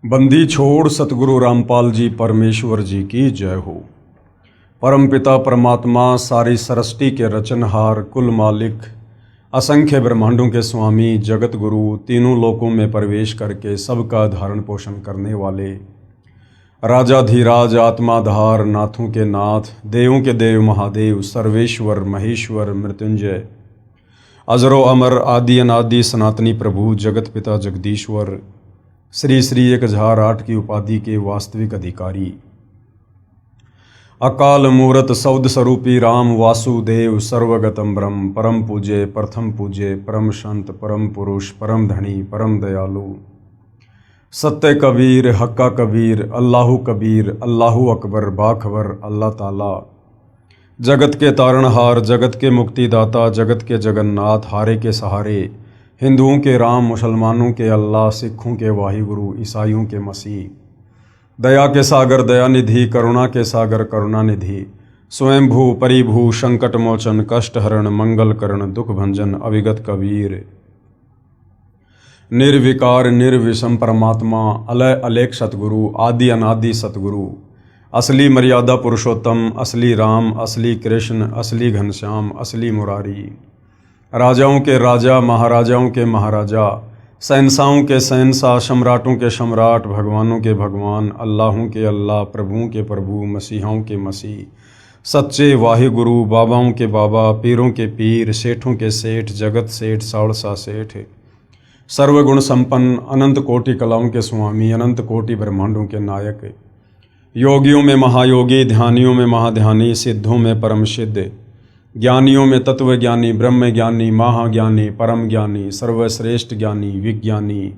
बंदी छोड़ सतगुरु रामपाल जी परमेश्वर जी की जय हो। परमपिता परमात्मा सारी सृष्टि के रचनहार, कुल मालिक, असंख्य ब्रह्मांडों के स्वामी, जगत गुरु, तीनों लोकों में प्रवेश करके सबका धारण पोषण करने वाले राजाधिराज, आत्माधार, नाथों के नाथ, देवों के देव महादेव, सर्वेश्वर, महेश्वर, मृत्युंजय, अजरो अमर, आदि अनादि, सनातनी प्रभु, जगत पिता जगदीश्वर, श्री श्री 1008 की उपाधि के वास्तविक अधिकारी, अकाल मूरत सौद स्वरूपी राम वासुदेव, सर्वगतम ब्रह्म, परम पूज्य, प्रथम पूज्य, परम संत, परम पुरुष, परम धनी, परम दयालु, सत्य कबीर, हक्का कबीर, अल्लाहु कबीर, अल्लाहु अकबर, बाखबर, अल्लाह ताला, जगत के तारणहार, जगत के मुक्तिदाता, जगत के जगन्नाथ, हारे के सहारे, हिंदुओं के राम, मुसलमानों के अल्लाह, सिखों के वाहिगुरु, ईसाइयों के मसीह, दया के सागर दयानिधि, करुणा के सागर करुणानिधि, स्वयंभू परिभू, संकट मोचन, कष्ट हरण, मंगल करण, दुख भंजन, अविगत कबीर, निर्विकार निर्विषम परमात्मा, अलय अलेख सतगुरु, आदि अनादि सतगुरु, असली मर्यादा पुरुषोत्तम, असली राम, असली कृष्ण, असली घनश्याम, असली मुरारी, राजाओं के राजा, महाराजाओं के महाराजा, शहंशाहों के शहंशाह, सम्राटों के सम्राट, भगवानों के भगवान, अल्लाहों के अल्लाह, प्रभुओं के प्रभु, मसीहाओं के मसीह, सच्चे वाहिगुरु, बाबाओं के बाबा, पीरों के पीर, सेठों के सेठ, जगत सेठ, साड़सा सेठ, सर्वगुण संपन्न, अनंत कोटि कलाओं के स्वामी, अनंत कोटि ब्रह्मांडों के नायक, योगियों में महायोगी, ध्यानियों में महाध्यानी, सिद्धों में परम सिद्ध, ज्ञानियों में तत्व ज्ञानी, ब्रह्म ज्ञानी, महाज्ञानी, परम ज्ञानी, सर्वश्रेष्ठ ज्ञानी, विज्ञानी,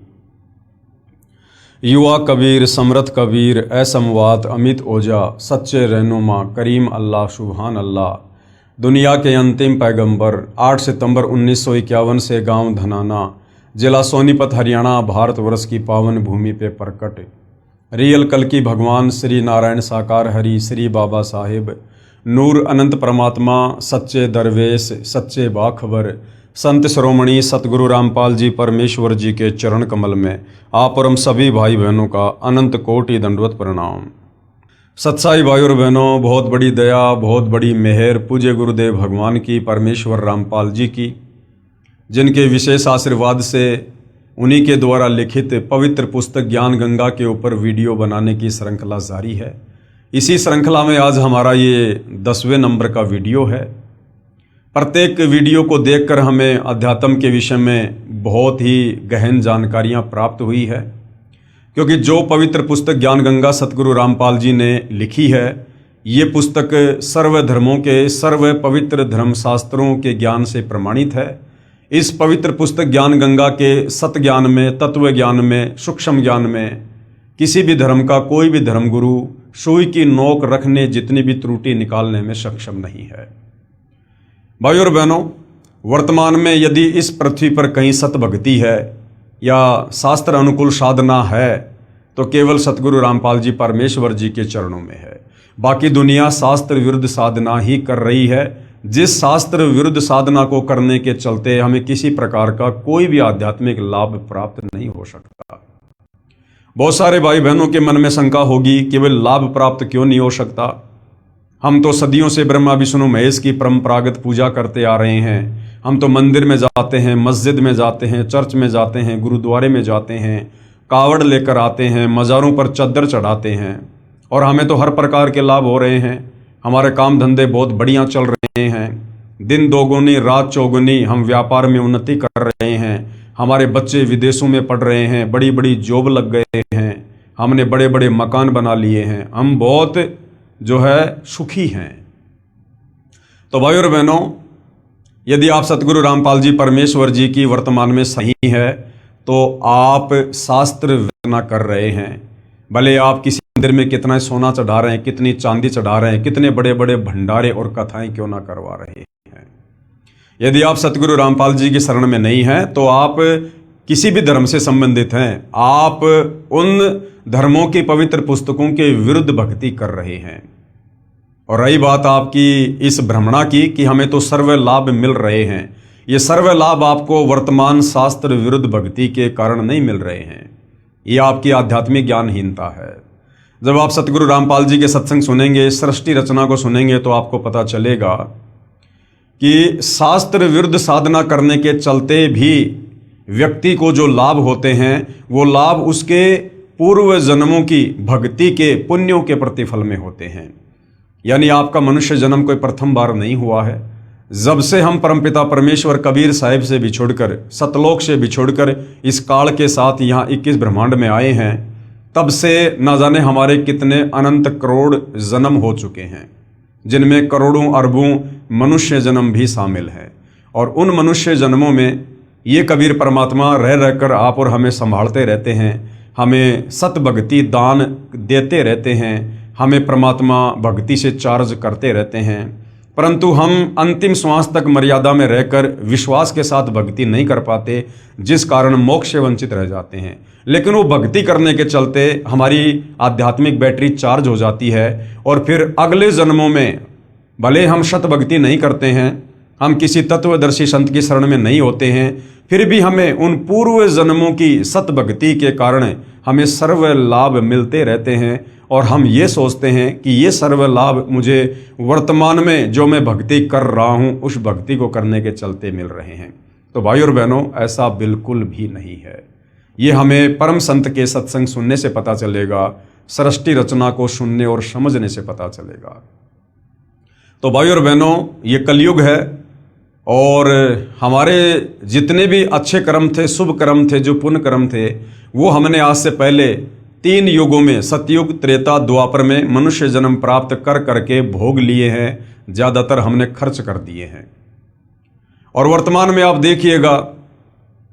युवा कबीर, समर्थ कबीर, असमवात, अमित ओजा, सच्चे रहनुमा, करीम अल्लाह, सुभान अल्लाह, दुनिया के अंतिम पैगंबर, 8 सितंबर 1951 से गांव धनाना, जिला सोनीपत, हरियाणा, भारतवर्ष की पावन भूमि पे प्रकट रियल कल की भगवान श्री नारायण साकार हरि, श्री बाबा साहेब, नूर अनंत परमात्मा, सच्चे दरवेश, सच्चे बाखबर, संत श्रोमणी सतगुरु रामपाल जी परमेश्वर जी के चरण कमल में आप और हम सभी भाई बहनों का अनंत कोटि दंडवत प्रणाम। सत्साई भाई और बहनों, बहुत बड़ी दया, बहुत बड़ी मेहर पूज्य गुरुदेव भगवान की, परमेश्वर रामपाल जी की, जिनके विशेष आशीर्वाद से उन्हीं के द्वारा लिखित पवित्र पुस्तक ज्ञान गंगा के ऊपर वीडियो बनाने की श्रृंखला जारी है। इसी श्रृंखला में आज हमारा ये 10वें नंबर का वीडियो है। प्रत्येक वीडियो को देखकर हमें अध्यात्म के विषय में बहुत ही गहन जानकारियां प्राप्त हुई है, क्योंकि जो पवित्र पुस्तक ज्ञान गंगा सतगुरु रामपाल जी ने लिखी है, ये पुस्तक सर्व धर्मों के, सर्व पवित्र धर्मशास्त्रों के ज्ञान से प्रमाणित है। इस पवित्र पुस्तक ज्ञान गंगा के सत ज्ञान में, तत्व ज्ञान में, सूक्ष्म ज्ञान में किसी भी धर्म का कोई भी धर्मगुरु सुई की नोक रखने जितनी भी त्रुटि निकालने में सक्षम नहीं है। भाई और बहनों, वर्तमान में यदि इस पृथ्वी पर कहीं सत भक्ति है या शास्त्र अनुकूल साधना है तो केवल सतगुरु रामपाल जी परमेश्वर जी के चरणों में है। बाकी दुनिया शास्त्र विरुद्ध साधना ही कर रही है, जिस शास्त्र विरुद्ध साधना को करने के चलते हमें किसी प्रकार का कोई भी आध्यात्मिक लाभ प्राप्त नहीं हो सकता। बहुत सारे भाई बहनों के मन में शंका होगी कि वे लाभ प्राप्त क्यों नहीं हो सकता। हम तो सदियों से ब्रह्मा विष्णु महेश की परंपरागत पूजा करते आ रहे हैं। हम तो मंदिर में जाते हैं, मस्जिद में जाते हैं, चर्च में जाते हैं, गुरुद्वारे में जाते हैं, कावड़ लेकर आते हैं, मज़ारों पर चद्दर चढ़ाते हैं और हमें तो हर प्रकार के लाभ हो रहे हैं। हमारे काम धंधे बहुत बढ़िया चल रहे हैं, दिन दोगुनी रात चौगुनी, हम व्यापार में उन्नति कर रहे हैं, हमारे बच्चे विदेशों में पढ़ रहे हैं, बड़ी बड़ी जॉब लग गए हैं, हमने बड़े बड़े मकान बना लिए हैं, हम बहुत जो है सुखी हैं। तो भाई और बहनों, यदि आप सतगुरु रामपाल जी परमेश्वर जी की वर्तमान में सही है तो आप शास्त्र वेदना कर रहे हैं। भले आप किसी मंदिर में कितना सोना चढ़ा रहे हैं, कितनी चांदी चढ़ा रहे हैं, कितने बड़े बड़े भंडारे और कथाएं क्यों ना करवा रहे हैं, यदि आप सतगुरु रामपाल जी की शरण में नहीं हैं तो आप किसी भी धर्म से संबंधित हैं, आप उन धर्मों की पवित्र पुस्तकों के विरुद्ध भक्ति कर रहे हैं। और रही बात आपकी इस भ्रमणा की कि हमें तो सर्व लाभ मिल रहे हैं, ये सर्व लाभ आपको वर्तमान शास्त्र विरुद्ध भक्ति के कारण नहीं मिल रहे हैं। ये आपकी आध्यात्मिक ज्ञानहीनता है। जब आप सतगुरु रामपाल जी के सत्संग सुनेंगे, सृष्टि रचना को सुनेंगे, तो आपको पता चलेगा कि शास्त्र विरुद्ध साधना करने के चलते भी व्यक्ति को जो लाभ होते हैं, वो लाभ उसके पूर्व जन्मों की भक्ति के पुण्यों के प्रतिफल में होते हैं। यानी आपका मनुष्य जन्म कोई प्रथम बार नहीं हुआ है। जब से हम परमपिता परमेश्वर कबीर साहिब से बिछुड़कर, सतलोक से बिछुड़कर इस काल के साथ यहाँ 21 ब्रह्मांड में आए हैं, तब से न जाने हमारे कितने अनंत करोड़ जन्म हो चुके हैं, जिनमें करोड़ों अरबों मनुष्य जन्म भी शामिल हैं। और उन मनुष्य जन्मों में ये कबीर परमात्मा रह रहकर आप और हमें संभालते रहते हैं, हमें सत भक्ति दान देते रहते हैं, हमें परमात्मा भक्ति से चार्ज करते रहते हैं। परंतु हम अंतिम श्वास तक मर्यादा में रहकर विश्वास के साथ भक्ति नहीं कर पाते, जिस कारण मोक्ष से वंचित रह जाते हैं। लेकिन वो भक्ति करने के चलते हमारी आध्यात्मिक बैटरी चार्ज हो जाती है और फिर अगले जन्मों में भले हम शत भक्ति नहीं करते हैं, हम किसी तत्वदर्शी संत की शरण में नहीं होते हैं, फिर भी हमें उन पूर्व जन्मों की सत भक्ति के कारण हमें सर्व लाभ मिलते रहते हैं। और हम ये सोचते हैं कि ये सर्व लाभ मुझे वर्तमान में जो मैं भक्ति कर रहा हूँ, उस भक्ति को करने के चलते मिल रहे हैं। तो भाई और बहनों, ऐसा बिल्कुल भी नहीं है। ये हमें परम संत के सत्संग सुनने से पता चलेगा, सृष्टि रचना को सुनने और समझने से पता चलेगा। तो भाई और बहनों, ये कलयुग है और हमारे जितने भी अच्छे कर्म थे, शुभ कर्म थे, जो पुण्य कर्म थे, वो हमने आज से पहले 3 युगों में, सतयुग, त्रेता, द्वापर में मनुष्य जन्म प्राप्त कर करके भोग लिए हैं। ज़्यादातर हमने खर्च कर दिए हैं। और वर्तमान में आप देखिएगा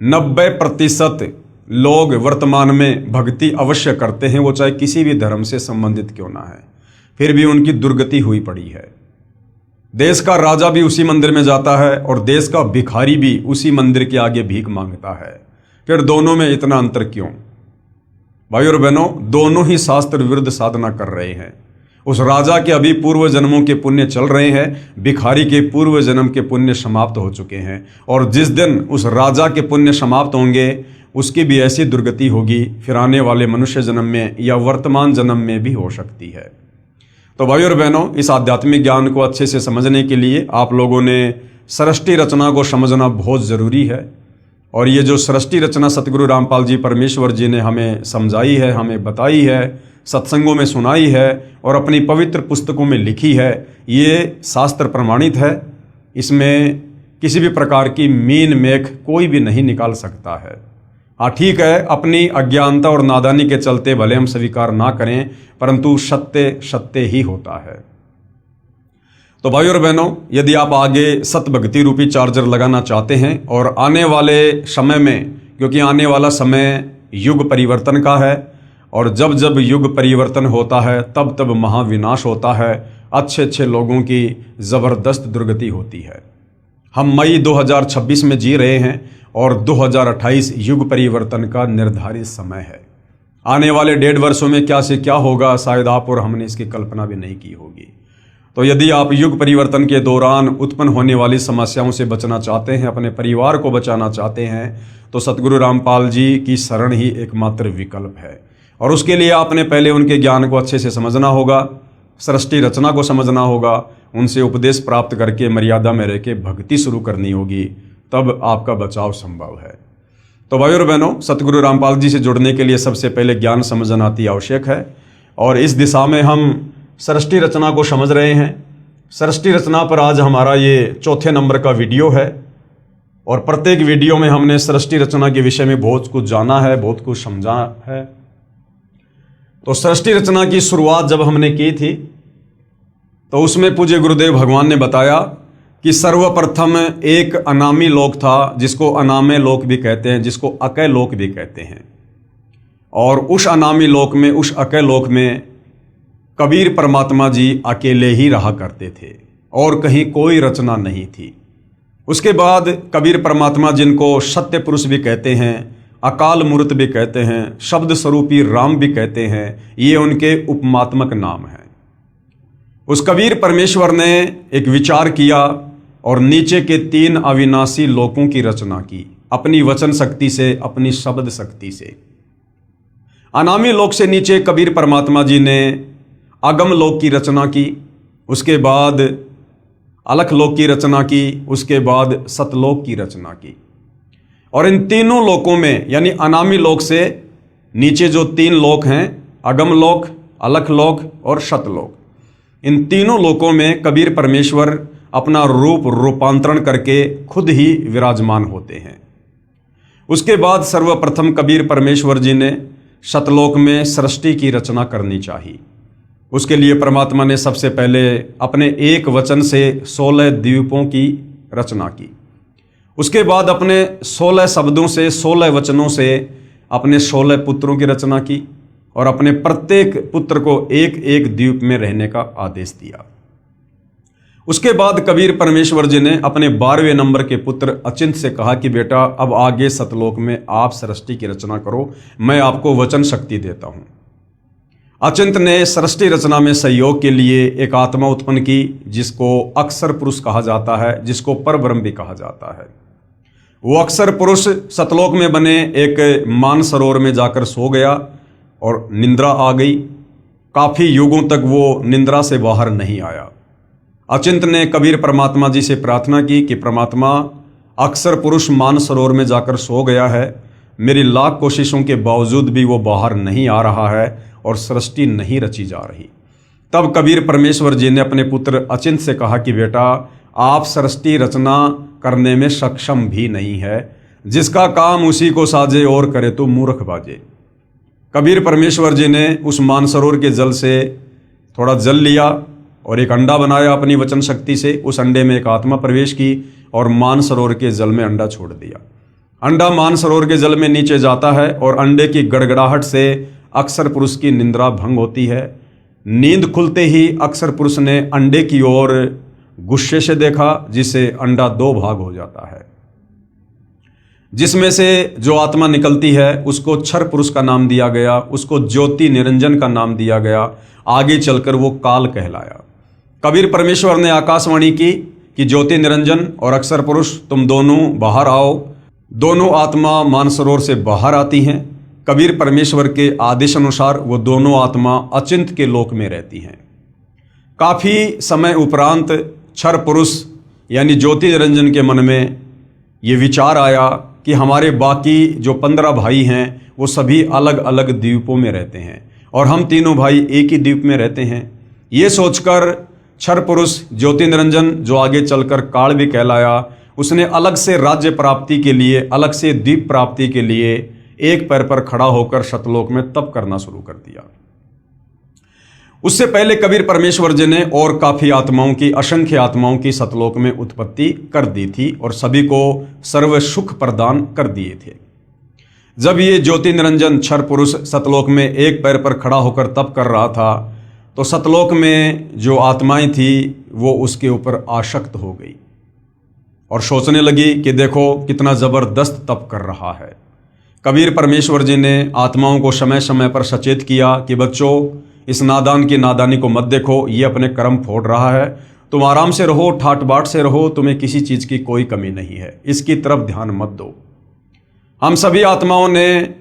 90% लोग वर्तमान में भक्ति अवश्य करते हैं, वो चाहे किसी भी धर्म से संबंधित क्यों ना है, फिर भी उनकी दुर्गति हुई पड़ी है। देश का राजा भी उसी मंदिर में जाता है और देश का भिखारी भी उसी मंदिर के आगे भीख मांगता है। फिर दोनों में इतना अंतर क्यों? भाई और बहनों, दोनों ही शास्त्र विरुद्ध साधना कर रहे हैं। उस राजा के अभी पूर्व जन्मों के पुण्य चल रहे हैं, भिखारी के पूर्व जन्म के पुण्य समाप्त हो चुके हैं। और जिस दिन उस राजा के पुण्य समाप्त होंगे, उसकी भी ऐसी दुर्गति होगी, फिर आने वाले मनुष्य जन्म में या वर्तमान जन्म में भी हो सकती है। तो भाई और बहनों, इस आध्यात्मिक ज्ञान को अच्छे से समझने के लिए आप लोगों ने सृष्टि रचना को समझना बहुत ज़रूरी है। और ये जो सृष्टि रचना सतगुरु रामपाल जी परमेश्वर जी ने हमें समझाई है, हमें बताई है, सत्संगों में सुनाई है और अपनी पवित्र पुस्तकों में लिखी है, ये शास्त्र प्रमाणित है। इसमें किसी भी प्रकार की मीन मेख कोई भी नहीं निकाल सकता है। हाँ ठीक है, अपनी अज्ञानता और नादानी के चलते भले हम स्वीकार ना करें, परंतु सत्य सत्य ही होता है। तो भाई और बहनों, यदि आप आगे सत भक्ति रूपी चार्जर लगाना चाहते हैं और आने वाले समय में, क्योंकि आने वाला समय युग परिवर्तन का है और जब जब युग परिवर्तन होता है तब तब महाविनाश होता है, अच्छे अच्छे लोगों की ज़बरदस्त दुर्गति होती है। हम मई 2026 में जी रहे हैं और 2028 युग परिवर्तन का निर्धारित समय है। आने वाले 1.5 वर्षों में क्या से क्या होगा, शायद आप और हमने इसकी कल्पना भी नहीं की होगी। तो यदि आप युग परिवर्तन के दौरान उत्पन्न होने वाली समस्याओं से बचना चाहते हैं, अपने परिवार को बचाना चाहते हैं, तो सतगुरु रामपाल जी की शरण ही एकमात्र विकल्प है। और उसके लिए आपने पहले उनके ज्ञान को अच्छे से समझना होगा, सृष्टि रचना को समझना होगा, उनसे उपदेश प्राप्त करके मर्यादा में रह के भक्ति शुरू करनी होगी, तब आपका बचाव संभव है। तो भाई और बहनों, सतगुरु रामपाल जी से जुड़ने के लिए सबसे पहले ज्ञान समझना अति आवश्यक है। और इस दिशा में हम सृष्टि रचना को समझ रहे हैं। सृष्टि रचना पर आज हमारा ये 4थे नंबर का वीडियो है और प्रत्येक वीडियो में हमने सृष्टि रचना के विषय में बहुत कुछ जाना है, बहुत कुछ समझा है। तो सृष्टि रचना की शुरुआत जब हमने की थी तो उसमें पूज्य गुरुदेव भगवान ने बताया कि सर्वप्रथम एक अनामी लोक था, जिसको अनामे लोक भी कहते हैं, जिसको अकय लोक भी कहते हैं। और उस अनामी लोक में, उस अकय लोक में कबीर परमात्मा जी अकेले ही रहा करते थे और कहीं कोई रचना नहीं थी। उसके बाद कबीर परमात्मा, जिनको सत्य पुरुष भी कहते हैं, अकाल मूर्त भी कहते हैं, शब्द स्वरूपी राम भी कहते हैं, ये उनके उपमात्मक नाम हैं। उस कबीर परमेश्वर ने एक विचार किया और नीचे के 3 अविनाशी लोकों की रचना की, अपनी वचन शक्ति से, अपनी शब्द शक्ति से। अनामी लोक से नीचे कबीर परमात्मा जी ने अगम लोक की रचना की, उसके बाद अलख लोक की रचना की, उसके बाद सतलोक की रचना की। और इन तीनों लोकों में यानी अनामी लोक से नीचे जो तीन लोक हैं, अगम लोक, अलख लोक और सतलोक, इन तीनों लोकों में कबीर परमेश्वर अपना रूपांतरण करके खुद ही विराजमान होते हैं। उसके बाद सर्वप्रथम कबीर परमेश्वर जी ने सतलोक में सृष्टि की रचना करनी चाहिए। उसके लिए परमात्मा ने सबसे पहले अपने एक वचन से 16 द्वीपों की रचना की। उसके बाद अपने 16 शब्दों से, 16 वचनों से अपने 16 पुत्रों की रचना की और अपने प्रत्येक पुत्र को एक एक द्वीप में रहने का आदेश दिया। उसके बाद कबीर परमेश्वर जी ने अपने 12वें नंबर के पुत्र अचिंत से कहा कि बेटा अब आगे सतलोक में आप सृष्टि की रचना करो, मैं आपको वचन शक्ति देता हूं। अचिंत ने सृष्टि रचना में सहयोग के लिए एक आत्मा उत्पन्न की जिसको अक्षर पुरुष कहा जाता है, जिसको परब्रह्म भी कहा जाता है। वो अक्षर पुरुष सतलोक में बने एक मानसरोवर में जाकर सो गया और निंद्रा आ गई। काफी युगों तक वो निंद्रा से बाहर नहीं आया। अचिंत ने कबीर परमात्मा जी से प्रार्थना की कि परमात्मा, अक्षर पुरुष मानसरोवर में जाकर सो गया है, मेरी लाख कोशिशों के बावजूद भी वो बाहर नहीं आ रहा है और सृष्टि नहीं रची जा रही। तब कबीर परमेश्वर जी ने अपने पुत्र अचिंत से कहा कि बेटा आप सृष्टि रचना करने में सक्षम भी नहीं है, जिसका काम उसी को साजे और करे तो मूर्ख बाजे। कबीर परमेश्वर जी ने उस मानसरोवर के जल से थोड़ा जल लिया और एक अंडा बनाया अपनी वचन शक्ति से। उस अंडे में एक आत्मा प्रवेश की और मानसरोवर के जल में अंडा छोड़ दिया। अंडा मानसरोवर के जल में नीचे जाता है और अंडे की गड़गड़ाहट से अक्षर पुरुष की निंद्रा भंग होती है। नींद खुलते ही अक्षर पुरुष ने अंडे की ओर गुस्से से देखा, जिससे अंडा 2 भाग हो जाता है। जिसमें से जो आत्मा निकलती है उसको क्षर पुरुष का नाम दिया गया, उसको ज्योति निरंजन का नाम दिया गया। आगे चलकर वो काल कहलाया। कबीर परमेश्वर ने आकाशवाणी की कि ज्योति निरंजन और अक्षर पुरुष तुम दोनों बाहर आओ। दोनों आत्मा मानसरोवर से बाहर आती हैं। कबीर परमेश्वर के आदेश अनुसार वो दोनों आत्मा अचिंत के लोक में रहती हैं। काफी समय उपरांत क्षर पुरुष यानी ज्योति निरंजन के मन में ये विचार आया कि हमारे बाकी जो 15 भाई हैं वो सभी अलग अलग द्वीपों में रहते हैं और हम तीनों भाई एक ही द्वीप में रहते हैं। ये सोचकर क्षर पुरुष ज्योति निरंजन, जो आगे चलकर काल भी कहलाया, उसने अलग से राज्य प्राप्ति के लिए, अलग से द्वीप प्राप्ति के लिए एक पैर पर खड़ा होकर सतलोक में तप करना शुरू कर दिया। उससे पहले कबीर परमेश्वर जी ने और काफी आत्माओं की, असंख्य आत्माओं की सतलोक में उत्पत्ति कर दी थी और सभी को सर्व सुख प्रदान कर दिए थे। जब ये ज्योति निरंजन क्षर पुरुष सतलोक में एक पैर पर खड़ा होकर तप कर रहा था तो सतलोक में जो आत्माएं थी वो उसके ऊपर आसक्त हो गई और सोचने लगी कि देखो कितना जबरदस्त तप कर रहा है। कबीर परमेश्वर जी ने आत्माओं को समय समय पर सचेत किया कि बच्चों, इस नादान की नादानी को मत देखो, ये अपने कर्म फोड़ रहा है, तुम आराम से रहो, ठाट बाट से रहो, तुम्हें किसी चीज की कोई कमी नहीं है, इसकी तरफ ध्यान मत दो। हम सभी आत्माओं ने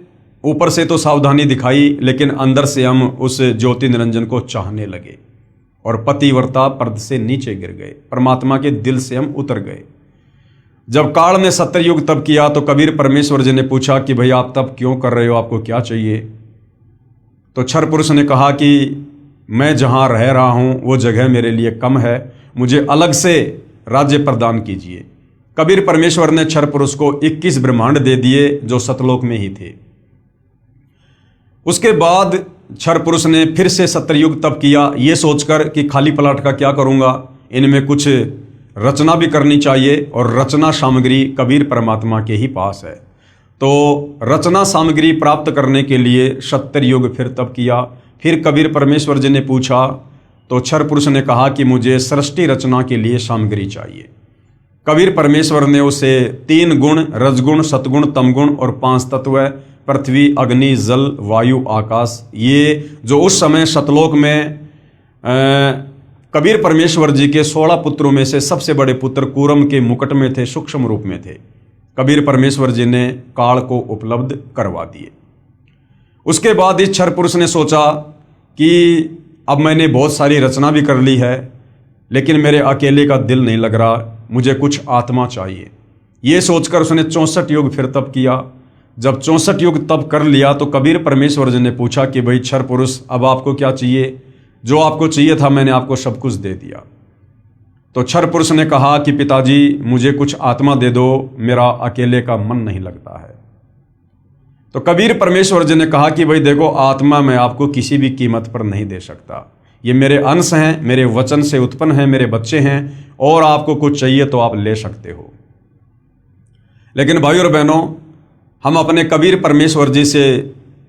ऊपर से तो सावधानी दिखाई, लेकिन अंदर से हम उस ज्योति निरंजन को चाहने लगे और पतिव्रता पर्द से नीचे गिर गए, परमात्मा के दिल से हम उतर गए। जब काल ने 70 युग तप किया तो कबीर परमेश्वर जी ने पूछा कि भाई आप तप क्यों कर रहे हो, आपको क्या चाहिए? तो क्षर पुरुष ने कहा कि मैं जहां रह रहा हूं वो जगह मेरे लिए कम है, मुझे अलग से राज्य प्रदान कीजिए। कबीर परमेश्वर ने क्षर पुरुष को 21 ब्रह्मांड दे दिए जो सतलोक में ही थे। उसके बाद क्षर पुरुष ने फिर से 70 युग तप किया, ये सोचकर कि खाली प्लाट का क्या करूंगा, इनमें कुछ रचना भी करनी चाहिए और रचना सामग्री कबीर परमात्मा के ही पास है। तो रचना सामग्री प्राप्त करने के लिए 70 युग फिर तप किया। फिर कबीर परमेश्वर जी ने पूछा तो क्षर पुरुष ने कहा कि मुझे सृष्टि रचना के लिए सामग्री चाहिए। कबीर परमेश्वर ने उसे 3 गुण, रजगुण, सतगुण, तमगुण और 5 तत्व, पृथ्वी, अग्नि, जल, वायु, आकाश, ये जो उस समय सतलोक में कबीर परमेश्वर जी के 16 पुत्रों में से सबसे बड़े पुत्र कूरम के मुकुट में थे, सूक्ष्म रूप में थे, कबीर परमेश्वर जी ने काल को उपलब्ध करवा दिए। उसके बाद इस क्षर पुरुष ने सोचा कि अब मैंने बहुत सारी रचना भी कर ली है, लेकिन मेरे अकेले का दिल नहीं लग रहा, मुझे कुछ आत्मा चाहिए। ये सोचकर उसने 64 युग फिर तप किया। जब 64 युग तप कर लिया तो कबीर परमेश्वर जी ने पूछा कि भाई क्षर पुरुष, अब आपको क्या चाहिए? जो आपको चाहिए था मैंने आपको सब कुछ दे दिया। तो क्षर पुरुष ने कहा कि पिताजी, मुझे कुछ आत्मा दे दो, मेरा अकेले का मन नहीं लगता है। तो कबीर परमेश्वर जी ने कहा कि भाई देखो, आत्मा मैं आपको किसी भी कीमत पर नहीं दे सकता, ये मेरे अंश हैं, मेरे वचन से उत्पन्न हैं, मेरे बच्चे हैं, और आपको कुछ चाहिए तो आप ले सकते हो। लेकिन भाई और बहनों, हम अपने कबीर परमेश्वर जी से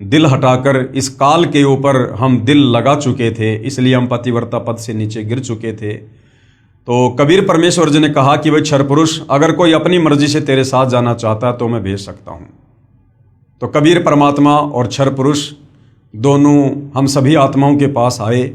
दिल हटाकर इस काल के ऊपर हम दिल लगा चुके थे, इसलिए हम पतिव्रता पद से नीचे गिर चुके थे। तो कबीर परमेश्वर जी ने कहा कि भाई क्षर पुरुष, अगर कोई अपनी मर्जी से तेरे साथ जाना चाहता है तो मैं भेज सकता हूँ। तो कबीर परमात्मा और क्षर पुरुष दोनों हम सभी आत्माओं के पास आए,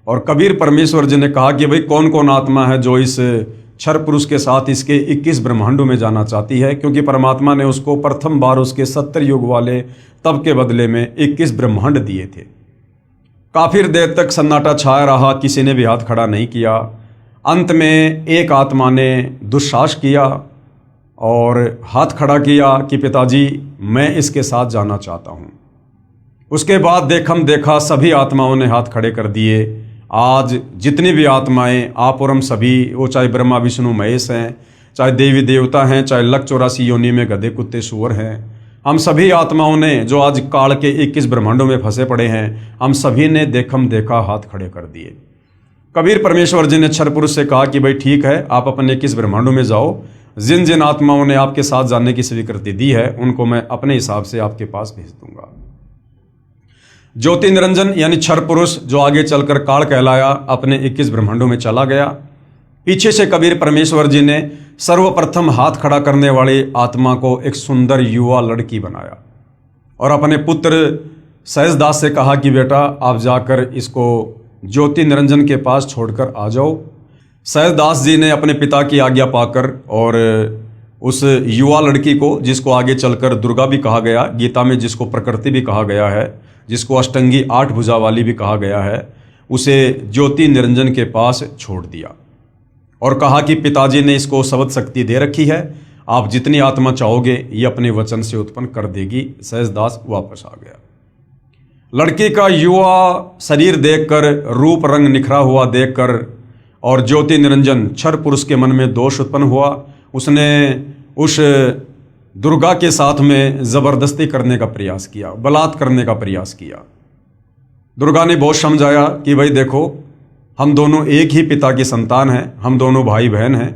और कबीर परमेश्वर जी ने कहा कि भाई कौन कौन आत्मा है जो इस क्षर पुरुष के साथ इसके 21 ब्रह्मांडों में जाना चाहती है, क्योंकि परमात्मा ने उसको प्रथम बार उसके 70 युग वाले तप के बदले में 21 ब्रह्मांड दिए थे। काफी देर तक सन्नाटा छाया रहा, किसी ने भी हाथ खड़ा नहीं किया। अंत में एक आत्मा ने दुस्साहस किया और हाथ खड़ा किया कि पिताजी, मैं इसके साथ जाना चाहता हूँ। उसके बाद देखा सभी आत्माओं ने हाथ खड़े कर दिए। आज जितनी भी आत्माएं, आप और हम सभी, वो चाहे ब्रह्मा विष्णु महेश हैं, चाहे देवी देवता हैं, चाहे लख 84 योनि में गधे कुत्ते सूअर हैं, हम सभी आत्माओं ने जो आज काल के 21 ब्रह्मांडों में फंसे पड़े हैं, हम सभी ने देखा हाथ खड़े कर दिए। कबीर परमेश्वर जी ने क्षर पुरुष से कहा कि भाई ठीक है, आप अपने 21 ब्रह्मांडों में जाओ, जिन जिन आत्माओं ने आपके साथ जाने की स्वीकृति दी है उनको मैं अपने हिसाब से आपके पास भेज दूंगा। ज्योति निरंजन यानी क्षर पुरुष, जो आगे चलकर काल कहलाया, अपने 21 ब्रह्मांडों में चला गया। पीछे से कबीर परमेश्वर जी ने सर्वप्रथम हाथ खड़ा करने वाली आत्मा को एक सुंदर युवा लड़की बनाया और अपने पुत्र सहजदास से कहा कि बेटा, आप जाकर इसको ज्योति निरंजन के पास छोड़कर आ जाओ। सहजदास जी ने अपने पिता की आज्ञा पाकर और उस युवा लड़की को, जिसको आगे चलकर दुर्गा भी कहा गया, गीता में जिसको प्रकृति भी कहा गया है, जिसको अष्टंगी 8 भुजा वाली भी कहा गया है, उसे ज्योति निरंजन के पास छोड़ दिया और कहा कि पिताजी ने इसको शब्द शक्ति दे रखी है, आप जितनी आत्मा चाहोगे ये अपने वचन से उत्पन्न कर देगी। सहजदास वापस आ गया। लड़की का युवा शरीर देखकर, रूप रंग निखरा हुआ देखकर और ज्योति निरंजन क्षर पुरुष के मन में दोष उत्पन्न हुआ। उसने उस दुर्गा के साथ में जबरदस्ती करने का प्रयास किया, बलात् करने का प्रयास किया। दुर्गा ने बहुत समझाया कि भाई देखो, हम दोनों एक ही पिता की संतान हैं, हम दोनों भाई बहन हैं,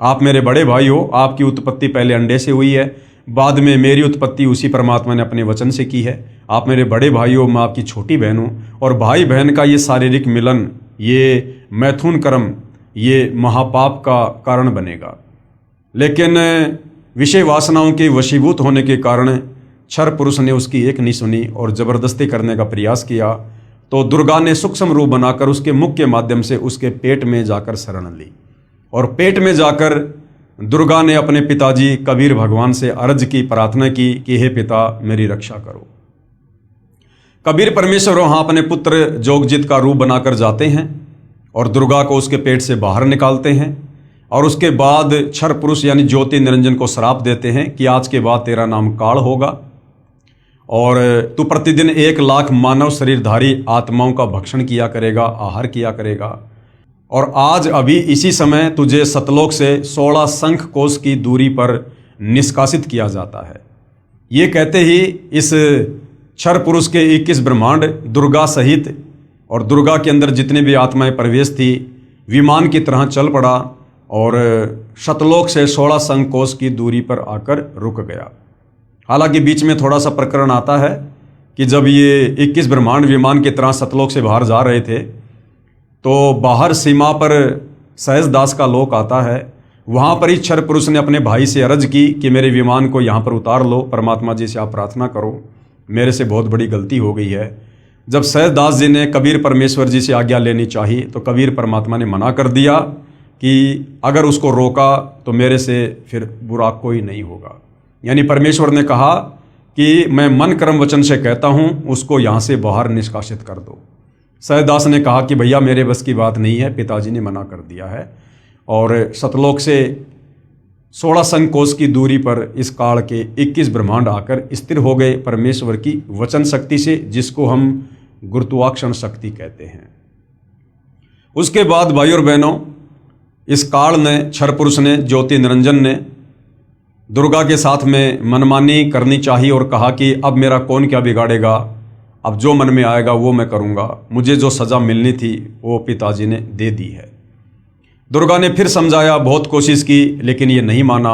आप मेरे बड़े भाई हो, आपकी उत्पत्ति पहले अंडे से हुई है, बाद में मेरी उत्पत्ति उसी परमात्मा ने अपने वचन से की है। आप मेरे बड़े भाई हो, मैं आपकी छोटी बहन हूँ, और भाई बहन का ये शारीरिक मिलन, ये मैथुन कर्म, ये महापाप का कारण बनेगा। लेकिन विषय वासनाओं के वशीभूत होने के कारण क्षर पुरुष ने उसकी एक नहीं सुनी और जबरदस्ती करने का प्रयास किया। तो दुर्गा ने सूक्ष्म रूप बनाकर उसके मुख के माध्यम से उसके पेट में जाकर शरण ली, और पेट में जाकर दुर्गा ने अपने पिताजी कबीर भगवान से अर्ज की, प्रार्थना की कि हे पिता, मेरी रक्षा करो। कबीर परमेश्वर वहाँ अपने पुत्र जोगजित का रूप बनाकर जाते हैं और दुर्गा को उसके पेट से बाहर निकालते हैं, और उसके बाद क्षर पुरुष यानी ज्योति निरंजन को श्राप देते हैं कि आज के बाद तेरा नाम काल होगा और तू प्रतिदिन 1 लाख मानव शरीरधारी आत्माओं का भक्षण किया करेगा, आहार किया करेगा, और आज अभी इसी समय तुझे सतलोक से 16 शंख कोश की दूरी पर निष्कासित किया जाता है। ये कहते ही इस क्षर पुरुष के 21 ब्रह्मांड दुर्गा सहित और दुर्गा के अंदर जितने भी आत्माएं प्रवेश थी, विमान की तरह चल पड़ा और सतलोक से 16 शंख कोश की दूरी पर आकर रुक गया। हालांकि बीच में थोड़ा सा प्रकरण आता है कि जब ये 21 ब्रह्मांड विमान की तरह सतलोक से बाहर जा रहे थे, तो बाहर सीमा पर सहजदास का लोक आता है। वहाँ पर ही क्षर पुरुष ने अपने भाई से अर्ज की कि मेरे विमान को यहाँ पर उतार लो, परमात्मा जी से आप प्रार्थना करो, मेरे से बहुत बड़ी गलती हो गई है। जब सहजदास जी ने कबीर परमेश्वर जी से आज्ञा लेनी चाहिए तो कबीर परमात्मा ने मना कर दिया कि अगर उसको रोका तो मेरे से फिर बुरा कोई नहीं होगा। यानी परमेश्वर ने कहा कि मैं मन कर्म वचन से कहता हूँ उसको यहाँ से बाहर निष्कासित कर दो। सहजदास ने कहा कि भैया मेरे बस की बात नहीं है, पिताजी ने मना कर दिया है। और सतलोक से 16 संकोश की दूरी पर इस काल के 21 ब्रह्मांड आकर स्थिर हो गए परमेश्वर की वचन शक्ति से, जिसको हम गुरुत्वाकर्षण शक्ति कहते हैं। उसके बाद भाई और बहनों, इस काल ने, क्षर पुरुष ने, ज्योति निरंजन ने दुर्गा के साथ में मनमानी करनी चाहिए और कहा कि अब मेरा कौन क्या बिगाड़ेगा, अब जो मन में आएगा वो मैं करूँगा, मुझे जो सज़ा मिलनी थी वो पिताजी ने दे दी है। दुर्गा ने फिर समझाया, बहुत कोशिश की, लेकिन ये नहीं माना।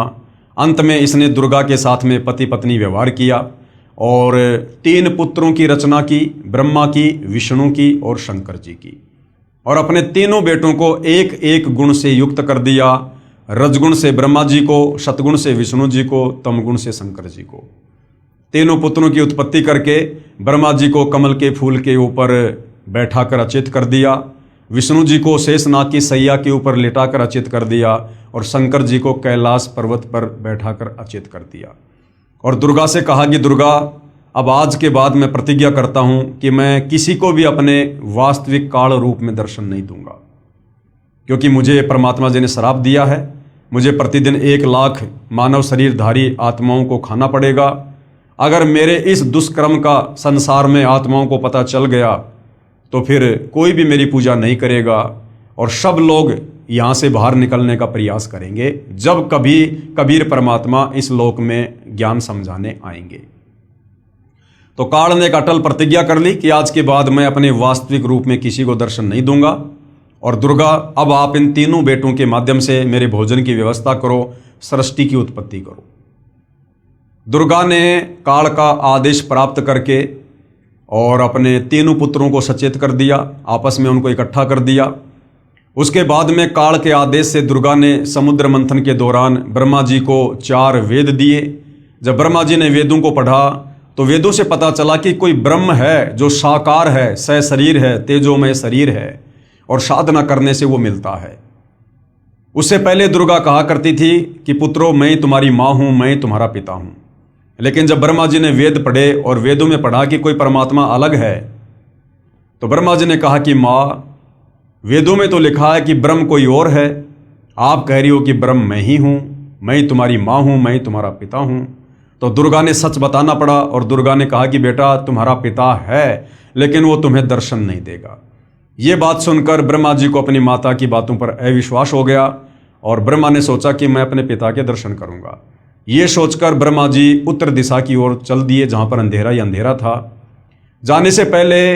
अंत में इसने दुर्गा के साथ में पति पत्नी व्यवहार किया और 3 पुत्रों की रचना की, ब्रह्मा की, विष्णु की और शंकर जी की। और अपने तीनों बेटों को एक एक गुण से युक्त कर दिया। रजगुण से ब्रह्मा जी को, सतगुण से विष्णु जी को, तमगुण से शंकर जी को। तीनों पुत्रों की उत्पत्ति करके ब्रह्मा जी को कमल के फूल के ऊपर बैठाकर अचेत कर दिया, विष्णु जी को शेषनाग की सैया के ऊपर लिटाकर अचेत कर दिया और शंकर जी को कैलाश पर्वत पर बैठाकर अचेत कर दिया। और दुर्गा से कहा कि दुर्गा, अब आज के बाद मैं प्रतिज्ञा करता हूं कि मैं किसी को भी अपने वास्तविक काल रूप में दर्शन नहीं दूंगा, क्योंकि मुझे परमात्मा जी ने श्राप दिया है। मुझे प्रतिदिन 1 लाख मानव शरीरधारी आत्माओं को खाना पड़ेगा। अगर मेरे इस दुष्कर्म का संसार में आत्माओं को पता चल गया तो फिर कोई भी मेरी पूजा नहीं करेगा और सब लोग यहाँ से बाहर निकलने का प्रयास करेंगे जब कभी कबीर परमात्मा इस लोक में ज्ञान समझाने आएंगे। तो काल ने एक अटल प्रतिज्ञा कर ली कि आज के बाद मैं अपने वास्तविक रूप में किसी को दर्शन नहीं दूंगा। और दुर्गा, अब आप इन तीनों बेटों के माध्यम से मेरे भोजन की व्यवस्था करो, सृष्टि की उत्पत्ति करो। दुर्गा ने काल का आदेश प्राप्त करके और अपने तीनों पुत्रों को सचेत कर दिया, आपस में उनको इकट्ठा कर दिया। उसके बाद में काल के आदेश से दुर्गा ने समुद्र मंथन के दौरान ब्रह्मा जी को 4 वेद दिए। जब ब्रह्मा जी ने वेदों को पढ़ा तो वेदों से पता चला कि कोई ब्रह्म है जो साकार है, सशरीर है, तेजोमय शरीर है और साधना करने से वो मिलता है। उससे पहले दुर्गा कहा करती थी कि पुत्रों, मैं तुम्हारी माँ हूँ, मैं तुम्हारा पिता हूँ। लेकिन जब ब्रह्मा जी ने वेद पढ़े और वेदों में पढ़ा कि कोई परमात्मा अलग है, तो ब्रह्मा जी ने कहा कि माँ, वेदों में तो लिखा है कि ब्रह्म कोई और है, आप कह रही हो कि ब्रह्म मैं ही हूँ, मैं तुम्हारी माँ हूँ, मैं तुम्हारा पिता हूँ। तो दुर्गा ने सच बताना पड़ा और दुर्गा ने कहा कि बेटा तुम्हारा पिता है, लेकिन वो तुम्हें दर्शन नहीं देगा। ये बात सुनकर ब्रह्मा जी को अपनी माता की बातों पर अविश्वास हो गया और ब्रह्मा ने सोचा कि मैं अपने पिता के दर्शन करूंगा। ये सोचकर ब्रह्मा जी उत्तर दिशा की ओर चल दिए, जहां पर अंधेरा ही अंधेरा था। जाने से पहले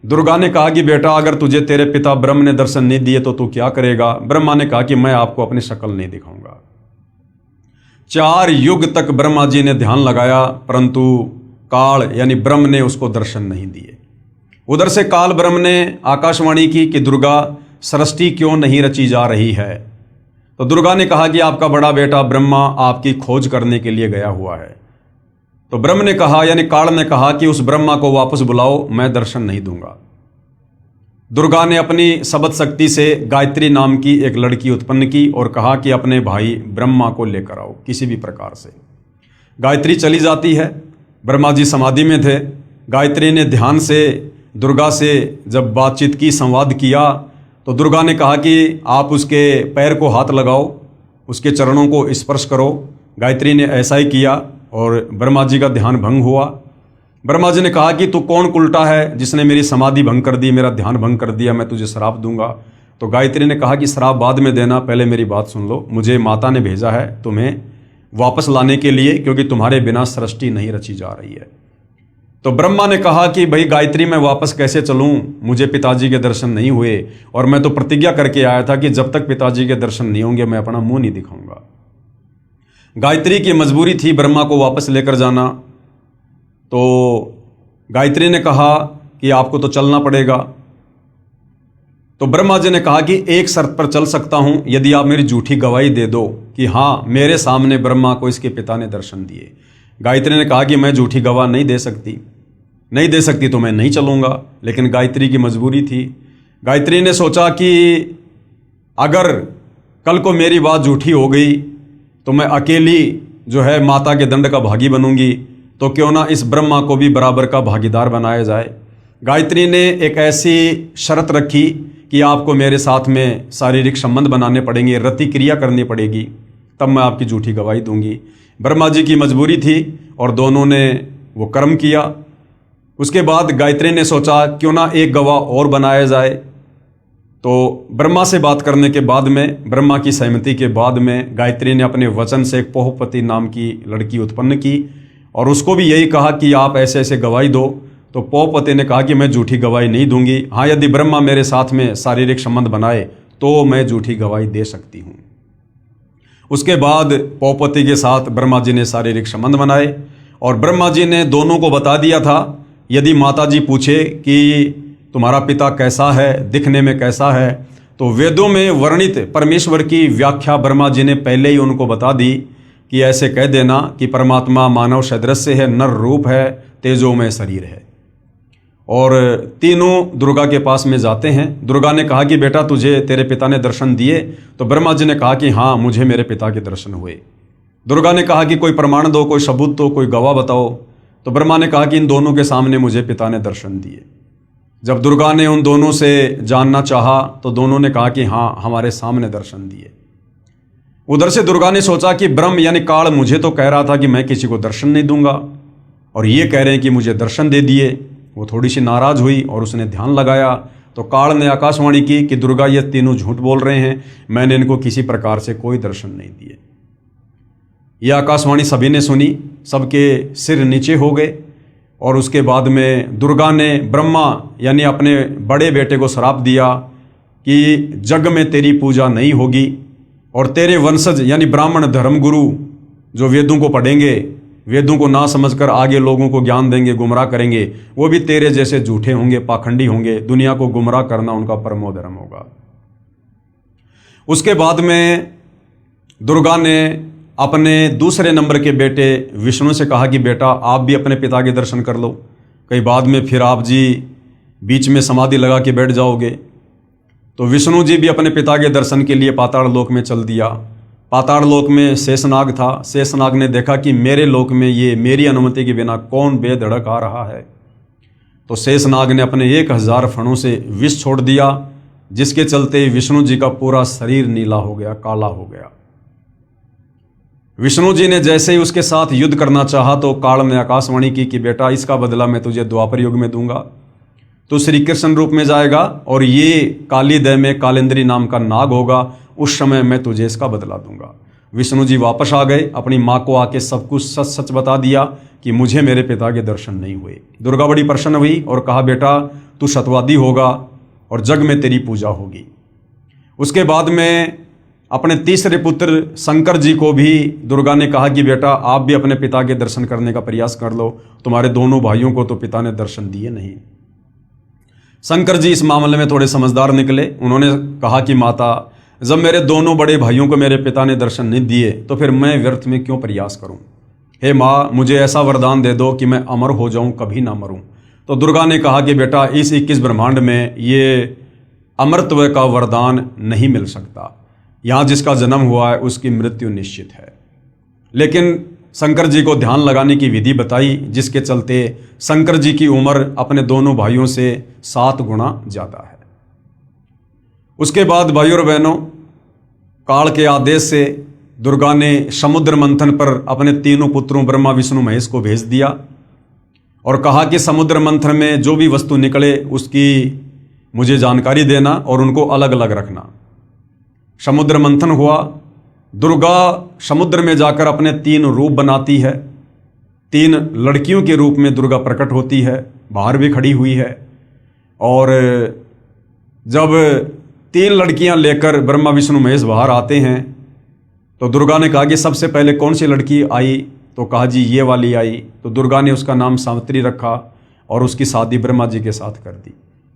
दुर्गा ने कहा कि बेटा, अगर तुझे तेरे पिता ब्रह्म ने दर्शन नहीं दिए तो तू क्या करेगा? ब्रह्मा ने कहा कि मैं आपको अपनी शक्ल नहीं दिखाऊंगा। 4 युग तक ब्रह्मा जी ने ध्यान लगाया, परंतु काल यानी ब्रह्म ने उसको दर्शन नहीं दिए। उधर से काल ब्रह्म ने आकाशवाणी की कि दुर्गा, सृष्टि क्यों नहीं रची जा रही है? तो दुर्गा ने कहा कि आपका बड़ा बेटा ब्रह्मा आपकी खोज करने के लिए गया हुआ है। तो ब्रह्म ने कहा, यानी काल ने कहा कि उस ब्रह्मा को वापस बुलाओ, मैं दर्शन नहीं दूंगा। दुर्गा ने अपनी शब्द शक्ति से गायत्री नाम की एक लड़की उत्पन्न की और कहा कि अपने भाई ब्रह्मा को लेकर आओ किसी भी प्रकार से। गायत्री चली जाती है। ब्रह्मा जी समाधि में थे। गायत्री ने ध्यान से दुर्गा से जब बातचीत की, संवाद किया, तो दुर्गा ने कहा कि आप उसके पैर को हाथ लगाओ, उसके चरणों को स्पर्श करो। गायत्री ने ऐसा ही किया और ब्रह्मा जी का ध्यान भंग हुआ। ब्रह्मा जी ने कहा कि तू कौन उल्टा है जिसने मेरी समाधि भंग कर दी, मेरा ध्यान भंग कर दिया, मैं तुझे श्राप दूंगा। तो गायत्री ने कहा कि श्राप बाद में देना, पहले मेरी बात सुन लो। मुझे माता ने भेजा है तुम्हें वापस लाने के लिए, क्योंकि तुम्हारे बिना सृष्टि नहीं रची जा रही है। तो ब्रह्मा ने कहा कि भाई गायत्री, मैं वापस कैसे चलूं? मुझे पिताजी के दर्शन नहीं हुए और मैं तो प्रतिज्ञा करके आया था कि जब तक पिताजी के दर्शन नहीं होंगे मैं अपना मुंह नहीं दिखाऊंगा। गायत्री की मजबूरी थी ब्रह्मा को वापस लेकर जाना। तो गायत्री ने कहा कि आपको तो चलना पड़ेगा। तो ब्रह्मा जी ने कहा कि एक शर्त पर चल सकता हूं, यदि आप मेरी झूठी गवाही दे दो कि हाँ, मेरे सामने ब्रह्मा को इसके पिता ने दर्शन दिए। गायत्री ने कहा कि मैं झूठी गवाह नहीं दे सकती तो मैं नहीं चलूंगा। लेकिन गायत्री की मजबूरी थी। गायत्री ने सोचा कि अगर कल को मेरी बात झूठी हो गई तो मैं अकेली जो है माता के दंड का भागी बनूंगी। तो क्यों ना इस ब्रह्मा को भी बराबर का भागीदार बनाया जाए। गायत्री ने एक ऐसी शर्त रखी कि आपको मेरे साथ में शारीरिक संबंध बनाने पड़ेंगे, रति क्रिया करनी पड़ेगी, तब मैं आपकी झूठी गवाही दूंगी। ब्रह्मा जी की मजबूरी थी और दोनों ने वो कर्म किया। उसके बाद गायत्री ने सोचा क्यों ना एक गवाह और बनाया जाए। तो ब्रह्मा से बात करने के बाद में, ब्रह्मा की सहमति के बाद में, गायत्री ने अपने वचन से एक पोहपति नाम की लड़की उत्पन्न की और उसको भी यही कहा कि आप ऐसे ऐसे गवाही दो। तो पोहपति ने कहा कि मैं झूठी गवाही नहीं दूंगी, हाँ यदि ब्रह्मा मेरे साथ में शारीरिक संबंध बनाए तो मैं झूठी गवाही दे सकती हूँ। उसके बाद पोहपति के साथ ब्रह्मा जी ने शारीरिक संबंध बनाए और ब्रह्मा जी ने दोनों को बता दिया था, यदि माता जी पूछे कि तुम्हारा पिता कैसा है, दिखने में कैसा है, तो वेदों में वर्णित परमेश्वर की व्याख्या ब्रह्मा जी ने पहले ही उनको बता दी कि ऐसे कह देना कि परमात्मा मानव सदृश है, नर रूप है, तेजोमय शरीर है। और तीनों दुर्गा के पास में जाते हैं। दुर्गा ने कहा कि बेटा तुझे तेरे पिता ने दर्शन दिए? तो ब्रह्मा जी ने कहा कि हाँ मुझे मेरे पिता के दर्शन हुए। दुर्गा ने कहा कि कोई प्रमाण दो, कोई सबूत दो, कोई गवाह बताओ। तो ब्रह्मा ने कहा कि इन दोनों के सामने मुझे पिता ने दर्शन दिए। जब दुर्गा ने उन दोनों से जानना चाहा तो दोनों ने कहा कि हाँ हमारे सामने दर्शन दिए। उधर से दुर्गा ने सोचा कि ब्रह्म यानी काल मुझे तो कह रहा था कि मैं किसी को दर्शन नहीं दूंगा और ये कह रहे हैं कि मुझे दर्शन दे दिए। वो थोड़ी सी नाराज हुई और उसने ध्यान लगाया तो काल ने आकाशवाणी की कि दुर्गा ये तीनों झूठ बोल रहे हैं, मैंने इनको किसी प्रकार से कोई दर्शन नहीं दिए। यह आकाशवाणी सभी ने सुनी, सबके सिर नीचे हो गए। और उसके बाद में दुर्गा ने ब्रह्मा यानी अपने बड़े बेटे को श्राप दिया कि जग में तेरी पूजा नहीं होगी और तेरे वंशज यानी ब्राह्मण धर्मगुरु जो वेदों को पढ़ेंगे, वेदों को ना समझकर आगे लोगों को ज्ञान देंगे, गुमराह करेंगे, वो भी तेरे जैसे झूठे होंगे, पाखंडी होंगे। दुनिया को गुमराह करना उनका परमो धर्म होगा। उसके बाद में दुर्गा ने अपने दूसरे नंबर के बेटे विष्णु से कहा कि बेटा आप भी अपने पिता के दर्शन कर लो, कहीं बाद में फिर आप जी बीच में समाधि लगा के बैठ जाओगे। तो विष्णु जी भी अपने पिता के दर्शन के लिए पाताल लोक में चल दिया। पाताल लोक में शेषनाग था। शेषनाग ने देखा कि मेरे लोक में ये मेरी अनुमति के बिना कौन बेधड़क आ रहा है। तो शेषनाग ने अपने 1000 फणों से विष छोड़ दिया, जिसके चलते विष्णु जी का पूरा शरीर नीला हो गया, काला हो गया। विष्णु जी ने जैसे ही उसके साथ युद्ध करना चाहा तो काल ने आकाशवाणी की कि बेटा इसका बदला मैं तुझे द्वापर युग में दूंगा, तो श्री कृष्ण रूप में जाएगा और ये काली देह में कालेंद्री नाम का नाग होगा, उस समय मैं तुझे इसका बदला दूंगा। विष्णु जी वापस आ गए, अपनी माँ को आके सब कुछ सच सच बता दिया कि मुझे मेरे पिता के दर्शन नहीं हुए। दुर्गा बड़ी प्रसन्न हुई और कहा बेटा तू सतवादी होगा और जग में तेरी पूजा होगी। उसके बाद में अपने तीसरे पुत्र शंकर जी को भी दुर्गा ने कहा कि बेटा आप भी अपने पिता के दर्शन करने का प्रयास कर लो, तुम्हारे दोनों भाइयों को तो पिता ने दर्शन दिए नहीं। शंकर जी इस मामले में थोड़े समझदार निकले। उन्होंने कहा कि माता जब मेरे दोनों बड़े भाइयों को मेरे पिता ने दर्शन नहीं दिए तो फिर मैं व्यर्थ में क्यों प्रयास करूं। हे माँ मुझे ऐसा वरदान दे दो कि मैं अमर हो जाऊं, कभी ना मरूं। तो दुर्गा ने कहा कि बेटा इस 21 ब्रह्मांड में ये अमरत्व का वरदान नहीं मिल सकता, यहाँ जिसका जन्म हुआ है उसकी मृत्यु निश्चित है। लेकिन शंकर जी को ध्यान लगाने की विधि बताई, जिसके चलते शंकर जी की उम्र अपने दोनों भाइयों से 7 गुना ज़्यादा है। उसके बाद भाइयों और बहनों, काल के आदेश से दुर्गा ने समुद्र मंथन पर अपने तीनों पुत्रों ब्रह्मा विष्णु महेश को भेज दिया और कहा कि समुद्र मंथन में जो भी वस्तु निकले उसकी मुझे जानकारी देना और उनको अलग अलग रखना। समुद्र मंथन हुआ। दुर्गा समुद्र में जाकर अपने 3 रूप बनाती है। 3 लड़कियों के रूप में दुर्गा प्रकट होती है, बाहर भी खड़ी हुई है। और जब 3 लड़कियां लेकर ब्रह्मा विष्णु महेश बाहर आते हैं तो दुर्गा ने कहा कि सबसे पहले कौन सी लड़की आई? तो कहा जी ये वाली आई। तो दुर्गा ने उसका नाम सावित्री रखा और उसकी शादी ब्रह्मा जी के साथ कर दी।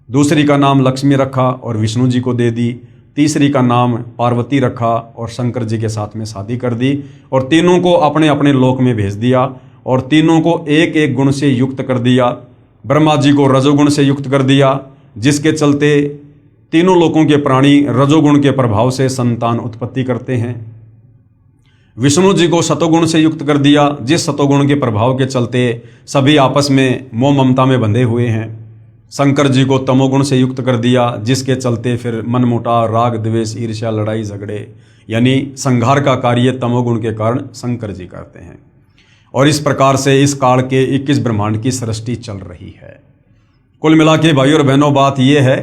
दूसरी का नाम लक्ष्मी रखा और विष्णु जी को दे दी। तीसरी का नाम पार्वती रखा और शंकर जी के साथ में शादी कर दी और तीनों को अपने अपने लोक में भेज दिया और तीनों को एक एक गुण से युक्त कर दिया। ब्रह्मा जी को रजोगुण से युक्त कर दिया, जिसके चलते तीनों लोकों के प्राणी रजोगुण के प्रभाव से संतान उत्पत्ति करते हैं। विष्णु जी को सतोगुण से युक्त कर दिया, जिस सतोगुण के प्रभाव के चलते सभी आपस में मोह ममता में बंधे हुए हैं। शंकर जी को तमोगुण से युक्त कर दिया, जिसके चलते फिर मनमुटाव, राग द्वेष, ईर्ष्या, लड़ाई झगड़े यानी संहार का कार्य तमोगुण के कारण शंकर जी करते हैं। और इस प्रकार से इस काल के 21 ब्रह्मांड की सृष्टि चल रही है। कुल मिला के भाइयों और बहनों बात यह है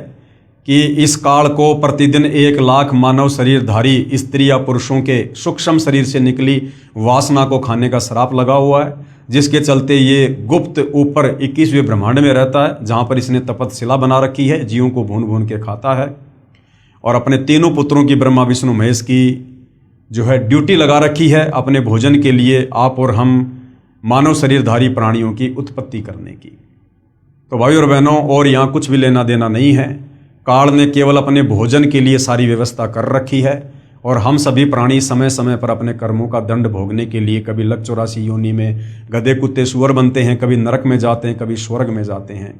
कि इस काल को प्रतिदिन 1 लाख मानव शरीरधारी स्त्री या पुरुषों के सूक्ष्म शरीर से निकली वासना को खाने का श्राप लगा हुआ है, जिसके चलते ये गुप्त ऊपर 21वें ब्रह्मांड में रहता है, जहाँ पर इसने तपतशिला बना रखी है, जीवों को भून भून के खाता है और अपने तीनों पुत्रों की ब्रह्मा विष्णु महेश की जो है ड्यूटी लगा रखी है अपने भोजन के लिए, आप और हम मानव शरीरधारी प्राणियों की उत्पत्ति करने की। तो भाइयों और बहनों, और यहाँ कुछ भी लेना देना नहीं है। काल ने केवल अपने भोजन के लिए सारी व्यवस्था कर रखी है और हम सभी प्राणी समय समय पर अपने कर्मों का दंड भोगने के लिए कभी लक 84 योनि में गधे कुत्ते सुअर बनते हैं, कभी नरक में जाते हैं, कभी स्वर्ग में जाते हैं।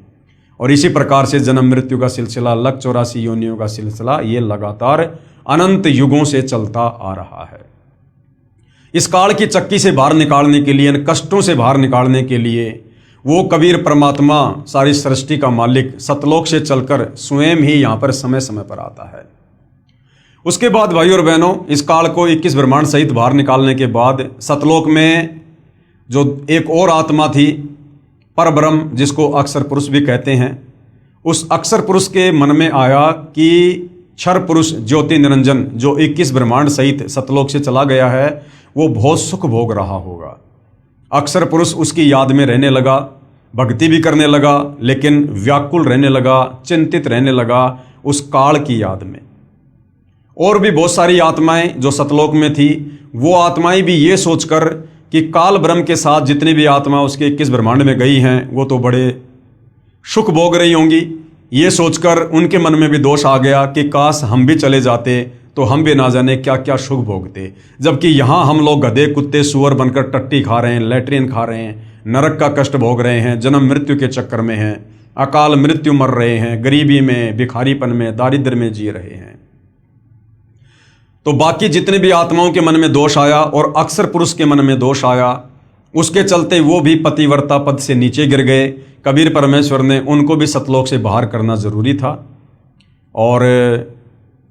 और इसी प्रकार से जन्म मृत्यु का सिलसिला, लक 84 योनियों का सिलसिला, ये लगातार अनंत युगों से चलता आ रहा है। इस काल की चक्की से बाहर निकालने के लिए, इन कष्टों से बाहर निकालने के लिए वो कबीर परमात्मा, सारी सृष्टि का मालिक, सतलोक से चलकर स्वयं ही यहाँ पर समय समय पर आता है। उसके बाद भाइयों और बहनों, इस काल को 21 ब्रह्मांड सहित बाहर निकालने के बाद सतलोक में जो एक और आत्मा थी, परब्रह्म, जिसको अक्षर पुरुष भी कहते हैं, उस अक्षर पुरुष के मन में आया कि क्षर पुरुष ज्योति निरंजन जो 21 ब्रह्मांड सहित सतलोक से चला गया है, वो बहुत सुख भोग रहा होगा। अक्षर पुरुष उसकी याद में रहने लगा, भक्ति भी करने लगा, लेकिन व्याकुल रहने लगा, चिंतित रहने लगा उस काल की याद में। और भी बहुत सारी आत्माएं जो सतलोक में थी, वो आत्माएं भी ये सोचकर कि काल ब्रह्म के साथ जितनी भी आत्मा उसके 21 ब्रह्मांड में गई हैं, वो तो बड़े सुख भोग रही होंगी, ये सोचकर उनके मन में भी दोष आ गया कि काश हम भी चले जाते तो हम भी ना जाने क्या क्या सुख भोगते। जबकि यहाँ हम लोग गधे कुत्ते सुअर बनकर टट्टी खा रहे हैं, लैट्रिन खा रहे हैं, नरक का कष्ट भोग रहे हैं, जन्म मृत्यु के चक्कर में हैं, अकाल मृत्यु मर रहे हैं, गरीबी में, भिखारीपन में, दारिद्र्य में जी रहे हैं। तो बाकी जितने भी आत्माओं के मन में दोष आया और अक्षर पुरुष के मन में दोष आया, उसके चलते वो भी पतिव्रता पद से नीचे गिर गए। कबीर परमेश्वर ने उनको भी सतलोक से बाहर करना जरूरी था। और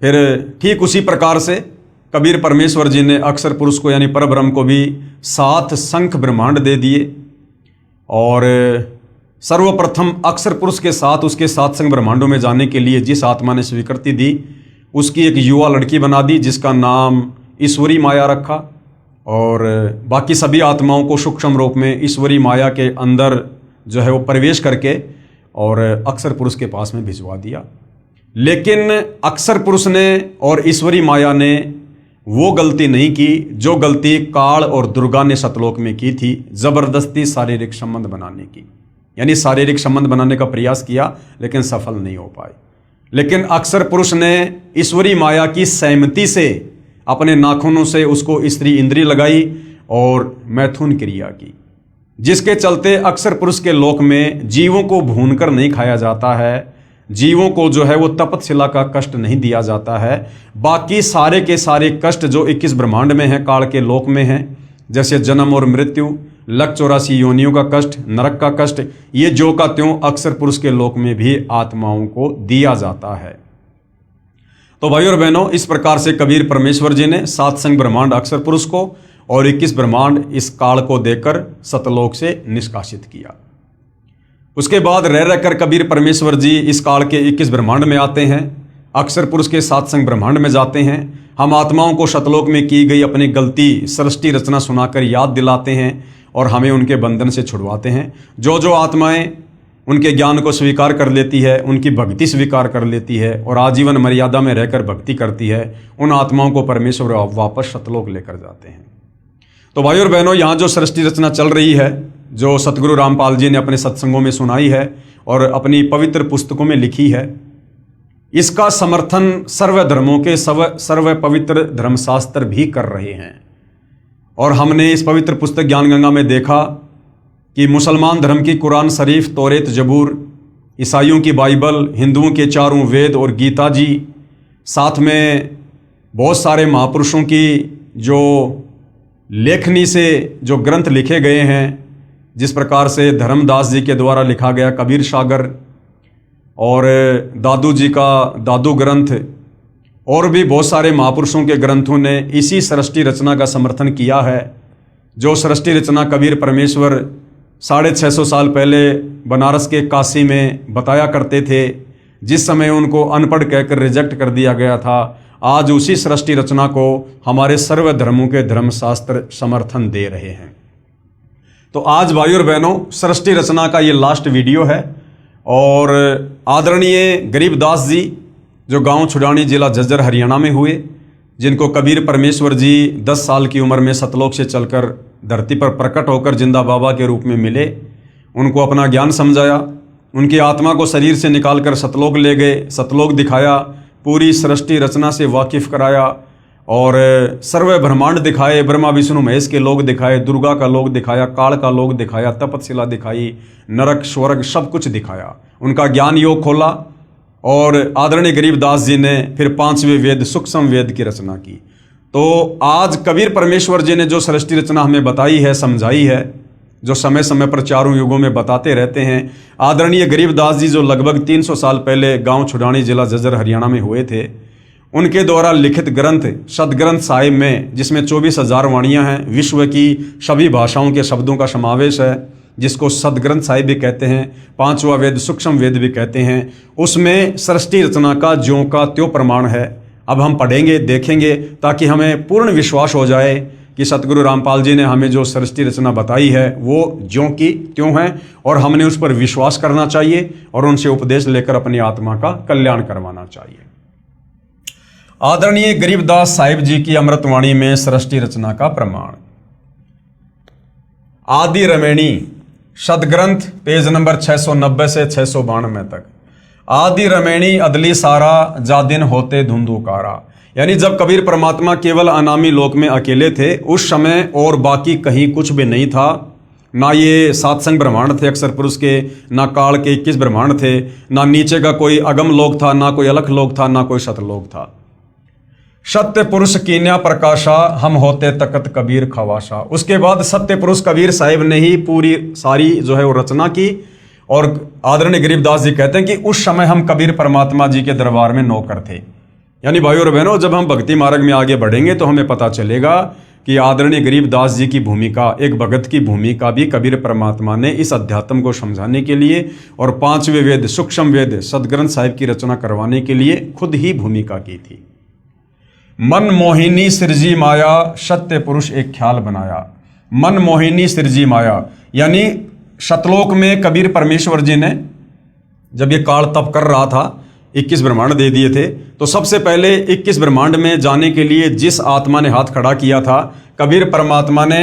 फिर ठीक उसी प्रकार से कबीर परमेश्वर जी ने अक्षर पुरुष को यानी परब्रह्म को भी 7 शंख ब्रह्मांड दे दिए। और सर्वप्रथम अक्षर पुरुष के साथ उसके 7 शंख ब्रह्मांडों में जाने के लिए जिस आत्मा ने स्वीकृति दी, उसकी एक युवा लड़की बना दी, जिसका नाम ईश्वरी माया रखा। और बाकी सभी आत्माओं को सूक्ष्म रूप में ईश्वरी माया के अंदर जो है वो प्रवेश करके और अक्षर पुरुष के पास में भिजवा दिया। लेकिन अक्षर पुरुष ने और ईश्वरी माया ने वो गलती नहीं की जो गलती काल और दुर्गा ने सतलोक में की थी, जबरदस्ती शारीरिक संबंध बनाने की। यानी शारीरिक संबंध बनाने का प्रयास किया लेकिन सफल नहीं हो पाए। लेकिन अक्षर पुरुष ने ईश्वरी माया की सहमति से अपने नाखूनों से उसको स्त्री इंद्री लगाई और मैथुन क्रिया की, जिसके चलते अक्षर पुरुष के लोक में जीवों को भूनकर नहीं खाया जाता है, जीवों को जो है वो तपतशिला का कष्ट नहीं दिया जाता है। बाकी सारे के सारे कष्ट जो 21 ब्रह्मांड में हैं, काल के लोक में हैं, जैसे जन्म और मृत्यु, लक 84 योनियों का कष्ट, नरक का कष्ट, ये जो का त्यों अक्षर पुरुष के लोक में भी आत्माओं को दिया जाता है। तो भाइयों और बहनों, इस प्रकार से कबीर परमेश्वर जी ने 7 शंख ब्रह्मांड अक्षर पुरुष को और 21 ब्रह्मांड इस काल को देकर सतलोक से निष्कासित किया। उसके बाद रह रहकर कबीर परमेश्वर जी इस काल के 21 ब्रह्मांड में आते हैं, अक्षर पुरुष के 7 शंख ब्रह्मांड में जाते हैं। हम आत्माओं को सतलोक में की गई अपनी गलती सृष्टि रचना सुनाकर याद दिलाते हैं और हमें उनके बंधन से छुड़वाते हैं। जो जो आत्माएं उनके ज्ञान को स्वीकार कर लेती है, उनकी भक्ति स्वीकार कर लेती है और आजीवन मर्यादा में रहकर भक्ति करती है, उन आत्माओं को परमेश्वर वापस सतलोक लेकर जाते हैं। तो भाइयों और बहनों, यहाँ जो सृष्टि रचना चल रही है, जो सतगुरु रामपाल जी ने अपने सत्संगों में सुनाई है और अपनी पवित्र पुस्तकों में लिखी है, इसका समर्थन सर्व धर्मों के सर्व पवित्र धर्मशास्त्र भी कर रहे हैं। और हमने इस पवित्र पुस्तक ज्ञान गंगा में देखा कि मुसलमान धर्म की कुरान शरीफ, तौरेत, जबूर, ईसाइयों की बाइबल, हिंदुओं के 4 वेद और गीता जी, साथ में बहुत सारे महापुरुषों की जो लेखनी से जो ग्रंथ लिखे गए हैं, जिस प्रकार से धर्मदास जी के द्वारा लिखा गया कबीर सागर और दादू जी का दादू ग्रंथ और भी बहुत सारे महापुरुषों के ग्रंथों ने इसी सृष्टि रचना का समर्थन किया है। जो सृष्टि रचना कबीर परमेश्वर 650 साल पहले बनारस के काशी में बताया करते थे, जिस समय उनको अनपढ़ कहकर रिजेक्ट कर दिया गया था, आज उसी सृष्टि रचना को हमारे सर्व धर्मों के धर्मशास्त्र समर्थन दे रहे हैं। तो आज भाइयों और बहनों, सृष्टि रचना का ये लास्ट वीडियो है और आदरणीय गरीबदास जी जो गांव छुड़ानी जिला झज्जर हरियाणा में हुए, जिनको कबीर परमेश्वर जी 10 साल की उम्र में सतलोक से चलकर धरती पर प्रकट होकर जिंदा बाबा के रूप में मिले, उनको अपना ज्ञान समझाया, उनकी आत्मा को शरीर से निकालकर सतलोक ले गए, सतलोक दिखाया, पूरी सृष्टि रचना से वाकिफ कराया और सर्व ब्रह्मांड दिखाए, ब्रह्मा विष्णु महेश के लोग दिखाए, दुर्गा का लोग दिखाया, काल का लोग दिखाया, तपतशिला दिखाई, नरक स्वर्ग सब कुछ दिखाया, उनका ज्ञान योग खोला। और आदरणीय गरीबदास जी ने फिर 5वें वेद सूक्ष्म वेद की रचना की। तो आज कबीर परमेश्वर जी ने जो सृष्टि रचना हमें बताई है, समझाई है, जो समय समय पर चारों युगों में बताते रहते हैं, आदरणीय गरीबदास जी जो लगभग 300 साल पहले गांव छुड़ानी जिला झज्जर हरियाणा में हुए थे, उनके द्वारा लिखित ग्रंथ सदग्रंथ साहिब में, जिसमें 24,000 वाणियाँ हैं, विश्व की सभी भाषाओं के शब्दों का समावेश है, जिसको सदग्रंथ साहिब भी कहते हैं, 5वां वेद सूक्ष्म वेद भी कहते हैं, उसमें सृष्टि रचना का ज्यों का त्यों प्रमाण है। अब हम पढ़ेंगे, देखेंगे, ताकि हमें पूर्ण विश्वास हो जाए कि सतगुरु रामपाल जी ने हमें जो सृष्टि रचना बताई है वो ज्यों की त्यों है और हमने उस पर विश्वास करना चाहिए और उनसे उपदेश लेकर अपनी आत्मा का कल्याण करवाना चाहिए। आदरणीय गरीबदास साहिब जी की अमृतवाणी में सृष्टि रचना का प्रमाण। आदि रमैणी सदग्रंथ पेज नंबर 690 से 692 तक। आदि रमैणी अदली सारा जादिन होते धुंधुकारा, यानी जब कबीर परमात्मा केवल अनामी लोक में अकेले थे, उस समय और बाकी कहीं कुछ भी नहीं था। ना ये सातसंग ब्रह्मांड थे अक्षर पुरुष के, ना काल के 21 ब्रह्मांड थे, ना नीचे का कोई अगम लोक था, ना कोई अलख लोक था, ना कोई सतलोक था। सत्य पुरुष कीन्या प्रकाशा हम होते तकत कबीर खवाशा। उसके बाद सत्य पुरुष कबीर साहिब ने ही पूरी सारी जो है वो रचना की। और आदरणीय गरीबदास जी कहते हैं कि उस समय हम कबीर परमात्मा जी के दरबार में नौकर थे। यानी भाइयों और बहनों, जब हम भक्ति मार्ग में आगे बढ़ेंगे तो हमें पता चलेगा कि आदरणीय गरीबदास जी की भूमिका, एक भगत की भूमिका भी कबीर परमात्मा ने इस अध्यात्म को समझाने के लिए और 5वें वेद सूक्ष्म वेद सदग्रंथ साहिब की रचना करवाने के लिए खुद ही भूमिका की थी। मन मोहिनी सृजी माया सत्य पुरुष एक ख्याल बनाया। मन मोहिनी सृजी माया, यानी सतलोक में कबीर परमेश्वर जी ने जब ये काल तप कर रहा था, 21 ब्रह्मांड दे दिए थे, तो सबसे पहले 21 ब्रह्मांड में जाने के लिए जिस आत्मा ने हाथ खड़ा किया था, कबीर परमात्मा ने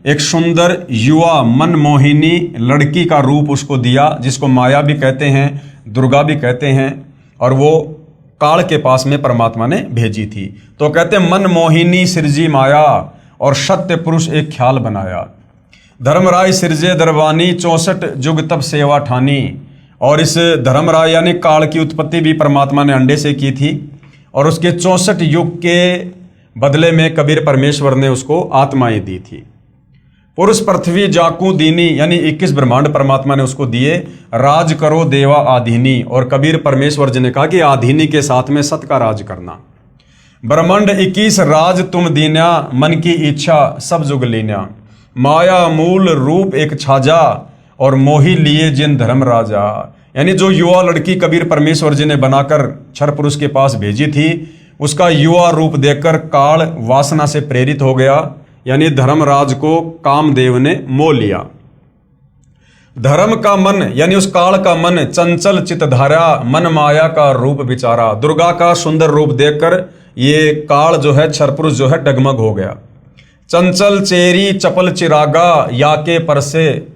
एक सुंदर युवा मन मोहिनी लड़की का रूप उसको दिया, जिसको माया भी कहते हैं, दुर्गा भी कहते हैं, और वो काल के पास में परमात्मा ने भेजी थी। तो कहते हैं मन मोहिनी सृजी माया और सत्य पुरुष एक ख्याल बनाया। धर्मराय सिरजे दरबानी 64 जुग तब सेवा ठानी। और इस धर्मराय यानी काल की उत्पत्ति भी परमात्मा ने अंडे से की थी और उसके 64 युग के बदले में कबीर परमेश्वर ने उसको आत्माएं दी थी। पुरुष पृथ्वी जाकू दीनी, यानी 21 ब्रह्मांड परमात्मा ने उसको दिए। राज करो देवा आधीनी, और कबीर परमेश्वर जी ने कहा कि आधीनी के साथ में सत का राज करना। ब्रह्मांड 21 राज तुम दीन्या, मन की इच्छा सब जुग लीन्या। माया मूल रूप एक छाजा और मोही लिए जिन धर्म राजा। यानी जो युवा लड़की कबीर परमेश्वर जी ने बनाकर क्षर पुरुष के पास भेजी थी, उसका युवा रूप देखकर काल वासना से प्रेरित हो गया, यानी धर्मराज को कामदेव ने मोह लिया। धर्म का मन, यानी उस काल का मन चंचल चितधारा, मन माया का रूप विचारा। दुर्गा का सुंदर रूप देखकर ये काल जो है, क्षरपुरुष जो है, डगमग हो गया। चंचल चेरी चपल चिरागा, या के परसे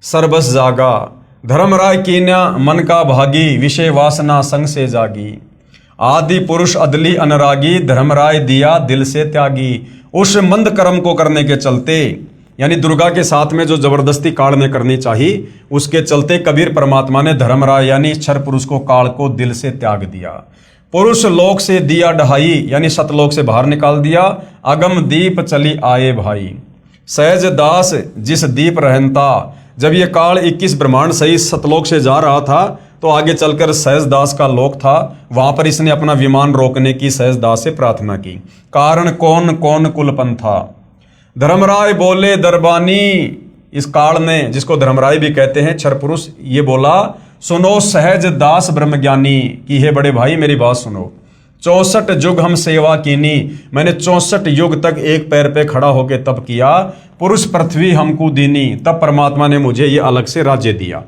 सरबस जागा। धर्मराय कीन्या मन का भागी, विषय वासना संग से जागी। आदि पुरुष अदली अनरागी, धर्मराय दिया दिल से त्यागी। उस मंद कर्म को करने के चलते, यानी दुर्गा के साथ में जो जबरदस्ती काल ने करनी चाहिए, उसके चलते कबीर परमात्मा ने धर्मराय यानी क्षर पुरुष को, काल को दिल से त्याग दिया। पुरुष लोक से दिया ढहाई, यानी सतलोक से बाहर निकाल दिया। अगम दीप चली आए भाई। सहज दास जिस दीप रहनता। जब ये काल 21 ब्रह्मांड सही सतलोक से जा रहा था तो आगे चलकर सहज दास का लोक था, वहां पर इसने अपना विमान रोकने की सहज दास से प्रार्थना की। कारण कौन कौन कुलपन था। धर्मराय बोले दरबानी, इस काल ने, जिसको धर्मराय भी कहते हैं क्षर पुरुष, ये बोला सुनो सहज दास ब्रह्मज्ञानी कि हे बड़े भाई मेरी बात सुनो। 64 युग हम सेवा कीनी, मैंने 64 युग तक एक पैर पे खड़ा होकर तप किया। पुरुष पृथ्वी हमको दीनी, तब परमात्मा ने मुझे ये अलग से राज्य दिया।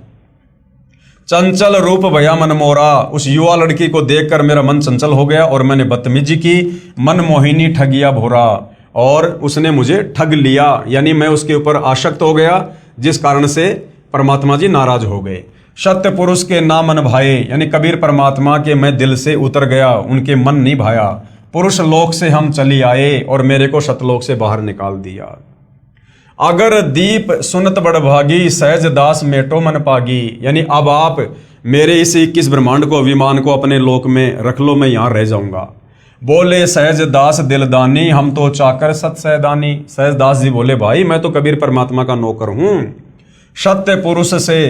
चंचल रूप भया मन मोरा, उस युवा लड़की को देखकर मेरा मन चंचल हो गया और मैंने बदतमीजी की। मन मोहिनी ठगिया भोरा, और उसने मुझे ठग लिया, यानी मैं उसके ऊपर आसक्त हो गया, जिस कारण से परमात्मा जी नाराज हो गए। सत्य पुरुष के ना मन भाए, यानी कबीर परमात्मा के मैं दिल से उतर गया, उनके मन नहीं भाया। पुरुष लोक से हम चली आए और मेरे को सतलोक से बाहर निकाल दिया। अगर दीप सुनत बड़भागी, सहज दास मेटो मन पागी, यानी अब आप मेरे इस 21 ब्रह्मांड को, विमान को अपने लोक में रख लो, मैं यहां रह जाऊंगा। बोले सहज दास दिलदानी, हम तो चाकर सत सहदानी। सहज दास जी बोले भाई मैं तो कबीर परमात्मा का नौकर हूं, सत्य पुरुष से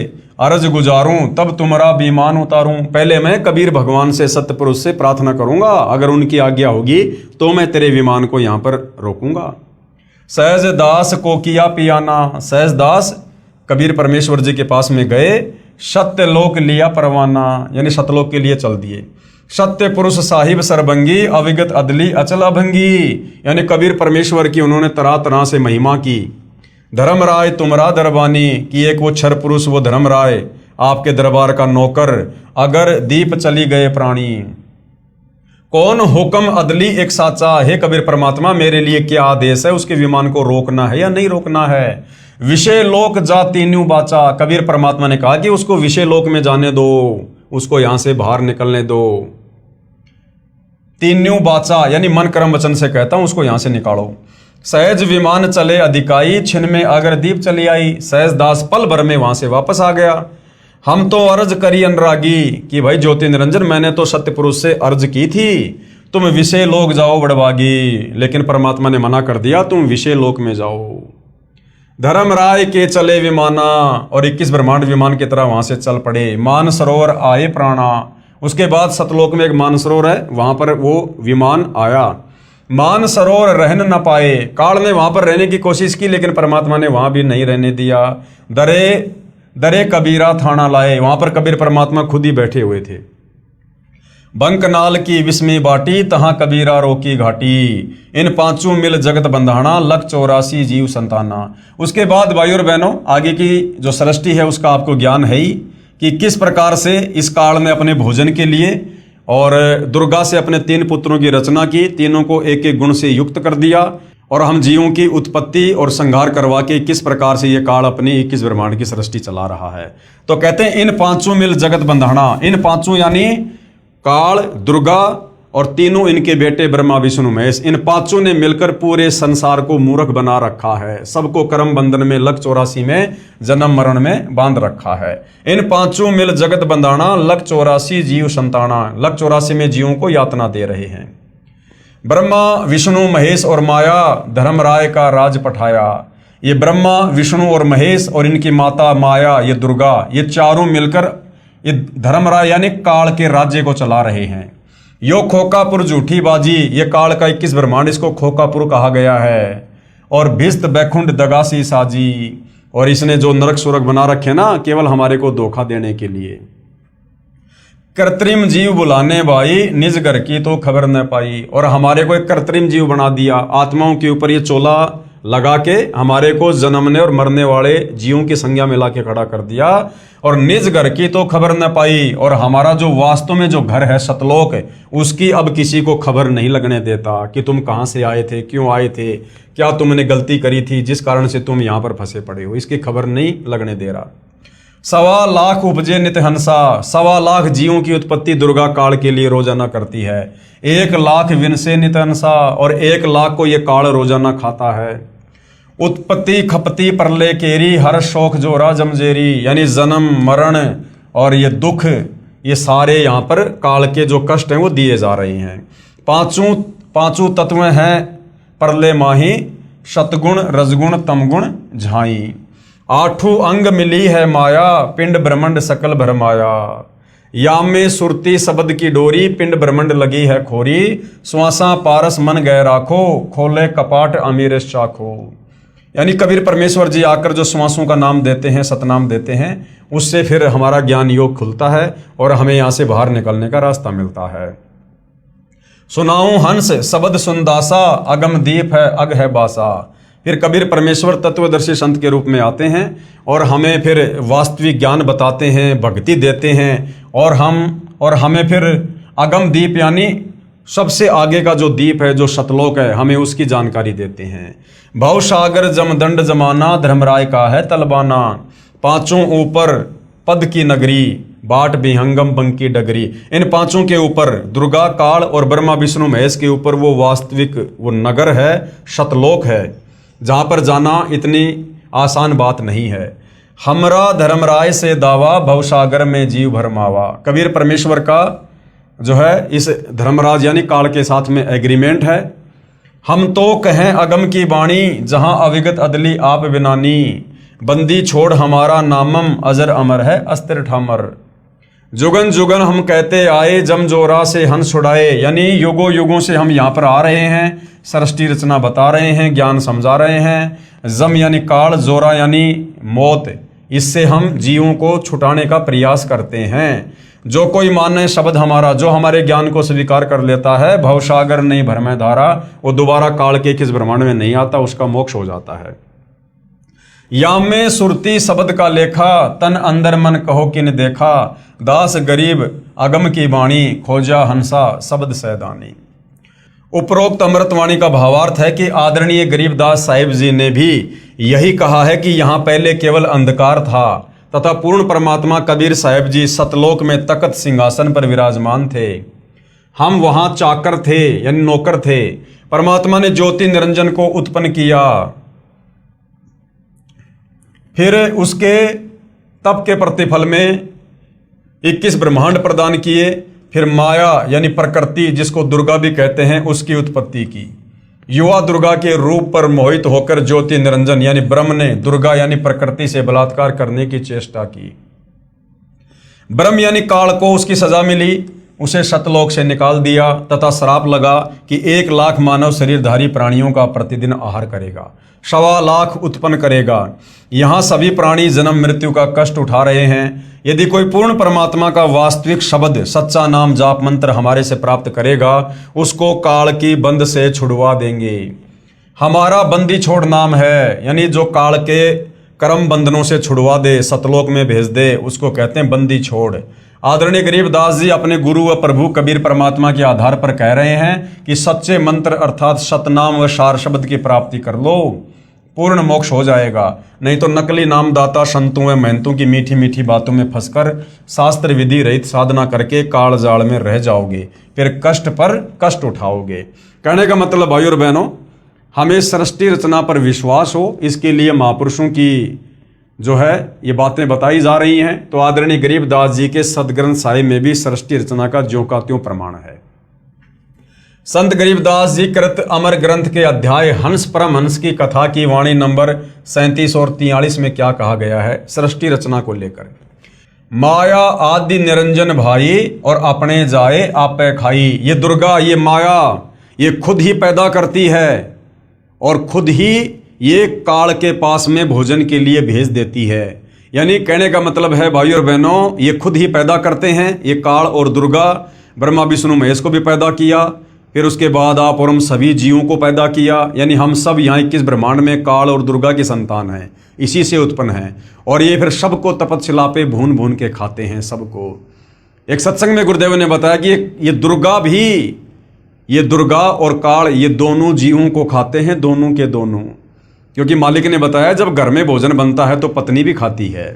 अर्ज गुजारूं तब तुम्हारा विमान उतारूं। पहले मैं कबीर भगवान से, सत्य पुरुष से प्रार्थना करूंगा, अगर उनकी आज्ञा होगी तो मैं तेरे विमान को यहां पर रोकूंगा। सहज दास को किया पियाना, सहज दास कबीर परमेश्वर जी के पास में गए, सत्य लोक लिया परवाना, यानी सतलोक के लिए चल दिए। सत्य पुरुष साहिब सरभंगी, अविगत अदली अचल अभंगी, यानी कबीर परमेश्वर की उन्होंने तरह तरह से महिमा की। धर्मराय तुमरा दरबानी, कि एक वो क्षर पुरुष, वो धर्मराय आपके दरबार का नौकर, अगर दीप चली गए प्राणी। कौन हुक्म अदली एक साचा, हे कबीर परमात्मा मेरे लिए क्या आदेश है, उसके विमान को रोकना है या नहीं रोकना है। विषय लोक जा तीन्यू बाचा, कबीर परमात्मा ने कहा कि उसको विषय लोक में जाने दो, उसको यहां से बाहर निकलने दो। तीन्यू बाचा यानी मन कर्म वचन से कहता हूं, उसको यहां से निकालो। सहज विमान चले अधिकाई, छिन में अगर दीप चली आई। सहज दास पल भर में वहां से वापस आ गया। हम तो अर्ज करी अनुरागी, कि भाई ज्योति निरंजन मैंने तो सत्य पुरुष से अर्ज की थी तुम विषय लोक जाओ बड़भागी, लेकिन परमात्मा ने मना कर दिया, तुम विषय लोक में जाओ। धर्मराय के चले विमाना, और 21 ब्रह्मांड विमान की तरह वहां से चल पड़े। मान सरोवर आए प्राणा, उसके बाद सतलोक में एक मान सरोवर है, वहां पर वो विमान आया। मान सरोवर रहन न पाए, काल ने वहां पर रहने की कोशिश की लेकिन परमात्मा ने वहां भी नहीं रहने दिया। दरे दरे कबीरा थाना लाए, वहां पर कबीर परमात्मा खुद ही बैठे हुए थे। बंकनाल की विस्मी बाटी, तहां कबीरा रोकी घाटी। इन पांचों मिल जगत बंधाना, लख 84 जीव संताना। उसके बाद भाई और बहनों आगे की जो सृष्टि है उसका आपको ज्ञान है ही, कि किस प्रकार से इस काल ने अपने भोजन के लिए और दुर्गा से अपने 3 पुत्रों की रचना की, तीनों को एक एक गुण से युक्त कर दिया, और हम जीवों की उत्पत्ति और संहार करवा के किस प्रकार से ये काल अपनी 21 ब्रह्मांड की सृष्टि चला रहा है। तो कहते हैं इन पांचों मिल जगत बंधाना, इन पांचों यानी काल, दुर्गा और तीनों इनके बेटे ब्रह्मा विष्णु महेश, इन पांचों ने मिलकर पूरे संसार को मूर्ख बना रखा है, सबको कर्म बंधन में लख 84 में जन्म मरण में बांध रखा है। इन पांचों मिल जगत बंधाना, लख 84 जीव संताना, लख 84 में जीवों को यातना दे रहे हैं। ब्रह्मा विष्णु महेश और माया धर्मराय का राज पठाया। ये ब्रह्मा विष्णु और महेश और इनकी माता माया, ये दुर्गा, ये चारों मिलकर ये धर्मराय यानी काल के राज्य को चला रहे हैं। यो खोकापुर झूठी बाजी, ये काल का 21 ब्रह्मांड, इसको खोकापुर कहा गया है। और भिस्त बैकुंठ दगासी साजी, और इसने जो नरक सुरक बना रखे ना केवल हमारे को धोखा देने के लिए। कृत्रिम जीव बुलाने भाई, निज घर की तो खबर न पाई, और हमारे को एक कृत्रिम जीव बना दिया, आत्माओं के ऊपर ये चोला लगा के हमारे को जन्मने और मरने वाले जीवों की संज्ञा में ला के खड़ा कर दिया। और निज घर की तो खबर न पाई, और हमारा जो वास्तव में जो घर है सतलोक, उसकी अब किसी को खबर नहीं लगने देता कि तुम कहाँ से आए थे, क्यों आए थे, क्या तुमने गलती करी थी जिस कारण से तुम यहाँ पर फंसे पड़े हो, इसकी खबर नहीं लगने दे रहा। 1.25 लाख उपजे नित हंसा, 1.25 लाख जीवों की उत्पत्ति दुर्गा काल के लिए रोजाना करती है। 1 लाख विनसे नित हंसा, और 1 लाख को ये काल रोजाना खाता है। उत्पत्ति खपती प्रलय केरी, हर शोक जोरा जमजेरी, यानी जन्म मरण और ये दुख, ये सारे यहाँ पर काल के जो कष्ट हैं वो दिए जा रहे हैं। पांचों तत्व हैं प्रलय माही, सतगुण रजगुण तमगुण झाई। आठों अंग मिली है माया, पिंड ब्रह्मंड सकल भरमाया। या में सुरती शब्द की डोरी, पिंड ब्रह्मंड लगी है खोरी। श्वासा पारस मन गए राखो, खोले कपाट अमीर चाखो। यानी कबीर परमेश्वर जी आकर जो श्वासों का नाम देते हैं, सतनाम देते हैं, उससे फिर हमारा ज्ञान योग खुलता है और हमें यहाँ से बाहर निकलने का रास्ता मिलता है। सुनाऊं हंस शब्द सुनदासा, अगम दीप है अग है बासा। फिर कबीर परमेश्वर तत्वदर्शी संत के रूप में आते हैं और हमें फिर वास्तविक ज्ञान बताते हैं, भक्ति देते हैं और हमें फिर अगम दीप यानी सबसे आगे का जो दीप है, जो सतलोक है, हमें उसकी जानकारी देते हैं। भवसागर जमदंड जमाना, धर्मराय का है तलबाना। पांचों ऊपर पद की नगरी, बाट विहंगम बंकी डगरी। इन पांचों के ऊपर दुर्गा काल और ब्रह्मा विष्णु महेश के ऊपर वो वास्तविक वो नगर है, सतलोक है, जहाँ पर जाना इतनी आसान बात नहीं है। हमरा धर्मराय से दावा, भवसागर में जीव भरमावा। कबीर परमेश्वर का जो है इस धर्मराज यानी काल के साथ में एग्रीमेंट है। हम तो कहें अगम की वाणी, जहाँ अविगत अदली आप बिनानी। बंदी छोड़ हमारा नामम, अजर अमर है अस्त्र ठामर। जुगन जुगन हम कहते आए, जम जोरा से हंस छुड़ाए। यानी युगों युगों से हम यहाँ पर आ रहे हैं, सृष्टि रचना बता रहे हैं, ज्ञान समझा रहे हैं। जम यानी काल, जोरा यानी मौत, इससे हम जीवों को छुटाने का प्रयास करते हैं। जो कोई माने शब्द हमारा, जो हमारे ज्ञान को स्वीकार कर लेता है, भवसागर नहीं भरमै धारा, वो दोबारा काल के किस ब्रह्मांड में नहीं आता, उसका मोक्ष हो जाता है। या में सुरती शब्द का लेखा, तन अंदर मन कहो किन देखा। दास गरीब अगम की वाणी, खोजा हंसा शब्द सैदानी। उपरोक्त अमृतवाणी का भावार्थ है कि आदरणीय गरीबदास साहिब जी ने भी यही कहा है कि यहाँ पहले केवल अंधकार था तथा पूर्ण परमात्मा कबीर साहिब जी सतलोक में तख्त सिंहासन पर विराजमान थे। हम वहाँ चाकर थे यानी नौकर थे। परमात्मा ने ज्योति निरंजन को उत्पन्न किया, फिर उसके तप के प्रतिफल में 21 ब्रह्मांड प्रदान किए। फिर माया यानी प्रकृति, जिसको दुर्गा भी कहते हैं, उसकी उत्पत्ति की। युवा दुर्गा के रूप पर मोहित होकर ज्योति निरंजन यानी ब्रह्म ने दुर्गा यानी प्रकृति से बलात्कार करने की चेष्टा की। ब्रह्म यानी काल को उसकी सजा मिली, उसे सतलोक से निकाल दिया तथा श्राप लगा कि 1 लाख मानव शरीरधारी प्राणियों का प्रतिदिन आहार करेगा, 1.25 लाख उत्पन्न करेगा। यहाँ सभी प्राणी जन्म मृत्यु का कष्ट उठा रहे हैं। यदि कोई पूर्ण परमात्मा का वास्तविक शब्द, सच्चा नाम जाप मंत्र हमारे से प्राप्त करेगा, उसको काल की बंद से छुड़वा देंगे। हमारा बंदी छोड़ नाम है, यानी जो काल के कर्म बंधनों से छुड़वा दे, सतलोक में भेज दे, उसको कहते हैं बंदी छोड़। आदरणीय गरीबदास जी अपने गुरु व प्रभु कबीर परमात्मा के आधार पर कह रहे हैं कि सच्चे मंत्र अर्थात सतनाम व सार शब्द की प्राप्ति कर लो, पूर्ण मोक्ष हो जाएगा। नहीं तो नकली नामदाता संतों व महंतों की मीठी मीठी बातों में फंसकर शास्त्र विधि रहित साधना करके काल जाल में रह जाओगे, फिर कष्ट पर कष्ट उठाओगे। कहने का मतलब भाई और बहनों, हमें सृष्टि रचना पर विश्वास हो, इसके लिए महापुरुषों की जो है ये बातें बताई जा रही हैं। तो आदरणीय गरीबदास जी के सदग्रंथ साहिब में भी सृष्टि रचना का ज्यों का त्यों प्रमाण है। संत गरीबदास जी कृत अमर ग्रंथ के अध्याय हंस परम हंस की कथा की वाणी नंबर 37 और 43 में क्या कहा गया है सृष्टि रचना को लेकर। माया आदि निरंजन भाई, और अपने जाए आपे खाई। ये दुर्गा, ये माया, ये खुद ही पैदा करती है और खुद ही ये काल के पास में भोजन के लिए भेज देती है। यानी कहने का मतलब है भाई और बहनों, ये खुद ही पैदा करते हैं। ये काल और दुर्गा, ब्रह्मा विष्णु महेश को भी पैदा किया, फिर उसके बाद आप और हम सभी जीवों को पैदा किया। यानी हम सब यहाँ 21 ब्रह्मांड में काल और दुर्गा की संतान हैं, इसी से उत्पन्न हैं। और ये फिर सबको तपस्या पे भून भून के खाते हैं सबको। एक सत्संग में गुरुदेव ने बताया कि ये दुर्गा भी, ये दुर्गा और काल ये दोनों जीवों को खाते हैं, दोनों के दोनों। क्योंकि मालिक ने बताया जब घर में भोजन बनता है तो पत्नी भी खाती है।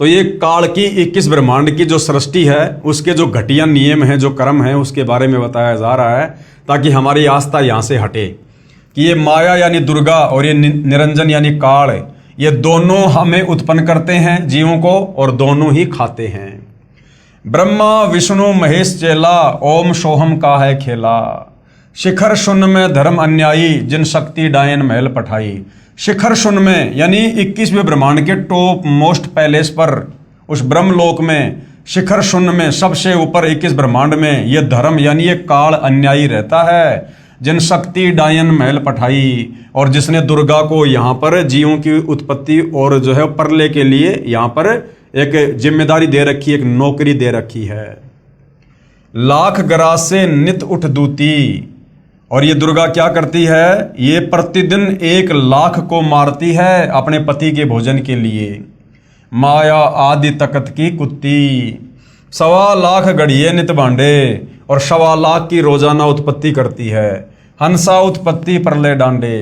तो ये काल की 21 ब्रह्मांड की जो सृष्टि है, उसके जो घटिया नियम हैं, जो कर्म हैं, उसके बारे में बताया जा रहा है, ताकि हमारी आस्था यहाँ से हटे कि ये माया यानी दुर्गा और ये निरंजन यानी काल, ये दोनों हमें उत्पन्न करते हैं जीवों को, और दोनों ही खाते हैं। ब्रह्मा विष्णु महेश चेला, ओम सोहम का है खेला। शिखर शून्य में धर्म अन्यायी, जिन शक्ति डायन महल पठाई। शिखर शून्य में यानी 21वें ब्रह्मांड के टॉप मोस्ट पैलेस पर, उस ब्रह्मलोक में शिखर शून्य में सबसे ऊपर 21 ब्रह्मांड में ये धर्म यानी ये काल अन्यायी रहता है। जिन शक्ति डायन महल पठाई, और जिसने दुर्गा को यहाँ पर जीवों की उत्पत्ति और जो है प्रलय के लिए यहाँ पर एक जिम्मेदारी दे रखी, एक नौकरी दे रखी है। लाख गराज से नित उठ दूती, और ये दुर्गा क्या करती है, ये प्रतिदिन 1 लाख को मारती है अपने पति के भोजन के लिए। माया आदि तकत की कुत्ती, 1.25 लाख गढ़िए नित भांडे, और 1.25 लाख की रोजाना उत्पत्ति करती है। हंसा उत्पत्ति प्रलय डांडे।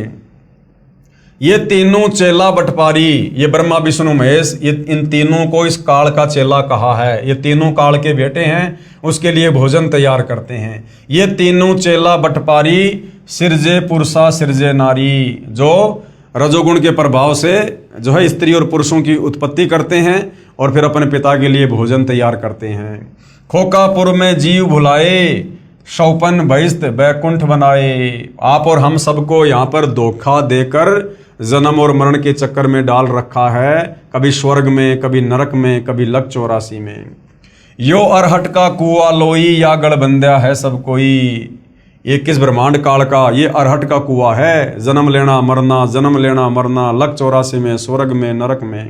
ये तीनों चेला बटपारी, ये ब्रह्मा विष्णु महेश, ये इन तीनों को इस काल का चेला कहा है। ये तीनों काल के बेटे हैं, उसके लिए भोजन तैयार करते हैं। ये तीनों चेला बटपारी सिरजे पुरुषा सिरजे नारी, जो रजोगुण के प्रभाव से जो है स्त्री और पुरुषों की उत्पत्ति करते हैं और फिर अपने पिता के लिए भोजन तैयार करते हैं। खोकापुर में जीव भुलाए, शौपन बहिस्त बैकुंठ बनाए। आप और हम सबको यहाँ पर धोखा देकर जन्म और मरण के चक्कर में डाल रखा है, कभी स्वर्ग में, कभी नरक में, कभी लक 84 में। यो अरहट का कुआ लोई, या गढ़बंध्या है सब कोई। 21 ब्रह्मांड काल का ये अरहट का कुआ है। जन्म लेना मरना, जन्म लेना मरना, लक 84 में, स्वर्ग में, नरक में।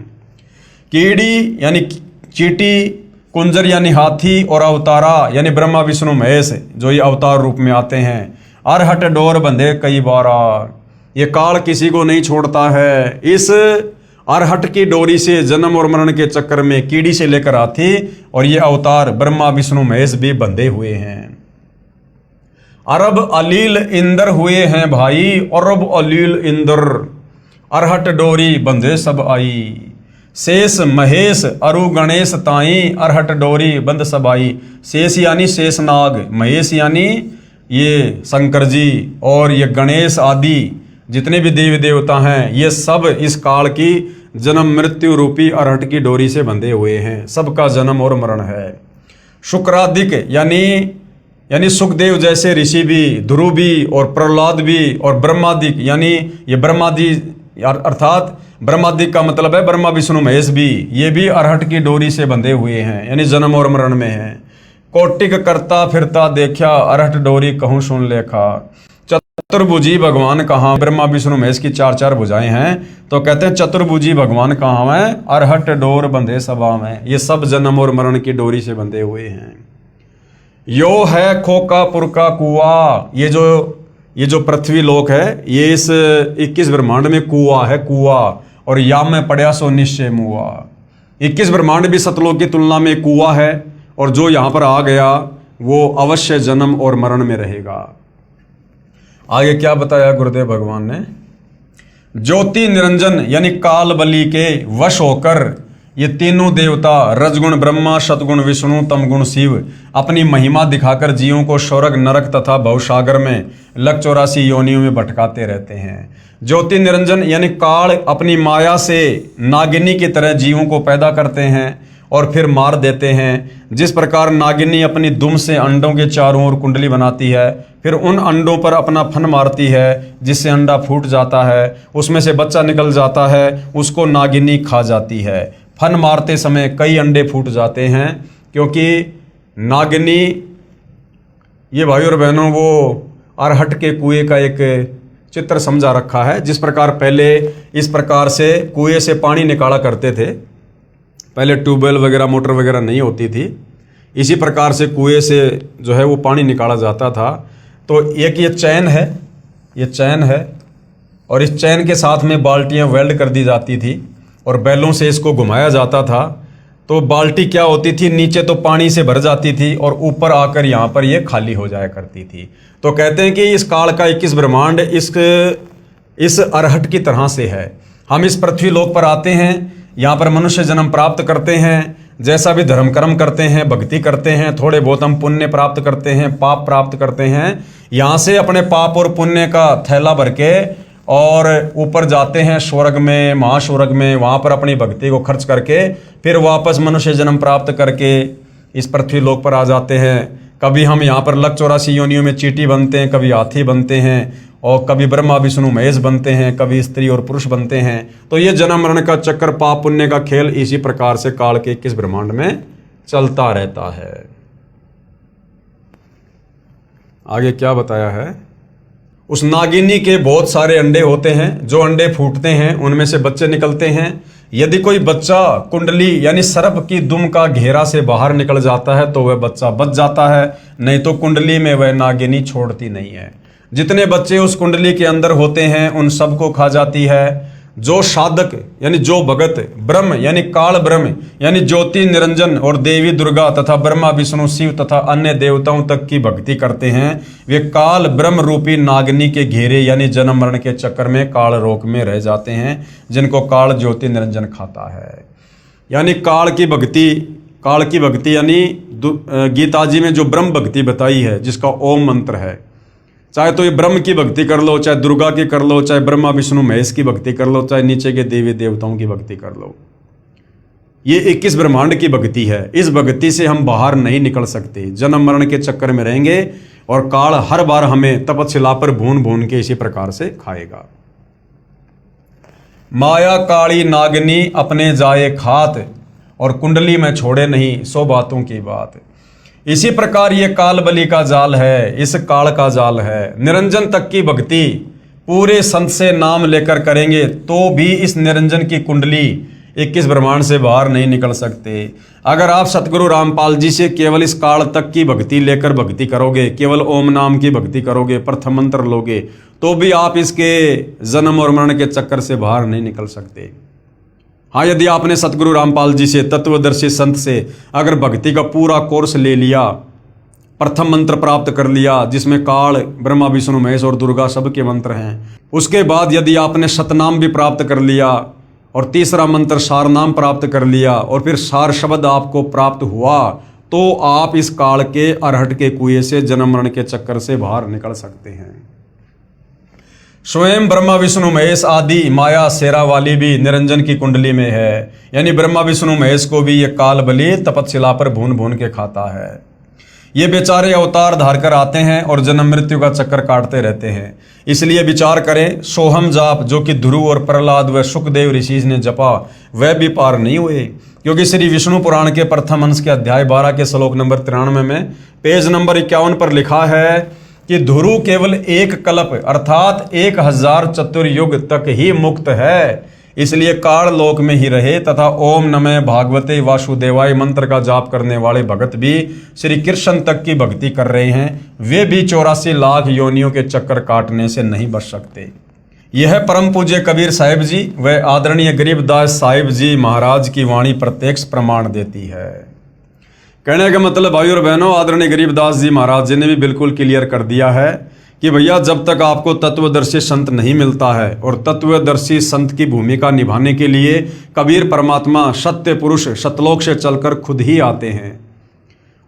कीड़ी यानी चीटी, कुंजर यानी हाथी, और अवतारा यानी ब्रह्मा विष्णु महेश जो ये अवतार रूप में आते हैं। अरहट डोर बंधे कई बारा, ये काल किसी को नहीं छोड़ता है। इस अरहट की डोरी से जन्म और मरण के चक्कर में कीड़ी से लेकर हाथी और ये अवतार ब्रह्मा विष्णु महेश भी बंधे हुए हैं। अरब अलील इंदर हुए हैं भाई, अरब अलील इंदर, अरहट डोरी बंधे सब आई। शेष महेश अरु गणेश ताई, अरहट डोरी बंद सब आई। शेष यानी शेषनाग, महेश यानी ये शंकर जी, और ये गणेश आदि जितने भी देवी देवता हैं, ये सब इस काल की जन्म मृत्यु रूपी अरहट की डोरी से बंधे हुए हैं। सबका जन्म और मरण है। शुक्रादिक यानी सुखदेव जैसे ऋषि भी, ध्रुव भी, और प्रहलाद भी, और ब्रह्मादिक यानी ये ब्रह्मादि अर्थात ब्रह्मादिक का मतलब है ब्रह्मा विष्णु महेश भी, ये भी अरहट की डोरी से बंधे हुए हैं, यानी जन्म और मरण में हैं। कोटिक करता फिरता देखा, अरहट डोरी कहूँ सुन लेखा। चतुर्भुजी भगवान कहाँ, ब्रह्मा विष्णु महेश की 4 भुजाएं हैं, तो कहते हैं चतुर्भुजी भगवान कहाँ है, अरहट डोर बंधे सभा में। ये सब जन्म और मरण की डोरी से बंधे हुए हैं। यो है खोकापुर का कुआ, ये जो पृथ्वी लोक है, ये इस 21 ब्रह्मांड में कुआ है, कुआ, और या में पड़ा सो निश्चय मुआ। 21 ब्रह्मांड भी सतलोक की तुलना में कुआ है, और जो यहाँ पर आ गया वो अवश्य जन्म और मरण में रहेगा। आगे क्या बताया गुरुदेव भगवान ने, ज्योति निरंजन यानी काल बलि के वश होकर ये तीनों देवता रजगुण ब्रह्मा, सतगुण विष्णु, तमगुण शिव अपनी महिमा दिखाकर जीवों को स्वर्ग नरक तथा भवसागर में लक 84 योनियों में भटकाते रहते हैं। ज्योति निरंजन यानी काल अपनी माया से नागिनी की तरह जीवों को पैदा करते हैं और फिर मार देते हैं। जिस प्रकार नागिनी अपनी दुम से अंडों के चारों ओर कुंडली बनाती है, फिर उन अंडों पर अपना फन मारती है, जिससे अंडा फूट जाता है, उसमें से बच्चा निकल जाता है, उसको नागिनी खा जाती है। फन मारते समय कई अंडे फूट जाते हैं, क्योंकि नागिनी, ये भाई और बहनों, वो अरहट के कुएं का एक चित्र समझा रखा है। जिस प्रकार पहले इस प्रकार से कुएं से पानी निकाला करते थे, पहले ट्यूबवेल वगैरह मोटर वगैरह नहीं होती थी, इसी प्रकार से कुएं से जो है वो पानी निकाला जाता था। तो एक ये चैन है, और इस चैन के साथ में बाल्टियां वेल्ड कर दी जाती थी और बैलों से इसको घुमाया जाता था। तो बाल्टी क्या होती थी, नीचे तो पानी से भर जाती थी और ऊपर आकर यहाँ पर ये खाली हो जाया करती थी। तो कहते हैं कि इस काल का 21 ब्रह्मांड इस अरहट की तरह से है। हम इस पृथ्वी लोक पर आते हैं, यहाँ पर मनुष्य जन्म प्राप्त करते हैं, जैसा भी धर्म कर्म करते हैं, भक्ति करते हैं, थोड़े बहुत हम पुण्य प्राप्त करते हैं, पाप प्राप्त करते हैं, यहाँ से अपने पाप और पुण्य का थैला भर के और ऊपर जाते हैं स्वर्ग में, महास्वर्ग में, वहाँ पर अपनी भक्ति को खर्च करके फिर वापस मनुष्य जन्म प्राप्त करके इस पृथ्वी लोक पर आ जाते हैं। कभी हम यहाँ पर लक 84 योनियों में चींटी बनते हैं, कभी हाथी बनते हैं, और कभी ब्रह्मा विष्णु महेश बनते हैं, कभी स्त्री और पुरुष बनते हैं। तो ये जन्म मरण का चक्कर, पाप पुण्य का खेल इसी प्रकार से काल के 21 ब्रह्मांड में चलता रहता है। आगे क्या बताया है? उस नागिनी के बहुत सारे अंडे होते हैं, जो अंडे फूटते हैं उनमें से बच्चे निकलते हैं। यदि कोई बच्चा कुंडली यानी सर्प की दुम का घेरा से बाहर निकल जाता है तो वह बच्चा बच जाता है, नहीं तो कुंडली में वह नागिनी छोड़ती नहीं है। जितने बच्चे उस कुंडली के अंदर होते हैं उन सबको खा जाती है। जो साधक यानी जो भगत ब्रह्म यानी काल ब्रह्म यानी ज्योति निरंजन और देवी दुर्गा तथा ब्रह्मा विष्णु शिव तथा अन्य देवताओं तक की भक्ति करते हैं, वे काल ब्रह्म रूपी नागिनी के घेरे यानी जन्म मरण के चक्कर में काल रोक में रह जाते हैं, जिनको काल ज्योति निरंजन खाता है। यानी काल की भक्ति यानी गीता जी में जो ब्रह्म भक्ति बताई है, जिसका ओम मंत्र है, चाहे तो ये ब्रह्म की भक्ति कर लो, चाहे दुर्गा की कर लो, चाहे ब्रह्मा विष्णु महेश की भक्ति कर लो, चाहे नीचे के देवी देवताओं की भक्ति कर लो, ये 21 ब्रह्मांड की भक्ति है। इस भक्ति से हम बाहर नहीं निकल सकते, जन्म मरण के चक्कर में रहेंगे और काल हर बार हमें तपशिला पर भून भून के इसी प्रकार से खाएगा। माया काली नागिनी अपने जाए खात और कुंडली में छोड़े नहीं, 100 बातों की बात। इसी प्रकार ये काल बलि का जाल है, इस काल का जाल है। निरंजन तक की भक्ति पूरे संत से नाम लेकर करेंगे तो भी इस निरंजन की कुंडली 21 ब्रह्मांड से बाहर नहीं निकल सकते। अगर आप सतगुरु रामपाल जी से केवल इस काल तक की भक्ति लेकर भक्ति करोगे, केवल ओम नाम की भक्ति करोगे, प्रथम मंत्र लोगे, तो भी आप इसके जन्म और मरण के चक्कर से बाहर नहीं निकल सकते। हाँ, यदि आपने सतगुरु रामपाल जी से, तत्वदर्शी संत से अगर भक्ति का पूरा कोर्स ले लिया, प्रथम मंत्र प्राप्त कर लिया जिसमें काल ब्रह्मा विष्णु महेश और दुर्गा सबके मंत्र हैं, उसके बाद यदि आपने शतनाम भी प्राप्त कर लिया और तीसरा मंत्र सार नाम प्राप्त कर लिया और फिर सार शब्द आपको प्राप्त हुआ, तो आप इस काल के अरहट के कुएं से जन्म मरण के चक्कर से बाहर निकल सकते हैं। स्वयं ब्रह्मा विष्णु महेश आदि माया शेरा वाली भी निरंजन की कुंडली में है, यानी ब्रह्मा विष्णु महेश को भी ये काल बलि तपशिला पर भून भून के खाता है। ये बेचारे अवतार धार कर आते हैं और जन्म मृत्यु का चक्कर काटते रहते हैं। इसलिए विचार करें, सोहम जाप जो कि ध्रुव और प्रहलाद व सुखदेव ऋषि ने जपा, वह भी पार नहीं हुए, क्योंकि श्री विष्णु पुराण के प्रथम अंश के अध्याय 12 के श्लोक नंबर 93 में पेज नंबर 51 पर लिखा है कि ध्रुव केवल एक कल्प अर्थात 1000 चतुर्युग तक ही मुक्त है, इसलिए काल लोक में ही रहे तथा ओम नमः भागवते वासुदेवाय मंत्र का जाप करने वाले भगत भी श्री कृष्ण तक की भक्ति कर रहे हैं, वे भी 84 लाख योनियों के चक्कर काटने से नहीं बच सकते। यह परम पूज्य कबीर साहिब जी व आदरणीय गरीबदास साहिब जी महाराज की वाणी प्रत्यक्ष प्रमाण देती है। कहने का मतलब भाई और बहनों, आदरणीय गरीबदास जी महाराज जी ने भी बिल्कुल क्लियर कर दिया है कि भैया जब तक आपको तत्वदर्शी संत नहीं मिलता है और तत्वदर्शी संत की भूमिका निभाने के लिए कबीर परमात्मा सत्य पुरुष सतलोक से चलकर खुद ही आते हैं,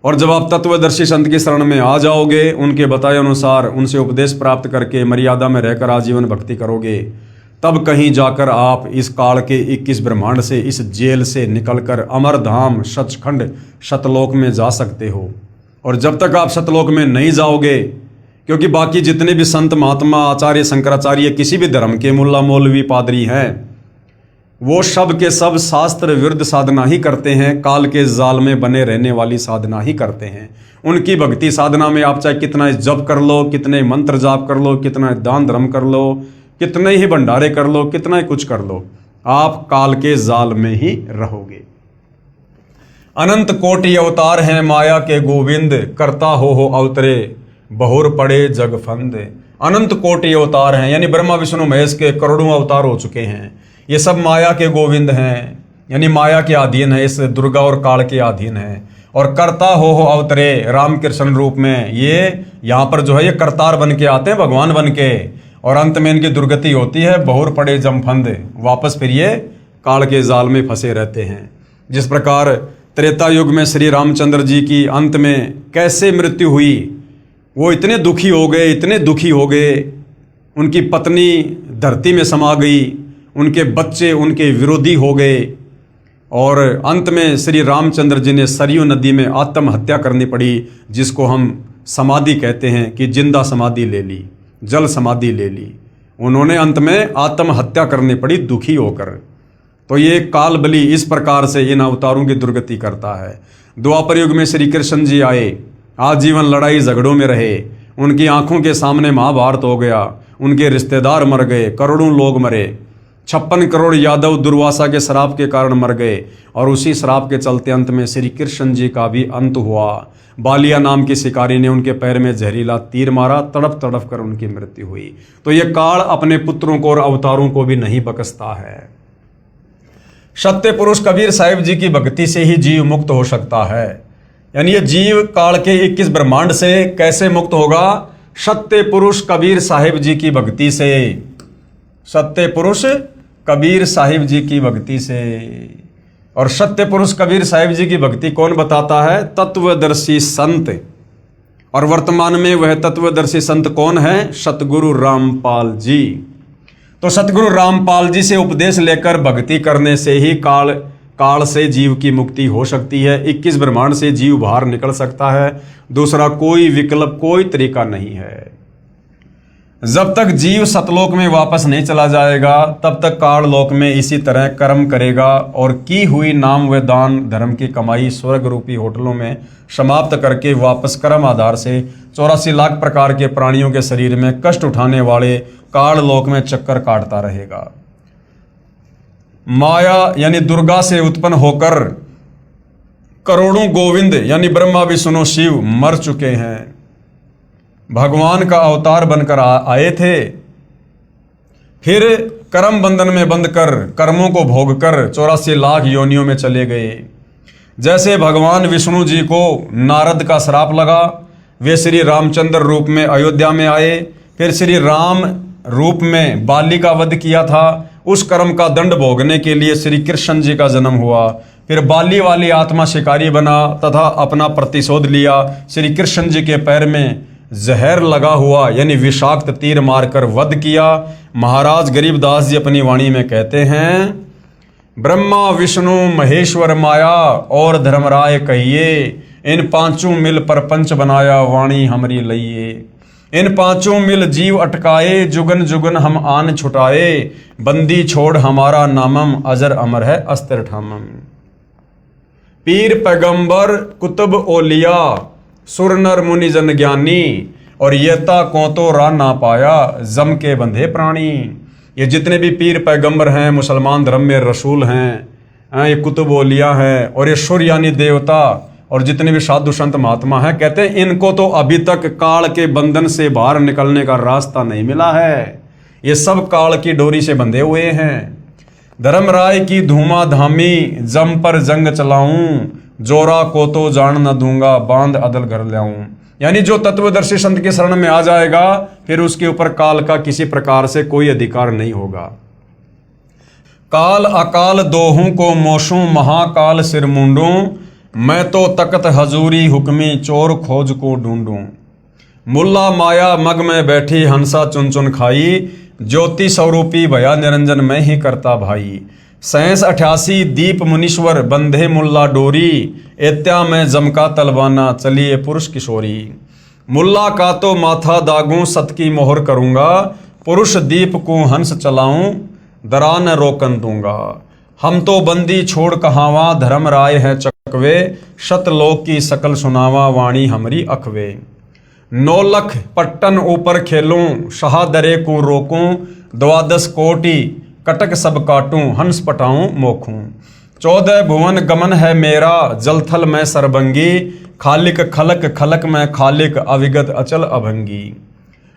और जब आप तत्वदर्शी संत की शरण में आ जाओगे, उनके बताए अनुसार उनसे उपदेश प्राप्त करके मर्यादा में रहकर आजीवन भक्ति करोगे, तब कहीं जाकर आप इस काल के 21 ब्रह्मांड से, इस जेल से निकलकर अमर धाम सचखंड सतलोक में जा सकते हो। और जब तक आप सतलोक में नहीं जाओगे, क्योंकि बाकी जितने भी संत महात्मा आचार्य शंकराचार्य किसी भी धर्म के मुल्ला मौलवी पादरी हैं, वो सब के सब शास्त्र विरुद्ध साधना ही करते हैं, काल के जाल में बने रहने वाली साधना ही करते हैं। उनकी भक्ति साधना में आप चाहे कितना जप कर लो, कितने मंत्र जाप कर लो, कितना दान धर्म कर लो, कितने ही भंडारे कर लो, कितना ही कुछ कर लो, आप काल के जाल में ही रहोगे। अनंत कोटि अवतार हैं माया के गोविंद, करता हो अवतरे बहुर पड़े जग फंद। अनंत कोटि अवतार हैं, यानी ब्रह्मा विष्णु महेश के करोड़ों अवतार हो चुके हैं। ये सब माया के गोविंद हैं, यानी माया के अधीन है, इस दुर्गा और काल के अधीन है। और करता हो अवतरे रामकृष्ण रूप में, ये यहाँ पर जो है ये करतार बन के आते हैं, भगवान बन के, और अंत में इनकी दुर्गति होती है, बहुर पड़े जमफंद, वापस फिर ये काल के जाल में फंसे रहते हैं। जिस प्रकार त्रेता युग में श्री रामचंद्र जी की अंत में कैसे मृत्यु हुई, वो इतने दुखी हो गए, इतने दुखी हो गए, उनकी पत्नी धरती में समा गई, उनके बच्चे उनके विरोधी हो गए, और अंत में श्री रामचंद्र जी ने सरयू नदी में आत्महत्या करनी पड़ी, जिसको हम समाधि कहते हैं कि जिंदा समाधि ले ली, जल समाधि ले ली। उन्होंने अंत में आत्महत्या करनी पड़ी दुखी होकर। तो ये काल बलि इस प्रकार से इन अवतारों की दुर्गति करता है। द्वापर युग में श्री कृष्ण जी आए, आजीवन लड़ाई झगड़ों में रहे, उनकी आंखों के सामने महाभारत हो गया, उनके रिश्तेदार मर गए, करोड़ों लोग मरे, 56 करोड़ यादव दुर्वासा के श्राप के कारण मर गए, और उसी श्राप के चलते अंत में श्री कृष्ण जी का भी अंत हुआ। बालिया नाम की शिकारी ने उनके पैर में जहरीला तीर मारा, तड़प तड़प कर उनकी मृत्यु हुई। तो ये काल अपने पुत्रों को और अवतारों को भी नहीं बख्शता है। सत्य पुरुष कबीर साहिब जी की भक्ति से ही जीव मुक्त हो सकता है। यानी ये जीव काल के 21 ब्रह्मांड से कैसे मुक्त होगा? सत्य पुरुष कबीर साहिब जी की भक्ति से। सत्य पुरुष कबीर साहिब जी की भक्ति से। और सत्य पुरुष कबीर साहिब जी की भक्ति कौन बताता है? तत्वदर्शी संत। और वर्तमान में वह तत्वदर्शी संत कौन है? सतगुरु रामपाल जी। तो सतगुरु रामपाल जी से उपदेश लेकर भक्ति करने से ही काल से जीव की मुक्ति हो सकती है। 21 ब्रह्मांड से जीव बाहर निकल सकता है। दूसरा कोई विकल्प, कोई तरीका नहीं है। जब तक जीव सतलोक में वापस नहीं चला जाएगा, तब तक काल लोक में इसी तरह कर्म करेगा और की हुई नाम व दान धर्म की कमाई स्वर्ग रूपी होटलों में समाप्त करके वापस कर्म आधार से 84 लाख प्रकार के प्राणियों के शरीर में कष्ट उठाने वाले काल लोक में चक्कर काटता रहेगा। माया यानी दुर्गा से उत्पन्न होकर करोड़ों गोविंद यानी ब्रह्मा विष्णु शिव मर चुके हैं। भगवान का अवतार बनकर आए थे, फिर कर्म बंधन में बंध कर कर्मों को भोग कर 84 लाख योनियों में चले गए। जैसे भगवान विष्णु जी को नारद का श्राप लगा, वे श्री रामचंद्र रूप में अयोध्या में आए, फिर श्री राम रूप में बाली का वध किया था। उस कर्म का दंड भोगने के लिए श्री कृष्ण जी का जन्म हुआ। फिर बाली वाली आत्मा शिकारी बना तथा अपना प्रतिशोध लिया। श्री कृष्ण जी के पैर में जहर लगा हुआ यानी विषाक्त तीर मारकर वध किया। महाराज गरीबदास जी अपनी वाणी में कहते हैं, ब्रह्मा विष्णु महेश्वर माया और धर्मराय कहिए, इन पांचों मिल परपंच बनाया वाणी हमरी लइए। इन पांचों मिल जीव अटकाए, जुगन जुगन हम आन छुटाए, बंदी छोड़ हमारा नामम अजर अमर है अस्त्र ठामम। पीर पैगंबर कुतुब ओलिया सुर नर मुनि जन ज्ञानी, और येता को तो रा ना पाया जम के बंधे प्राणी। ये जितने भी पीर पैगंबर हैं, मुसलमान धर्म में रसूल हैं, ये कुतुब ओलिया हैं, और ये सुर यानी देवता, और जितने भी साधु संत महात्मा हैं, कहते हैं इनको तो अभी तक काल के बंधन से बाहर निकलने का रास्ता नहीं मिला है। ये सब काल की डोरी से बंधे हुए हैं। धर्मराय की धूमा धामी जम पर जंग चलाऊं, जोरा को तो जान न दूंगा बांध अदल घर लाऊं। यानी जो तत्वदर्शी संत के शरण में आ जाएगा, फिर उसके ऊपर काल का किसी प्रकार से कोई अधिकार नहीं होगा। काल अकाल दोहूं को मोशूं, महाकाल सिर मुंडूं, मैं तो तकत हजूरी हुक्मी चोर खोज को ढूंढूं। मुल्ला माया मग में बैठी हंसा चुन चुन खाई, ज्योति स्वरूपी भया निरंजन मैं ही करता भाई। 87 दीप मुनीश्वर बंधे मुल्ला डोरी, एत्या में जमका तलवाना चलिए पुरुष किशोरी। मुल्ला का तो माथा दागूं सत की मोहर करूंगा, पुरुष दीप को हंस चलाऊं दरा न रोकन दूंगा। हम तो बंदी छोड़ कहावा धर्म राय है चकवे, शतलोक की सकल सुनावा वाणी हमरी अखवे। 9 लख पट्टन ऊपर खेलूं शाहदरे को रोकूं, 12 कोटि कटक सब काटूं हंस पटाऊं मोखूं। 14 भुवन गमन है मेरा जलथल में सरबंगी, खालिक खलक खलक में खालिक अविगत अचल अभंगी।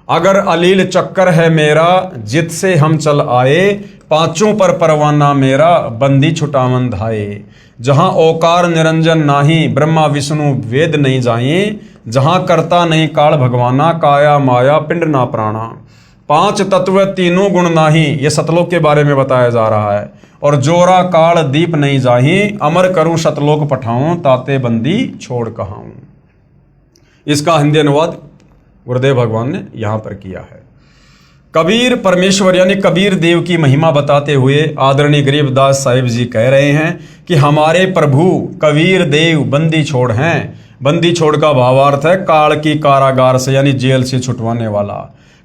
अगर अलील चक्कर है मेरा जित से हम चल आए, पांचों पर परवाना मेरा बंदी छुटावन धाए। जहां ओकार निरंजन नाही ब्रह्मा विष्णु वेद नहीं जाए, जहां करता नहीं काल भगवाना काया माया पिंड ना प्राणा। 5 तत्व तीनों गुण नाही, ये सतलोक के बारे में बताया जा रहा है। और जोरा काल दीप नहीं जाही, अमर करूं सतलोक पठाऊं ताते बंदी छोड़ कहाऊं। इसका हिंदी अनुवाद गुरुदेव भगवान ने यहां पर किया है। कबीर परमेश्वर यानी कबीर देव की महिमा बताते हुए आदरणीय गरीबदास साहिब जी कह रहे हैं कि हमारे प्रभु कबीर देव बंदी छोड़ हैं। बंदी छोड़ का भावार्थ है काल की कारागार से यानी जेल से छुटवाने वाला।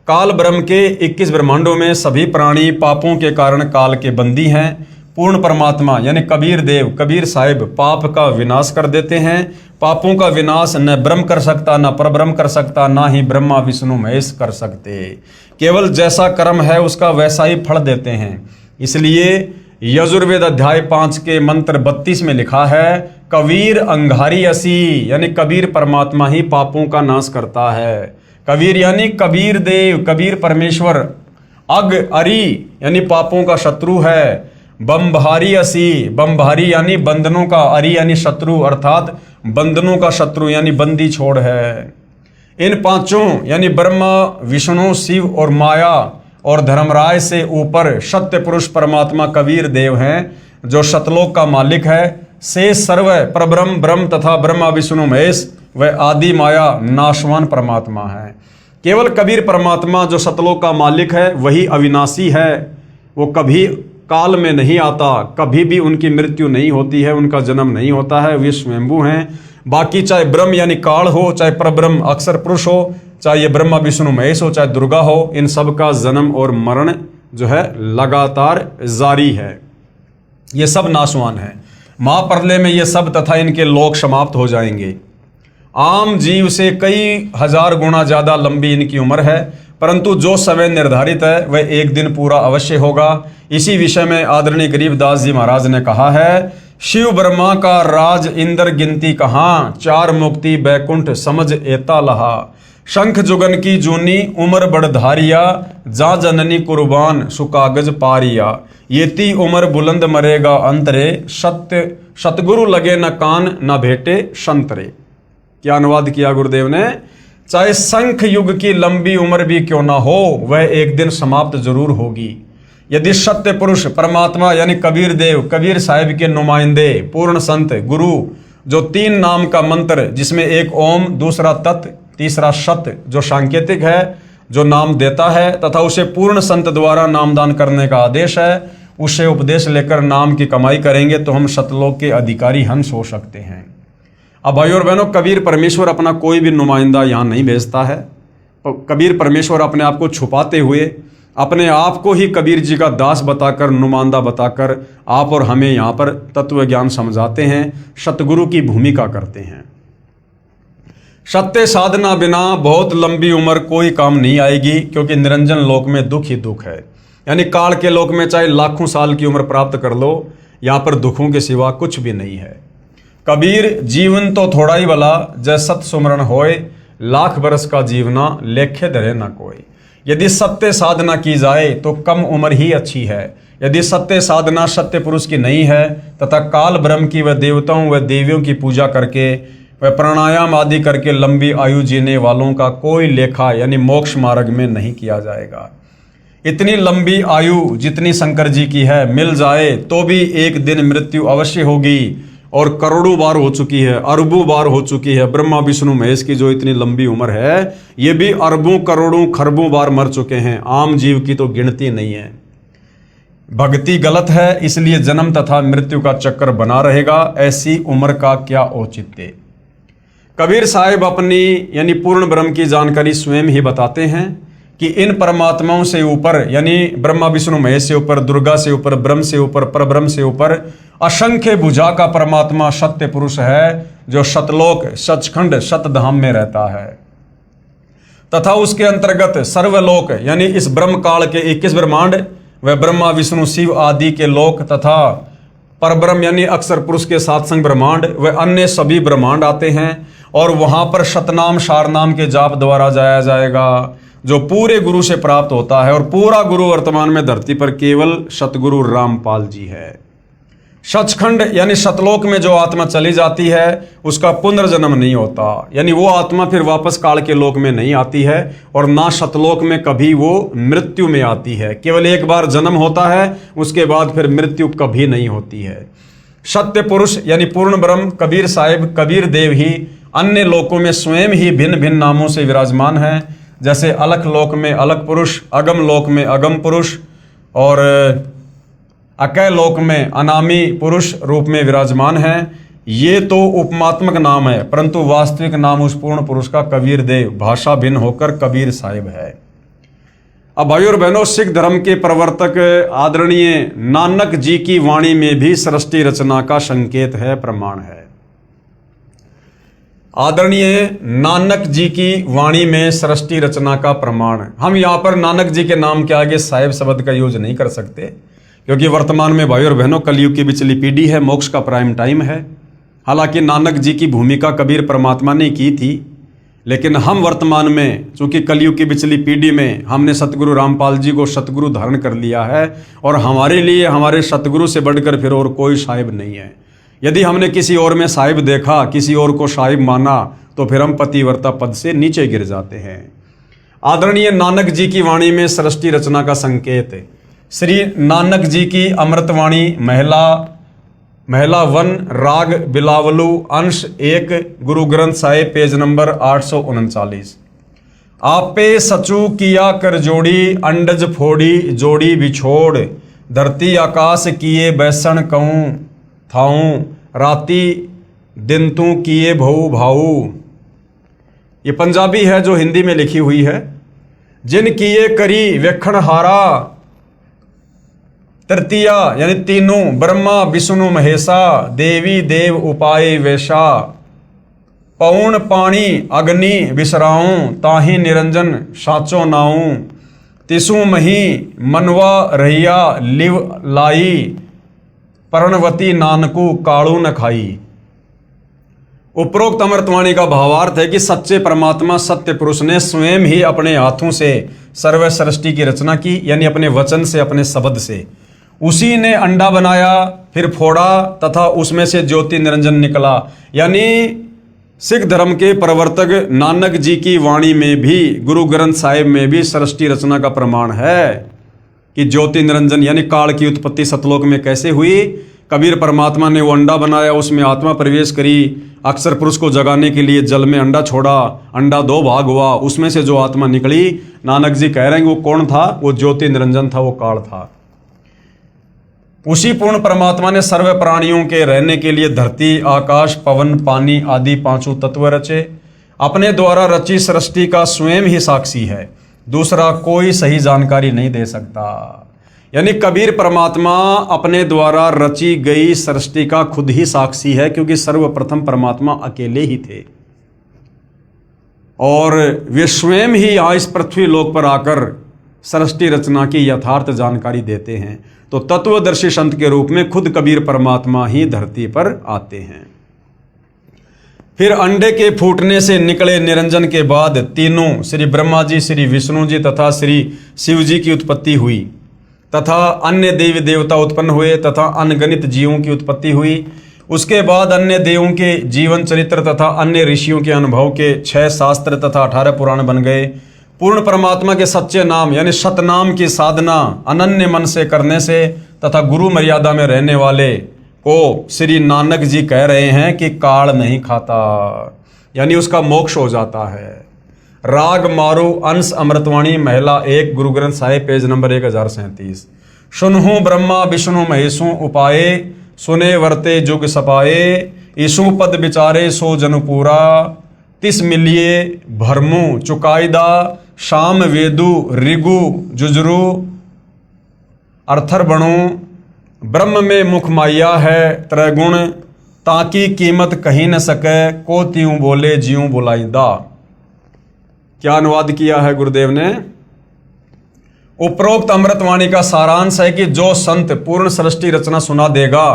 काल ब्रह्म के 21 ब्रह्मांडों में सभी प्राणी पापों के कारण काल के बंदी हैं। पूर्ण परमात्मा यानी कबीर देव कबीर साहिब पाप का विनाश कर देते हैं। पापों का विनाश न ब्रह्म कर सकता, न परब्रह्म कर सकता, ना ही ब्रह्मा विष्णु महेश कर सकते। केवल जैसा कर्म है उसका वैसा ही फल देते हैं। इसलिए यजुर्वेद अध्याय 5 के मंत्र 32 में लिखा है कबीर अंगारी असी, यानी कबीर परमात्मा ही पापों का नाश करता है। कबीर यानी कबीर देव कबीर परमेश्वर। अग अरी यानी पापों का शत्रु है। बम्भारी असी, बम्भारी यानी बंधनों का, अरी यानी शत्रु अर्थात बंधनों का शत्रु यानी बंदी छोड़ है। इन पांचों यानी ब्रह्मा विष्णु शिव और माया और धर्मराय से ऊपर सत्य पुरुष परमात्मा कबीर देव हैं जो सतलोक का मालिक है। से सर्व परब्रह्म ब्रह्म तथा ब्रह्मा विष्णु महेश व आदि माया नाशवान परमात्मा है। केवल कबीर परमात्मा जो सतलोक का मालिक है वही अविनाशी है। वो कभी काल में नहीं आता, कभी भी उनकी मृत्यु नहीं होती है, उनका जन्म नहीं होता है, वे स्वयंभू हैं। बाकी चाहे ब्रह्म यानी काल हो, चाहे परब्रह्म अक्षर पुरुष हो, चाहे ये ब्रह्मा विष्णु महेश हो, चाहे दुर्गा हो, इन सब का जन्म और मरण जो है लगातार जारी है। ये सब नाशवान है। महाप्रलय में ये सब तथा इनके लोक समाप्त हो जाएंगे। आम जीव से कई हजार गुना ज्यादा लंबी इनकी उम्र है, परंतु जो समय निर्धारित है वह एक दिन पूरा अवश्य होगा। इसी विषय में आदरणीय गरीबदास जी महाराज ने कहा है शिव ब्रह्मा का राज इंद्र गिनती कहाँ, चार मुक्ति बैकुंठ समझ एता लहा। शंख जुगन की जूनी उम्र बढ़धारिया, जा जननी कुर्बान सुकागज पारिया। येती उम्र बुलंद मरेगा अंतरे, सत्य सतगुरु लगे न कान न भेटे संतरे। क्या अनुवाद किया गुरुदेव ने? चाहे शंख युग की लंबी उम्र भी क्यों ना हो, वह एक दिन समाप्त जरूर होगी। यदि सत्य पुरुष परमात्मा यानी कबीर देव कबीर साहिब के नुमाइंदे पूर्ण संत गुरु जो 3 नाम का मंत्र जिसमें एक ओम, दूसरा तत्, तीसरा सत्य जो सांकेतिक है जो नाम देता है तथा उसे पूर्ण संत द्वारा नामदान करने का आदेश है, उसे उपदेश लेकर नाम की कमाई करेंगे तो हम सतलोक के अधिकारी हंस हो सकते हैं। अब भाई और बहनों, कबीर परमेश्वर अपना कोई भी नुमाइंदा यहाँ नहीं भेजता है। कबीर परमेश्वर अपने आप को छुपाते हुए अपने आप को ही कबीर जी का दास बताकर, नुमाइंदा बताकर आप और हमें यहाँ पर तत्व ज्ञान समझाते हैं, सतगुरु की भूमिका करते हैं। सत्य साधना बिना बहुत लंबी उम्र कोई काम नहीं आएगी, क्योंकि निरंजन लोक में दुख ही दुख है। यानी काल के लोक में चाहे लाखों साल की उम्र प्राप्त कर लो, यहाँ पर दुखों के सिवा कुछ भी नहीं है। कबीर जीवन तो थोड़ा ही भला, जय सत सुमरण होए, लाख बरस का जीवना लेखे धरे न कोई। यदि सत्य साधना की जाए तो कम उम्र ही अच्छी है। यदि सत्य साधना सत्य पुरुष की नहीं है तथा काल ब्रह्म की व देवताओं व देवियों की पूजा करके व प्राणायाम आदि करके लंबी आयु जीने वालों का कोई लेखा यानी मोक्ष मार्ग में नहीं किया जाएगा। इतनी लंबी आयु जितनी शंकर जी की है मिल जाए तो भी एक दिन मृत्यु अवश्य होगी, और करोड़ों बार हो चुकी है, अरबों बार हो चुकी है। ब्रह्मा विष्णु महेश की जो इतनी लंबी उम्र है ये भी अरबों करोड़ों खरबों बार मर चुके हैं। आम जीव की तो गिनती नहीं है। भक्ति गलत है, इसलिए जन्म तथा मृत्यु का चक्कर बना रहेगा। ऐसी उम्र का क्या औचित्य। कबीर साहिब अपनी यानी पूर्ण ब्रह्म की जानकारी स्वयं ही बताते हैं कि इन परमात्माओं से ऊपर यानी ब्रह्मा विष्णु महेश से ऊपर, दुर्गा से ऊपर, ब्रह्म से ऊपर, परब्रह्म से ऊपर असंख्य भुजा का परमात्मा सत्य पुरुष है जो सतलोक सचखंड सतधाम में रहता है, तथा उसके अंतर्गत सर्वलोक यानी इस ब्रह्म काल के 21 ब्रह्मांड व ब्रह्मा विष्णु शिव आदि के लोक तथा परब्रह्म यानी अक्षर पुरुष के 7 संग ब्रह्मांड व अन्य सभी ब्रह्मांड आते हैं, और वहां पर शतनाम शारनाम के जाप द्वारा जाया जाएगा जो पूरे गुरु से प्राप्त होता है। और पूरा गुरु वर्तमान में धरती पर केवल सतगुरु रामपाल जी है। सचखंड यानी सतलोक में जो आत्मा चली जाती है उसका पुनर्जन्म नहीं होता, यानी वो आत्मा फिर वापस काल के लोक में नहीं आती है, और ना सतलोक में कभी वो मृत्यु में आती है। केवल एक बार जन्म होता है, उसके बाद फिर मृत्यु कभी नहीं होती है। सत्य पुरुष यानी पूर्ण ब्रह्म कबीर साहिब कबीर देव ही अन्य लोकों में स्वयं ही भिन्न भिन्न नामों से विराजमान है। जैसे अलख लोक में अलख पुरुष, अगम लोक में अगम पुरुष और अकय लोक में अनामी पुरुष रूप में विराजमान हैं। ये तो उपमात्मक नाम है, परंतु वास्तविक नाम उस पूर्ण पुरुष का कबीर देव, भाषा भिन्न होकर कबीर साहिब है। अब भाइयों और बहनों, सिख धर्म के प्रवर्तक आदरणीय नानक जी की वाणी में भी सृष्टि रचना का संकेत है, प्रमाण है। आदरणीय नानक जी की वाणी में सृष्टि रचना का प्रमाण है। हम यहाँ पर नानक जी के नाम के आगे साहिब शब्द का यूज नहीं कर सकते, क्योंकि वर्तमान में भाइयों और बहनों कलयुग की बिचली पीढ़ी है, मोक्ष का प्राइम टाइम है। हालांकि नानक जी की भूमिका कबीर परमात्मा ने की थी, लेकिन हम वर्तमान में चूंकि कलयुग की बिचली पीढ़ी में हमने सतगुरु रामपाल जी को सतगुरु धारण कर लिया है, और हमारे लिए हमारे सतगुरु से बढ़कर फिर और कोई साहिब नहीं है। यदि हमने किसी और में साहिब देखा, किसी और को साहिब माना, तो फिर हम पतिव्रता पद से नीचे गिर जाते हैं। आदरणीय नानक जी की वाणी में सृष्टि रचना का संकेत है। श्री नानक जी की अमृतवाणी महला 1 राग बिलावलू अंश 1 गुरु ग्रंथ साहिब पेज नंबर 839। आपे सचू किया कर जोड़ी, अंडज फोड़ी जोड़ी बिछोड़, धरती आकाश किए बैसन कहूँ थाऊं, राती दिन तू किए भऊ भाऊ। ये पंजाबी है जो हिंदी में लिखी हुई है। जिन किए करी वेखण हारा, तृतीया यानी तीनों, ब्रह्मा विष्णु महेशा, देवी देव उपाय वैशा, पौन पानी अग्नि विसराऊं, ताहि निरंजन साचो नाऊं, तिसु मही मनवा रहिया लिव लाई, पर्णवती नानकू काड़ू न खाई। उपरोक्त अमृतवाणी का भावार्थ है कि सच्चे परमात्मा सत्य पुरुष ने स्वयं ही अपने हाथों से सर्व सृष्टि की रचना की, यानी अपने वचन से, अपने शब्द से। उसी ने अंडा बनाया, फिर फोड़ा तथा उसमें से ज्योति निरंजन निकला। यानी सिख धर्म के प्रवर्तक नानक जी की वाणी में भी, गुरु ग्रंथ साहिब में भी सृष्टि रचना का प्रमाण है कि ज्योति निरंजन यानी काल की उत्पत्ति सतलोक में कैसे हुई। कबीर परमात्मा ने वो अंडा बनाया, उसमें आत्मा प्रवेश करी, अक्षर पुरुष को जगाने के लिए जल में अंडा छोड़ा, अंडा 2 भाग हुआ, उसमें से जो आत्मा निकली, नानक जी कह रहे हैं वो कौन था? वो ज्योति निरंजन था, वो काल था। उसी पूर्ण परमात्मा ने सर्व प्राणियों के रहने के लिए धरती, आकाश, पवन, पानी आदि 5 तत्व रचे। अपने द्वारा रची सृष्टि का स्वयं ही साक्षी है, दूसरा कोई सही जानकारी नहीं दे सकता। यानी कबीर परमात्मा अपने द्वारा रची गई सृष्टि का खुद ही साक्षी है, क्योंकि सर्वप्रथम परमात्मा अकेले ही थे और वे स्वयं ही यहाँ इस पृथ्वी लोक पर आकर सृष्टि रचना की यथार्थ जानकारी देते हैं। तो तत्वदर्शी संत के रूप में खुद कबीर परमात्मा ही धरती पर आते हैं। फिर अंडे के फूटने से निकले निरंजन के बाद तीनों श्री ब्रह्मा जी, श्री विष्णु जी तथा श्री शिव जी की उत्पत्ति हुई, तथा अन्य देवी देवता उत्पन्न हुए, तथा अनगणित जीवों की उत्पत्ति हुई। उसके बाद अन्य देवों के जीवन चरित्र तथा अन्य ऋषियों के अनुभव के 6 शास्त्र तथा 18 पुराण बन गए। पूर्ण परमात्मा के सच्चे नाम यानी सतनाम की साधना अनन्य मन से करने से तथा गुरु मर्यादा में रहने वाले को श्री नानक जी कह रहे हैं कि काल नहीं खाता, यानी उसका मोक्ष हो जाता है। राग मारू अंश अमृतवाणी महिला 1 गुरु ग्रंथ साहिब पेज नंबर 1037। सुनहु ब्रह्मा विष्णु महेशु उपाये, सुने वर्ते जुग सपाए, ईशु पद विचारे सो जनु पूरा, तिस मिलिए भरमु चुकाईदा, शाम वेदु ऋगु जुजरू अर्थर बणु, ब्रह्म में मुख माया है त्रैगुण, ताकि कीमत कहीं न सके, को त्यों बोले ज्यों बुलाईदा। क्या अनुवाद किया है गुरुदेव ने? उपरोक्त अमृतवाणी का सारांश है कि जो संत पूर्ण सृष्टि रचना सुना देगा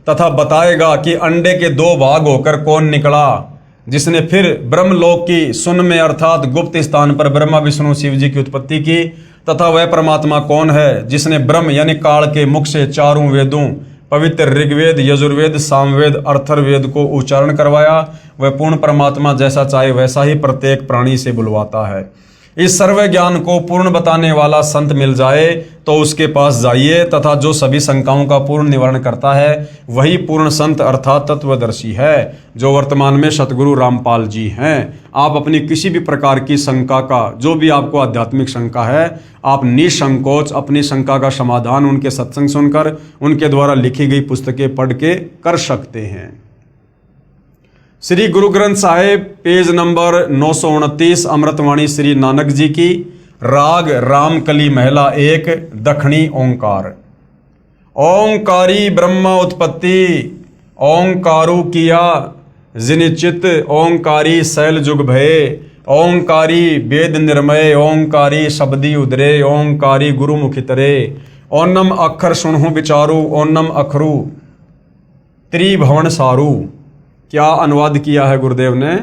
तथा बताएगा कि अंडे के 2 भाग होकर कौन निकला, जिसने फिर ब्रह्मलोक की सुन में अर्थात गुप्त स्थान पर ब्रह्मा विष्णु शिव जी की उत्पत्ति की, तथा वह परमात्मा कौन है जिसने ब्रह्म यानी काल के मुख से 4 वेदों पवित्र ऋग्वेद, यजुर्वेद, सामवेद, अर्थर्वेद को उच्चारण करवाया, वह पूर्ण परमात्मा जैसा चाहे वैसा ही प्रत्येक प्राणी से बुलवाता है। इस सर्व ज्ञान को पूर्ण बताने वाला संत मिल जाए तो उसके पास जाइए, तथा जो सभी शंकाओं का पूर्ण निवारण करता है वही पूर्ण संत अर्थात तत्वदर्शी है, जो वर्तमान में सतगुरु रामपाल जी हैं। आप अपनी किसी भी प्रकार की शंका का, जो भी आपको आध्यात्मिक शंका है, आप निसंकोच अपनी शंका का समाधान उनके सत्संग सुनकर, उनके द्वारा लिखी गई पुस्तकें पढ़ के कर सकते हैं। श्री गुरु ग्रंथ साहिब पेज नंबर 929, अमृतवाणी श्री नानक जी की, राग रामकली महला 1, दक्षिणी ओंकार। ओंकारी ब्रह्म उत्पत्ति, ओंकारू किया जिनिचित, ओंकारी शैल जुग भय, ओंकारी वेद निर्मय, ओंकारी शब्दी उदरे, ओंकारी गुरु मुखितरे, ओनम अक्षर सुनहु विचारू, ओनम अखरू त्रिभुवन सारू। क्या अनुवाद किया है गुरुदेव ने।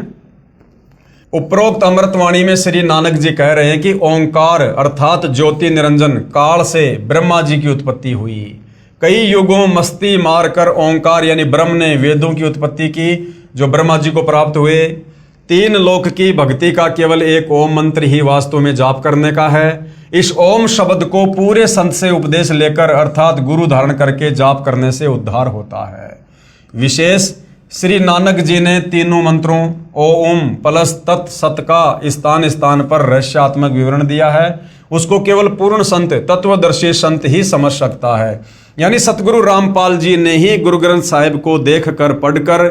उपरोक्त अमृतवाणी में श्री नानक जी कह रहे हैं कि ओंकार अर्थात ज्योति निरंजन काल से ब्रह्मा जी की उत्पत्ति हुई। कई युगों मस्ती मारकर ओंकार यानी ब्रह्म ने वेदों की उत्पत्ति की, जो ब्रह्मा जी को प्राप्त हुए। 3 लोक की भक्ति का केवल एक ओम मंत्र ही वास्तव में जाप करने का है। इस ओम शब्द को पूरे संत से उपदेश लेकर अर्थात गुरु धारण करके जाप करने से उद्धार होता है। विशेष श्री नानक जी ने तीनों मंत्रों ओम प्लस तत् सत का स्थान स्थान पर रहस्यात्मक विवरण दिया है। उसको केवल पूर्ण संत तत्वदर्शी संत ही समझ सकता है। यानी सतगुरु रामपाल जी ने ही गुरु ग्रंथ साहिब को देखकर पढ़कर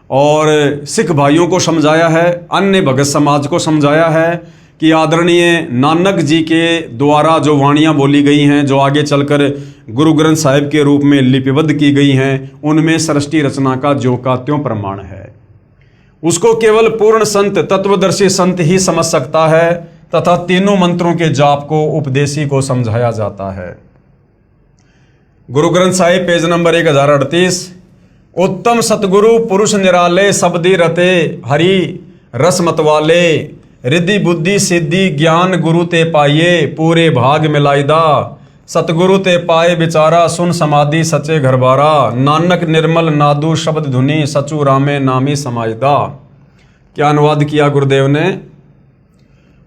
और सिख भाइयों को समझाया है, अन्य भगत समाज को समझाया है कि आदरणीय नानक जी के द्वारा जो वाणियाँ बोली गई हैं, जो आगे चलकर गुरु ग्रंथ साहिब के रूप में लिपिबद्ध की गई हैं, उनमें सृष्टि रचना का ज्यों का त्यों प्रमाण है। उसको केवल पूर्ण संत तत्वदर्शी संत ही समझ सकता है, तथा तीनों मंत्रों के जाप को उपदेशी को समझाया जाता है। गुरु ग्रंथ साहिब पेज नंबर 1038, उत्तम सतगुरु पुरुष निराले, शब्दी रते हरि रस मतवाले, रिद्धि बुद्धि सिद्धि ज्ञान गुरु ते पाइये, पूरे भाग मिलाइदा, सतगुरु ते पाए बिचारा, सुन समाधि सचे घरबारा, नानक निर्मल नादू शब्द धुनि, सचू रामे नामी समाइदा। क्या अनुवाद किया गुरुदेव ने।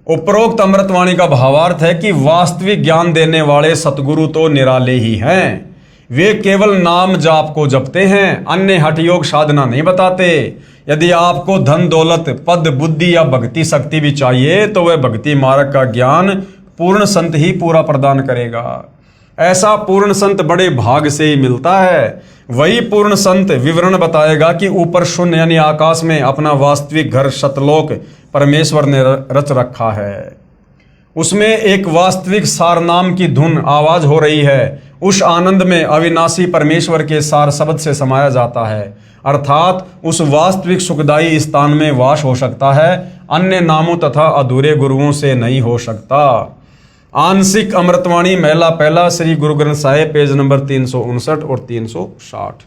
उपरोक्त अमृतवाणी का भावार्थ है कि वास्तविक ज्ञान देने वाले सतगुरु तो निराले ही हैं। वे केवल नाम जाप को जपते हैं, अन्य हठ योग साधना नहीं बताते। यदि आपको धन दौलत पद बुद्धि या भक्ति शक्ति भी चाहिए तो वह भक्ति मार्ग का ज्ञान पूर्ण संत ही पूरा प्रदान करेगा। ऐसा पूर्ण संत बड़े भाग से ही मिलता है। वही पूर्ण संत विवरण बताएगा कि ऊपर शून्य यानी आकाश में अपना वास्तविक घर सतलोक परमेश्वर ने रच रखा है। उसमें एक वास्तविक सार नाम की धुन आवाज हो रही है। उस आनंद में अविनाशी परमेश्वर के सार शब्द से समाया जाता है, अर्थात उस वास्तविक सुखदायी स्थान में वास हो सकता है, अन्य नामों तथा अधूरे गुरुओं से नहीं हो सकता। आंशिक अमृतवाणी महला पहला श्री गुरु ग्रंथ साहिब पेज नंबर 359 और 360।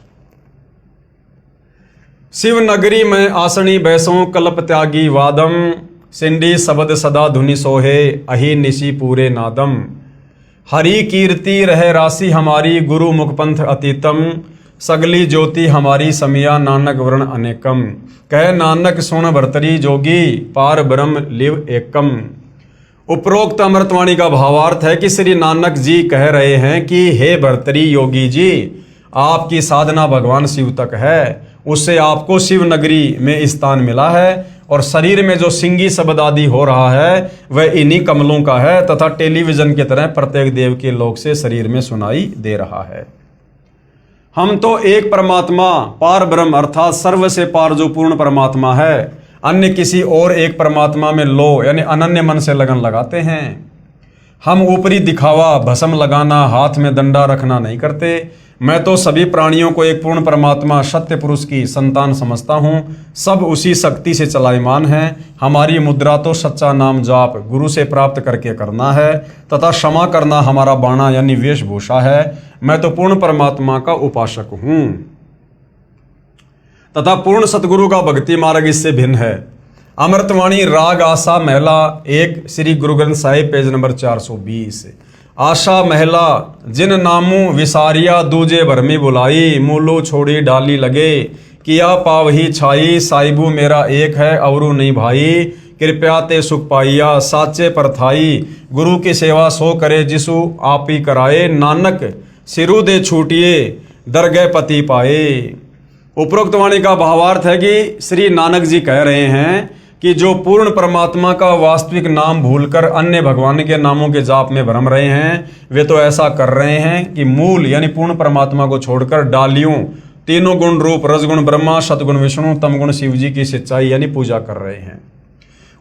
शिव नगरी में आसनी बैसों कल्प त्यागी वादम, सिंडी शब्द सदा धुनि सोहे, अहि निशि पूरे नादम, हरि कीर्ति रह राशि हमारी, गुरु मुखपंथ अतीतम, सगली ज्योति हमारी समिया, नानक वर्ण अनेकम, कह नानक सुन भरतरी जोगी, पार ब्रह्म लिव एकम। उपरोक्त अमृतवाणी का भावार्थ है कि श्री नानक जी कह रहे हैं कि हे भरतरी योगी जी, आपकी साधना भगवान शिव तक है, उससे आपको शिव नगरी में स्थान मिला है, और शरीर में जो सिंगी शब्द आदि हो रहा है वह इन्हीं कमलों का है, तथा टेलीविजन की तरह प्रत्येक देव के लोक से शरीर में सुनाई दे रहा है। हम तो एक परमात्मा पार ब्रह्म अर्थात सर्व से पार जो पूर्ण परमात्मा है, अन्य किसी और एक परमात्मा में लो यानी अनन्य मन से लगन लगाते हैं। हम ऊपरी दिखावा भस्म लगाना हाथ में डंडा रखना नहीं करते। मैं तो सभी प्राणियों को एक पूर्ण परमात्मा सत्य पुरुष की संतान समझता हूँ। सब उसी शक्ति से चलायमान है। हमारी मुद्रा तो सच्चा नाम जाप गुरु से प्राप्त करके करना है, तथा क्षमा करना हमारा बाणा यानी वेशभूषा है। मैं तो पूर्ण परमात्मा का उपासक हूँ, तथा पूर्ण सतगुरु का भक्ति मार्ग इससे भिन्न है। अमृतवाणी राग आशा महला 1 श्री गुरु ग्रंथ साहिब पेज नंबर 420। आशा महला जिन नामू विसारिया दूजे भरमी बुलाई, मूलो छोड़ी डाली लगे, किया पावही छाई, साहिबू मेरा एक है अवरू नहीं भाई, कृपया ते सुख पाइया साचे परथाई, गुरु की सेवा सो करे जिसु आप ही कराए, नानक सिरु दे छूटिए दरगह पति पाए। उपरोक्त वाणी का भावार्थ है कि श्री नानक जी कह रहे हैं कि जो पूर्ण परमात्मा का वास्तविक नाम भूलकर अन्य भगवान के नामों के जाप में भ्रम रहे हैं, वे तो ऐसा कर रहे हैं कि मूल यानी पूर्ण परमात्मा को छोड़कर डालियों तीनों गुण रूप रजगुण ब्रह्मा, सतगुण विष्णु, तमगुण शिव जी की सच्चाई यानी पूजा कर रहे हैं।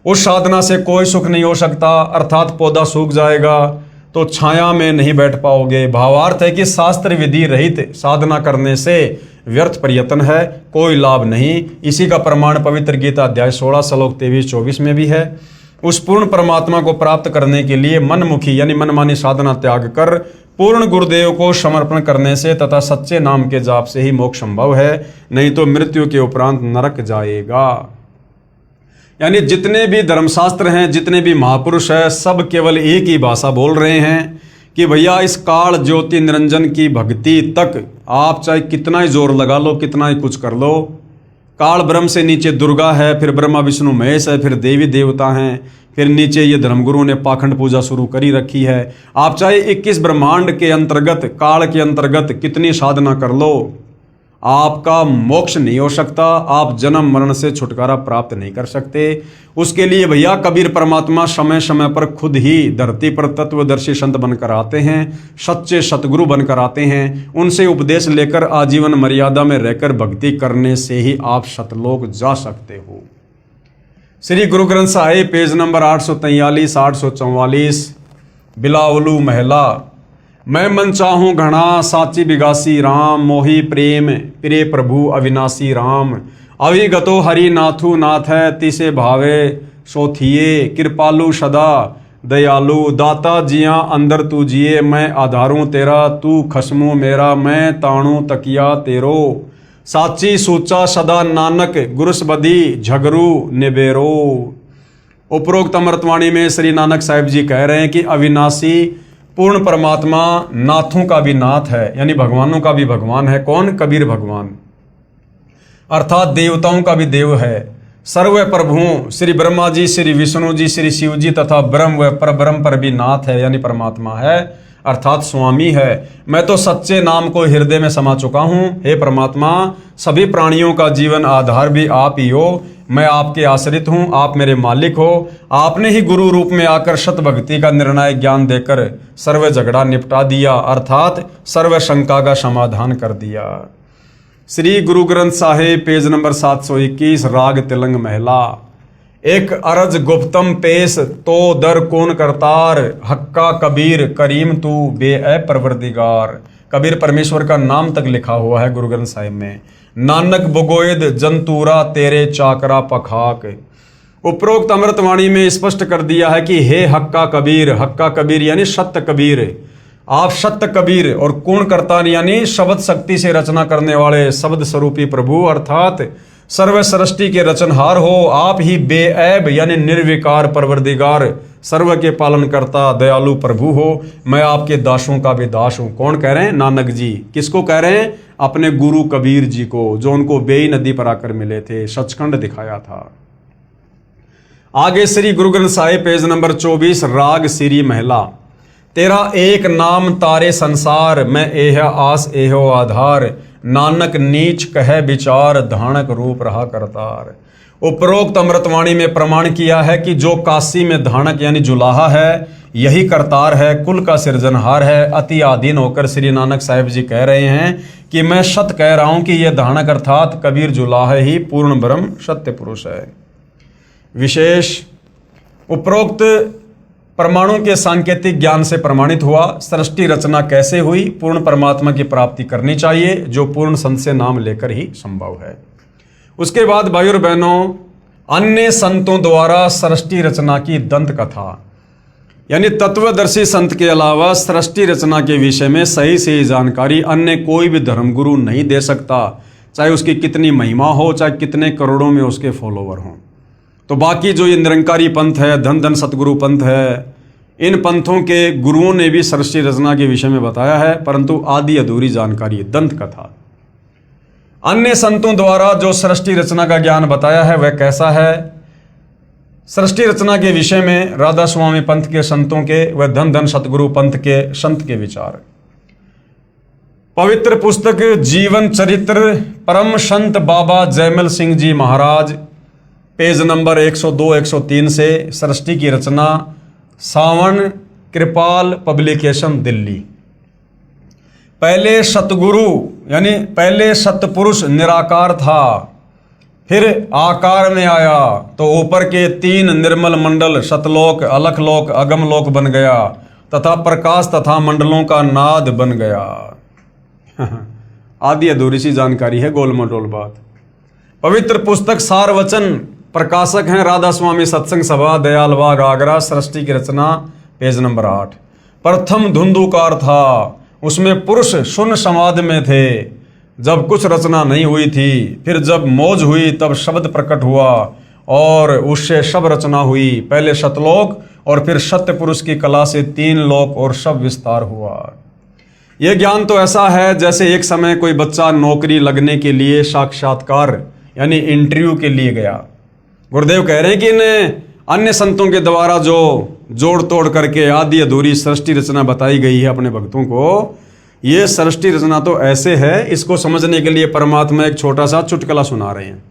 उस साधना से कोई सुख नहीं हो सकता, अर्थात पौधा सूख जाएगा तो छाया में नहीं बैठ पाओगे। भावार्थ है कि शास्त्र विधि रहित साधना करने से व्यर्थ प्रयत्न है, कोई लाभ नहीं। इसी का प्रमाण पवित्र गीता अध्याय 16 श्लोक 23-24 में भी है। उस पूर्ण परमात्मा को प्राप्त करने के लिए मनमुखी यानी मनमानी साधना त्याग कर पूर्ण गुरुदेव को समर्पण करने से तथा सच्चे नाम के जाप से ही मोक्ष संभव है, नहीं तो मृत्यु के उपरांत नरक जाएगा। यानी जितने भी धर्मशास्त्र हैं, जितने भी महापुरुष हैं, सब केवल एक ही भाषा बोल रहे हैं कि भैया इस काल ज्योति निरंजन की भक्ति तक आप चाहे कितना ही जोर लगा लो, कितना ही कुछ कर लो, काल ब्रह्म से नीचे दुर्गा है, फिर ब्रह्मा विष्णु महेश है, फिर देवी देवता हैं, फिर नीचे ये धर्मगुरु ने पाखंड पूजा शुरू करी रखी है। आप चाहे 21 ब्रह्मांड के अंतर्गत, काल के अंतर्गत कितनी साधना कर लो, आपका मोक्ष नहीं हो सकता, आप जन्म मरण से छुटकारा प्राप्त नहीं कर सकते। उसके लिए भैया कबीर परमात्मा समय समय पर खुद ही धरती पर तत्वदर्शी संत बनकर आते हैं, सच्चे सतगुरु बनकर आते हैं। उनसे उपदेश लेकर आजीवन मर्यादा में रहकर भक्ति करने से ही आप सतलोक जा सकते हो। श्री गुरु ग्रंथ साहिब पेज नंबर 843 844 बिलावलू महला। मैं मन चाहूँ घना साची बिगासी राम, मोही प्रेम प्रिय प्रभु अविनाशी राम। अविगतो हरि नाथु नाथ है, तिसे भावे सोथिए, कृपालु सदा दयालु, दाता जिया अंदर तू जिए, मैं आधारूं तेरा तू खसमू मेरा, मैं ताणू तकिया तेरो। साची सूचा सदा नानक गुरुस बदी झगरू निबेरो। उपरोक्त अमृतवाणी में श्री नानक साहिब जी कह रहे हैं कि अविनाशी पूर्ण परमात्मा नाथों का भी नाथ है, यानी भगवानों का भी भगवान है। कौन? कबीर भगवान, अर्थात देवताओं का भी देव है। सर्व प्रभुओं श्री ब्रह्मा जी, श्री विष्णु जी, श्री शिव जी तथा ब्रह्म व परब्रह्म पर भी नाथ है, यानी परमात्मा है, अर्थात स्वामी है। मैं तो सच्चे नाम को हृदय में समा चुका हूँ। हे परमात्मा, सभी प्राणियों का जीवन आधार भी आप ही हो, मैं आपके आश्रित हूँ, आप मेरे मालिक हो। आपने ही गुरु रूप में आकर सत भक्ति का निर्णायक ज्ञान देकर सर्व झगड़ा निपटा दिया, अर्थात सर्व शंका का समाधान कर दिया। श्री गुरु ग्रंथ साहिब पेज नंबर 721 राग तिलंग महला। एक अरज गुप्तम पेश तो दर कौन करतार, हक्का कबीर करीम तू बे परवरदिगार। कबीर परमेश्वर का नाम तक लिखा हुआ है गुरु ग्रंथ साहिब में। नानक बुगोयद जंतूरा तेरे चाकरा पखाक। उपरोक्त अमृतवाणी में स्पष्ट कर दिया है कि हे हक्का कबीर यानी सत्य कबीर, आप सत्य कबीर, और कौन करतार यानी शब्द शक्ति से रचना करने वाले शब्द स्वरूपी प्रभु, अर्थात सर्व सृष्टि के रचनहार हो। आप ही बेऐब यानी निर्विकार परवरदिगार, सर्व के पालन करता दयालु प्रभु हो। मैं आपके दासों का भी दास हूँ। कौन कह रहे हैं? नानक जी। किसको कह रहे हैं? अपने गुरु कबीर जी को, जो उनको बेई नदी पर आकर मिले थे, सचखंड दिखाया था। आगे श्री गुरु ग्रंथ साहिब पेज नंबर 24 राग श्री महला। तेरा एक नाम तारे संसार, मैं एह आस एहो आधार। नानक नीच कह विचार, धानक रूप रहा करतार। उपरोक्त अमृतवाणी में प्रमाण किया है कि जो काशी में धानक यानी जुलाहा है, यही करतार है, कुल का सिरजनहार है। अति आधीन होकर श्री नानक साहिब जी कह रहे हैं कि मैं सत्य कह रहा हूं कि यह धानक अर्थात कबीर जुलाहा ही पूर्ण ब्रह्म सत्य पुरुष है। विशेष उपरोक्त परमाणु के सांकेतिक ज्ञान से प्रमाणित हुआ। सृष्टि रचना कैसे हुई? पूर्ण परमात्मा की प्राप्ति करनी चाहिए, जो पूर्ण संत से नाम लेकर ही संभव है। उसके बाद भाइयों और बहनों, अन्य संतों द्वारा सृष्टि रचना की दंत कथा, यानी तत्वदर्शी संत के अलावा सृष्टि रचना के विषय में सही सही जानकारी अन्य कोई भी धर्मगुरु नहीं दे सकता, चाहे उसकी कितनी महिमा हो, चाहे कितने करोड़ों में उसके फॉलोवर हों। तो बाकी जो ये निरंकारी पंथ है, धन धन सतगुरु पंथ है, इन पंथों के गुरुओं ने भी सृष्टि रचना के विषय में बताया है, परंतु आधी अधूरी जानकारी है, दंत कथा। अन्य संतों द्वारा जो सृष्टि रचना का ज्ञान बताया है वह कैसा है? सृष्टि रचना के विषय में राधा स्वामी पंथ के संतों के व धन धन सतगुरु पंथ के संत के विचार। पवित्र पुस्तक जीवन चरित्र परम संत बाबा जयमल सिंह जी महाराज, पेज नंबर 102-103 से सृष्टि की रचना, सावन कृपाल पब्लिकेशन, दिल्ली। पहले सतगुरु यानी पहले सतपुरुष निराकार था, फिर आकार में आया तो ऊपर के 3 निर्मल मंडल सतलोक, अलखलोक, अगमलोक बन गया तथा प्रकाश तथा मंडलों का नाद बन गया। आदि अधूरी सी जानकारी है, गोल मटोल बात। पवित्र पुस्तक सार वचन, प्रकाशक हैं राधा स्वामी सत्संग सभा, दयाल बाग, आगरा। सृष्टि की रचना, पेज नंबर 8। प्रथम धुंधुकार था, उसमें पुरुष शून्य समाधि में थे जब कुछ रचना नहीं हुई थी। फिर जब मौज हुई तब शब्द प्रकट हुआ और उससे सब रचना हुई। पहले सतलोक और फिर सत्य पुरुष की कला से 3 लोक और सब विस्तार हुआ। यह ज्ञान तो ऐसा है जैसे एक समय कोई बच्चा नौकरी लगने के लिए साक्षात्कार यानी इंटरव्यू के लिए गया। गुरुदेव कह रहे हैं कि इन अन्य संतों के द्वारा जो जोड़ तोड़ करके आदि अधूरी सृष्टि रचना बताई गई है अपने भक्तों को, ये सृष्टि रचना तो ऐसे है, इसको समझने के लिए परमात्मा एक छोटा सा चुटकुला सुना रहे हैं।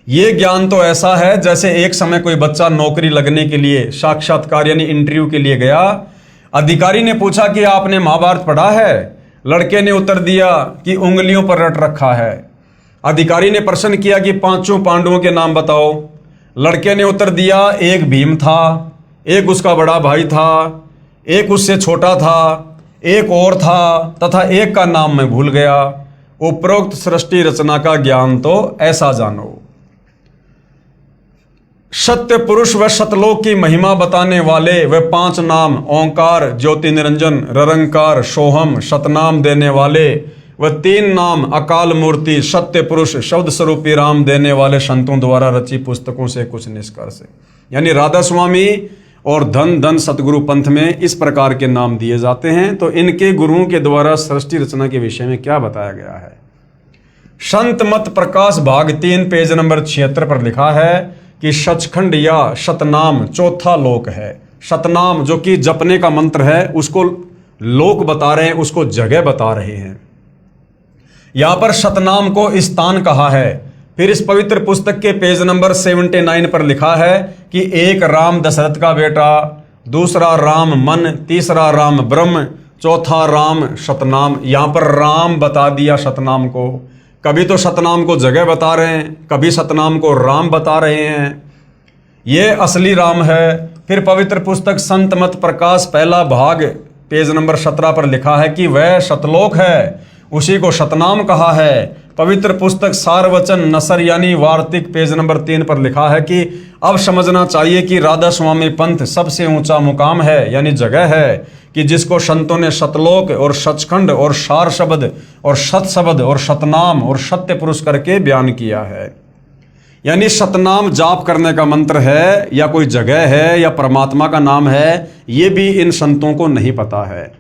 ये ज्ञान तो ऐसा है जैसे एक समय कोई बच्चा नौकरी लगने के लिए साक्षात्कार यानी इंटरव्यू के लिए गया। अधिकारी ने पूछा कि आपने महाभारत पढ़ा है? लड़के ने उत्तर दिया कि उंगलियों पर रट रखा है। अधिकारी ने प्रश्न किया कि 5 पांडवों के नाम बताओ। लड़के ने उत्तर दिया, एक भीम था, एक उसका बड़ा भाई था, एक उससे छोटा था, एक और था तथा एक का नाम मैं भूल गया। उपरोक्त सृष्टि रचना का ज्ञान तो ऐसा जानो। सत्य पुरुष व सतलोक की महिमा बताने वाले व 5 नाम ओंकार, ज्योति निरंजन, ररंकार, सोहम, सतनाम देने वाले व 3 नाम अकाल मूर्ति, सत्य पुरुष, शब्द स्वरूपी राम देने वाले संतों द्वारा रची पुस्तकों से कुछ निष्कर्ष। यानी राधा स्वामी और धन धन सतगुरु पंथ में इस प्रकार के नाम दिए जाते हैं। तो इनके गुरुओं के द्वारा सृष्टि रचना के विषय में क्या बताया गया है? संत मत प्रकाश भाग 3 पेज नंबर 76 पर लिखा है कि सचखंड या सतनाम चौथा लोक है। सतनाम जो कि जपने का मंत्र है, उसको लोक बता रहे हैं, उसको जगह बता रहे हैं। यहां पर सतनाम को स्थान कहा है। फिर इस पवित्र पुस्तक के पेज नंबर 79 पर लिखा है कि एक राम दशरथ का बेटा, दूसरा राम मन, तीसरा राम ब्रह्म, चौथा राम सतनाम। यहां पर राम बता दिया सतनाम को। कभी तो सतनाम को जगह बता रहे हैं, कभी सतनाम को राम बता रहे हैं। ये असली राम है। फिर पवित्र पुस्तक संत मत प्रकाश पहला भाग पेज नंबर 17 पर लिखा है कि वह सतलोक है, उसी को सतनाम कहा है। पवित्र पुस्तक सारवचन नसर यानी वार्तिक पेज नंबर 3 पर लिखा है कि अब समझना चाहिए कि राधा स्वामी पंथ सबसे ऊंचा मुकाम है यानी जगह है कि जिसको संतों ने सतलोक और सचखंड और सार शब्द और सत शब्द और सतनाम और सत्य पुरुष करके बयान किया है। यानी सतनाम जाप करने का मंत्र है या कोई जगह है या परमात्मा का नाम है, ये भी इन संतों को नहीं पता है।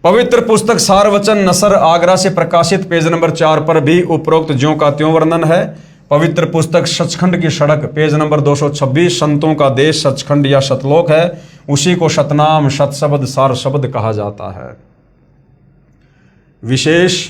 पवित्र पुस्तक सारवचन नसर आगरा से प्रकाशित पेज नंबर 4 पर भी उपरोक्त ज्यों का त्यों वर्णन है। पवित्र पुस्तक सचखंड की सड़क पेज नंबर 226 संतों का देश सचखंड या सतलोक है, उसी को सतनाम सतशब्द सार शब्द कहा जाता है। विशेष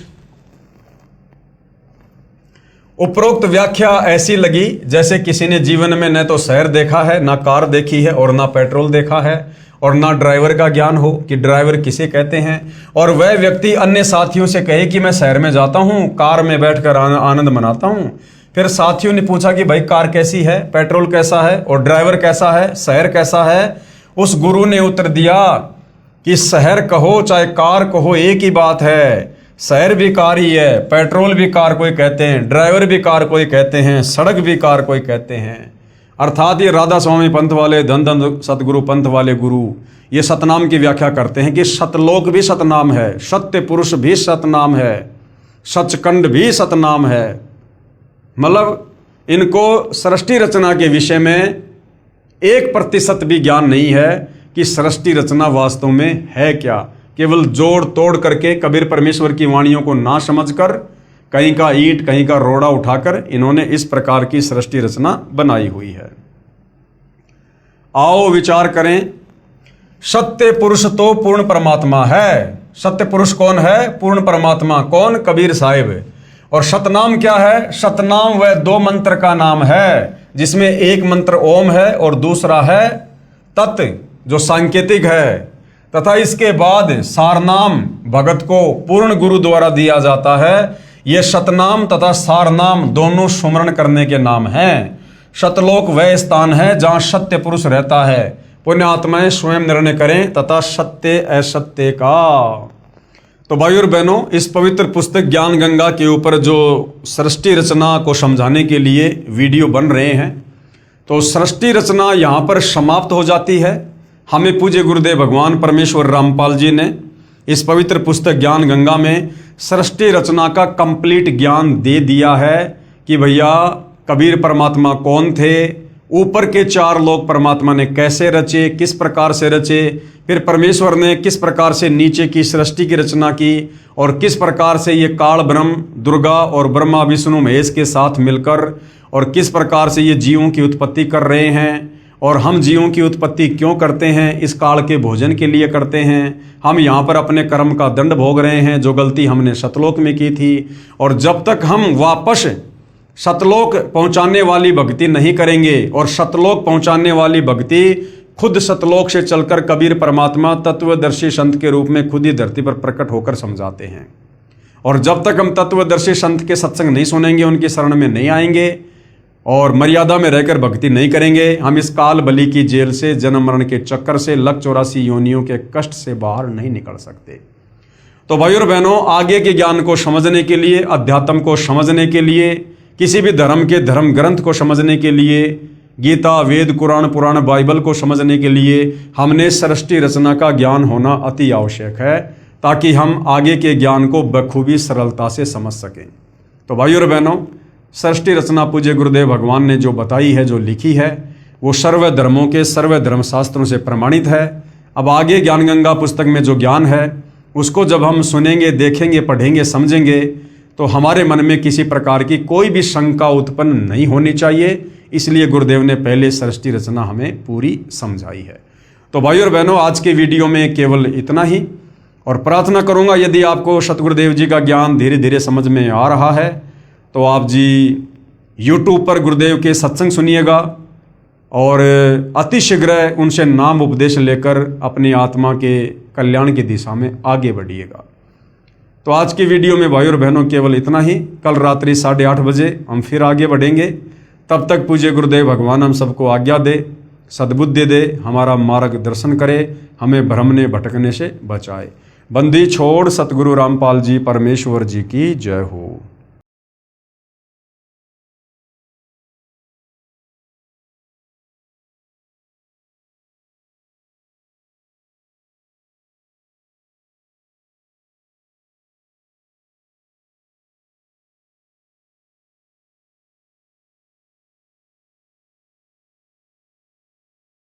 उपरोक्त व्याख्या ऐसी लगी जैसे किसी ने जीवन में न तो शहर देखा है, ना कार देखी है और ना पेट्रोल देखा है और ना ड्राइवर का ज्ञान हो कि ड्राइवर किसे कहते हैं। और वह व्यक्ति अन्य साथियों से कहे कि मैं शहर में जाता हूँ, कार में बैठकर आनंद मनाता हूँ। फिर साथियों ने पूछा कि भाई कार कैसी है, पेट्रोल कैसा है और ड्राइवर कैसा है, शहर कैसा है? उस गुरु ने उत्तर दिया कि शहर कहो चाहे कार कहो एक ही बात है। शहर भी कार ही है, पेट्रोल भी कार कोई कहते हैं, ड्राइवर भी कार कोई कहते हैं, सड़क भी कार कोई कहते हैं। अर्थात ये राधा स्वामी पंथ वाले धन धन सतगुरु पंथ वाले गुरु ये सतनाम की व्याख्या करते हैं कि सतलोक भी सतनाम है, सत्य पुरुष भी सतनाम है, सचखंड भी सतनाम है। मतलब इनको सृष्टि रचना के विषय में 1% भी ज्ञान नहीं है कि सृष्टि रचना वास्तव में है क्या। केवल जोड़ तोड़ करके कबीर परमेश्वर की वाणियों को ना समझकर कहीं का ईंट कहीं का रोड़ा उठाकर इन्होंने इस प्रकार की सृष्टि रचना बनाई हुई है। आओ विचार करें। सत्य पुरुष तो पूर्ण परमात्मा है। सत्य पुरुष कौन है? पूर्ण परमात्मा। कौन? कबीर साहिब। और सतनाम क्या है? सतनाम वह दो मंत्र का नाम है, जिसमें एक मंत्र ओम है और दूसरा है तत्, जो सांकेतिक है। तथा इसके बाद सारनाम भगत को पूर्ण गुरु द्वारा दिया जाता है। ये सतनाम तथा सारनाम दोनों सुमरण करने के नाम हैं। सतलोक वह स्थान है जहां सत्य पुरुष रहता है। पुण्य आत्माएं स्वयं निर्णय करें तथा सत्य असत्य का। तो भाई और बहनों, इस पवित्र पुस्तक ज्ञान गंगा के ऊपर जो सृष्टि रचना को समझाने के लिए वीडियो बन रहे हैं, तो सृष्टि रचना यहाँ पर समाप्त हो जाती है। हमें पूज्य गुरुदेव भगवान परमेश्वर रामपाल जी ने इस पवित्र पुस्तक ज्ञान गंगा में सृष्टि रचना का कंप्लीट ज्ञान दे दिया है कि भैया कबीर परमात्मा कौन थे, ऊपर के चार लोक परमात्मा ने कैसे रचे, किस प्रकार से रचे, फिर परमेश्वर ने किस प्रकार से नीचे की सृष्टि की रचना की, और किस प्रकार से ये काल ब्रह्म दुर्गा और ब्रह्मा विष्णु महेश के साथ मिलकर और किस प्रकार से ये जीवों की उत्पत्ति कर रहे हैं। और हम जीवों की उत्पत्ति क्यों करते हैं? इस काल के भोजन के लिए करते हैं। हम यहाँ पर अपने कर्म का दंड भोग रहे हैं, जो गलती हमने सतलोक में की थी। और जब तक हम वापस सतलोक पहुंचाने वाली भक्ति नहीं करेंगे, और सतलोक पहुंचाने वाली भक्ति खुद सतलोक से चलकर कबीर परमात्मा तत्वदर्शी संत के रूप में खुद ही धरती पर प्रकट होकर समझाते हैं। और जब तक हम तत्वदर्शी संत के सत्संग नहीं सुनेंगे, उनकी शरण में नहीं आएंगे और मर्यादा में रहकर भक्ति नहीं करेंगे, हम इस काल बलि की जेल से, जन्म मरण के चक्कर से, लक 84 योनियों के कष्ट से बाहर नहीं निकल सकते। तो भाई और बहनों, आगे के ज्ञान को समझने के लिए, अध्यात्म को समझने के लिए, किसी भी धर्म के धर्म ग्रंथ को समझने के लिए, गीता वेद कुरान पुराण बाइबल को समझने के लिए हमने सृष्टि रचना का ज्ञान होना अति आवश्यक है, ताकि हम आगे के ज्ञान को बखूबी सरलता से समझ सकें। तो भाई और बहनों, सृष्टि रचना पूज्य गुरुदेव भगवान ने जो बताई है, जो लिखी है, वो सर्व धर्मों के सर्व धर्म शास्त्रों से प्रमाणित है। अब आगे ज्ञान गंगा पुस्तक में जो ज्ञान है, उसको जब हम सुनेंगे, देखेंगे, पढ़ेंगे, समझेंगे, तो हमारे मन में किसी प्रकार की कोई भी शंका उत्पन्न नहीं होनी चाहिए। इसलिए गुरुदेव ने पहले सृष्टि रचना हमें पूरी समझाई है। तो भाई और बहनों, आज के वीडियो में केवल इतना ही, और प्रार्थना करूंगा यदि आपको सतगुरुदेव जी का ज्ञान धीरे धीरे समझ में आ रहा है, तो आप जी YouTube पर गुरुदेव के सत्संग सुनिएगा और अतिशीघ्र उनसे नाम उपदेश लेकर अपनी आत्मा के कल्याण की दिशा में आगे बढ़िएगा। तो आज की वीडियो में भाई और बहनों केवल इतना ही। कल रात्रि 8:30 बजे हम फिर आगे बढ़ेंगे। तब तक पूज्य गुरुदेव भगवान हम सबको आज्ञा दे, सद्बुद्धि दे, हमारा मार्गदर्शन करे, हमें भ्रमने भटकने से बचाए। बंदी छोड़ सतगुरु रामपाल जी परमेश्वर जी की जय हो।